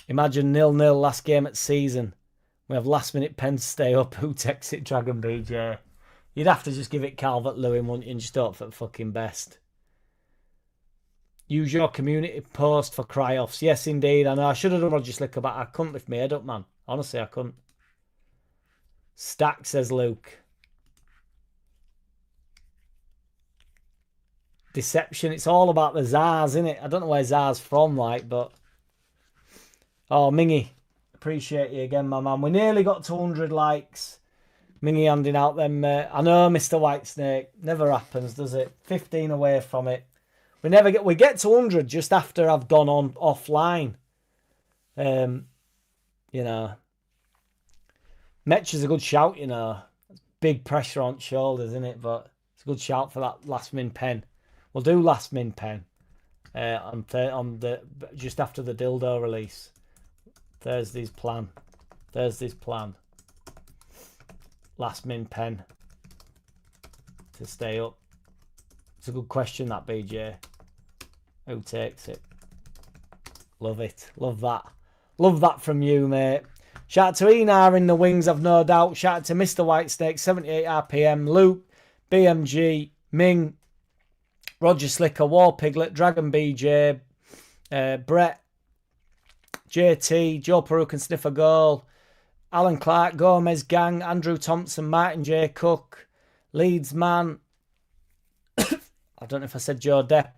Imagine 0-0 last game at season. We have last minute pen to stay up. Who takes it, Dragon BJ? You'd have to just give it Calvert-Lewin, wouldn't you? And just hope for the fucking best. Use your community post for cry-offs. Yes, indeed. I know I should have done Roger Slicker, but I couldn't lift my head up, man. Honestly, I couldn't. Stack, says Luke. Deception. It's all about the Zars, isn't it? I don't know where Zars from, like, but... Oh, Mingy. Appreciate you again, my man. We nearly got 200 likes. Mingy handing out them... I know, Mr. Whitesnake. Never happens, does it? 15 away from it. We get to 100 just after I've gone on offline. You know. Metch is a good shout, you know. Big pressure on shoulders, isn't it? But it's a good shout for that last min pen. We'll do last min pen on the just after the dildo release. Thursday's plan. Last min pen to stay up. It's a good question, that, BJ. Who takes it? Love it. Love that. Love that from you, mate. Shout out to Enar in the wings, I've no doubt. Shout out to Mr. Whitesnake, 78 RPM, Luke, BMG, Ming, Roger Slicker, War Piglet, Dragon BJ, Brett, JT, Joe Peruk and Sniffer Goal, Alan Clark, Gomez Gang, Andrew Thompson, Martin J. Cook, Leeds Man. I don't know if I said Joe Depp.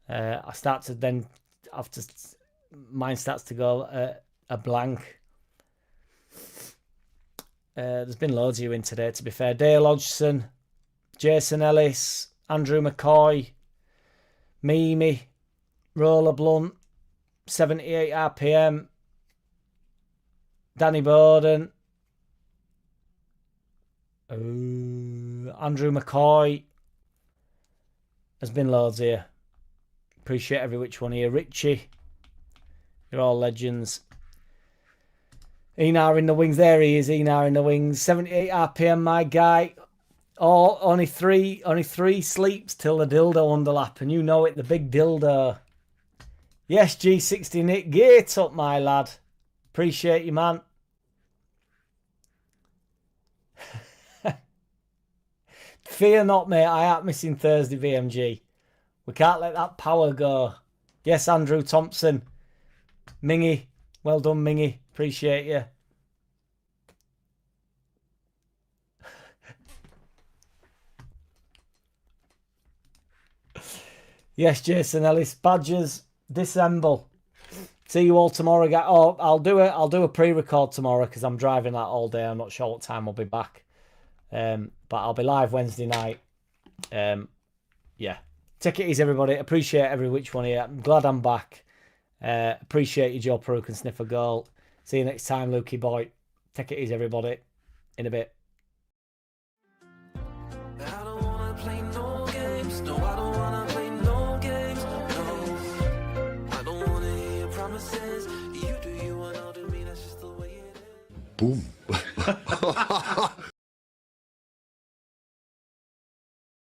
I start to then, after mine starts to go a blank. There's been loads of you in today, to be fair. Dale Hodgson, Jason Ellis, Andrew McCoy, Mimi, Roller Blunt, 78 RPM, Danny Bowden, Andrew McCoy. There's been loads here. Appreciate every which one here. Richie, you're all legends. Enar in the wings. There he is, Enar in the wings. 78 RPM, my guy. Oh, only three sleeps till the dildo underlap, and you know it, the big dildo. Yes, G60 Nick, gate up, my lad. Appreciate you, man. Fear not, mate. I ain't missing Thursday, VMG. We can't let that power go. Yes, Andrew Thompson. Mingy. Well done, Mingy. Appreciate you. Yes, Jason Ellis. Badgers, dissemble. See you all tomorrow, guys. Oh, I'll do a pre-record tomorrow because I'm driving that all day. I'm not sure what time I'll be back. But I'll be live Wednesday night. Yeah. Take it easy, everybody. Appreciate every which one here. I'm glad I'm back. Appreciate you, Joe Peruk and Sniffer Girl. See you next time, Lukey boy. Take it easy, everybody. In a bit. I don't wanna play no games. No, I don't wanna play no games. No, I don't wanna hear your promises. You do you and I'll do me. That's just the way it is. Boom.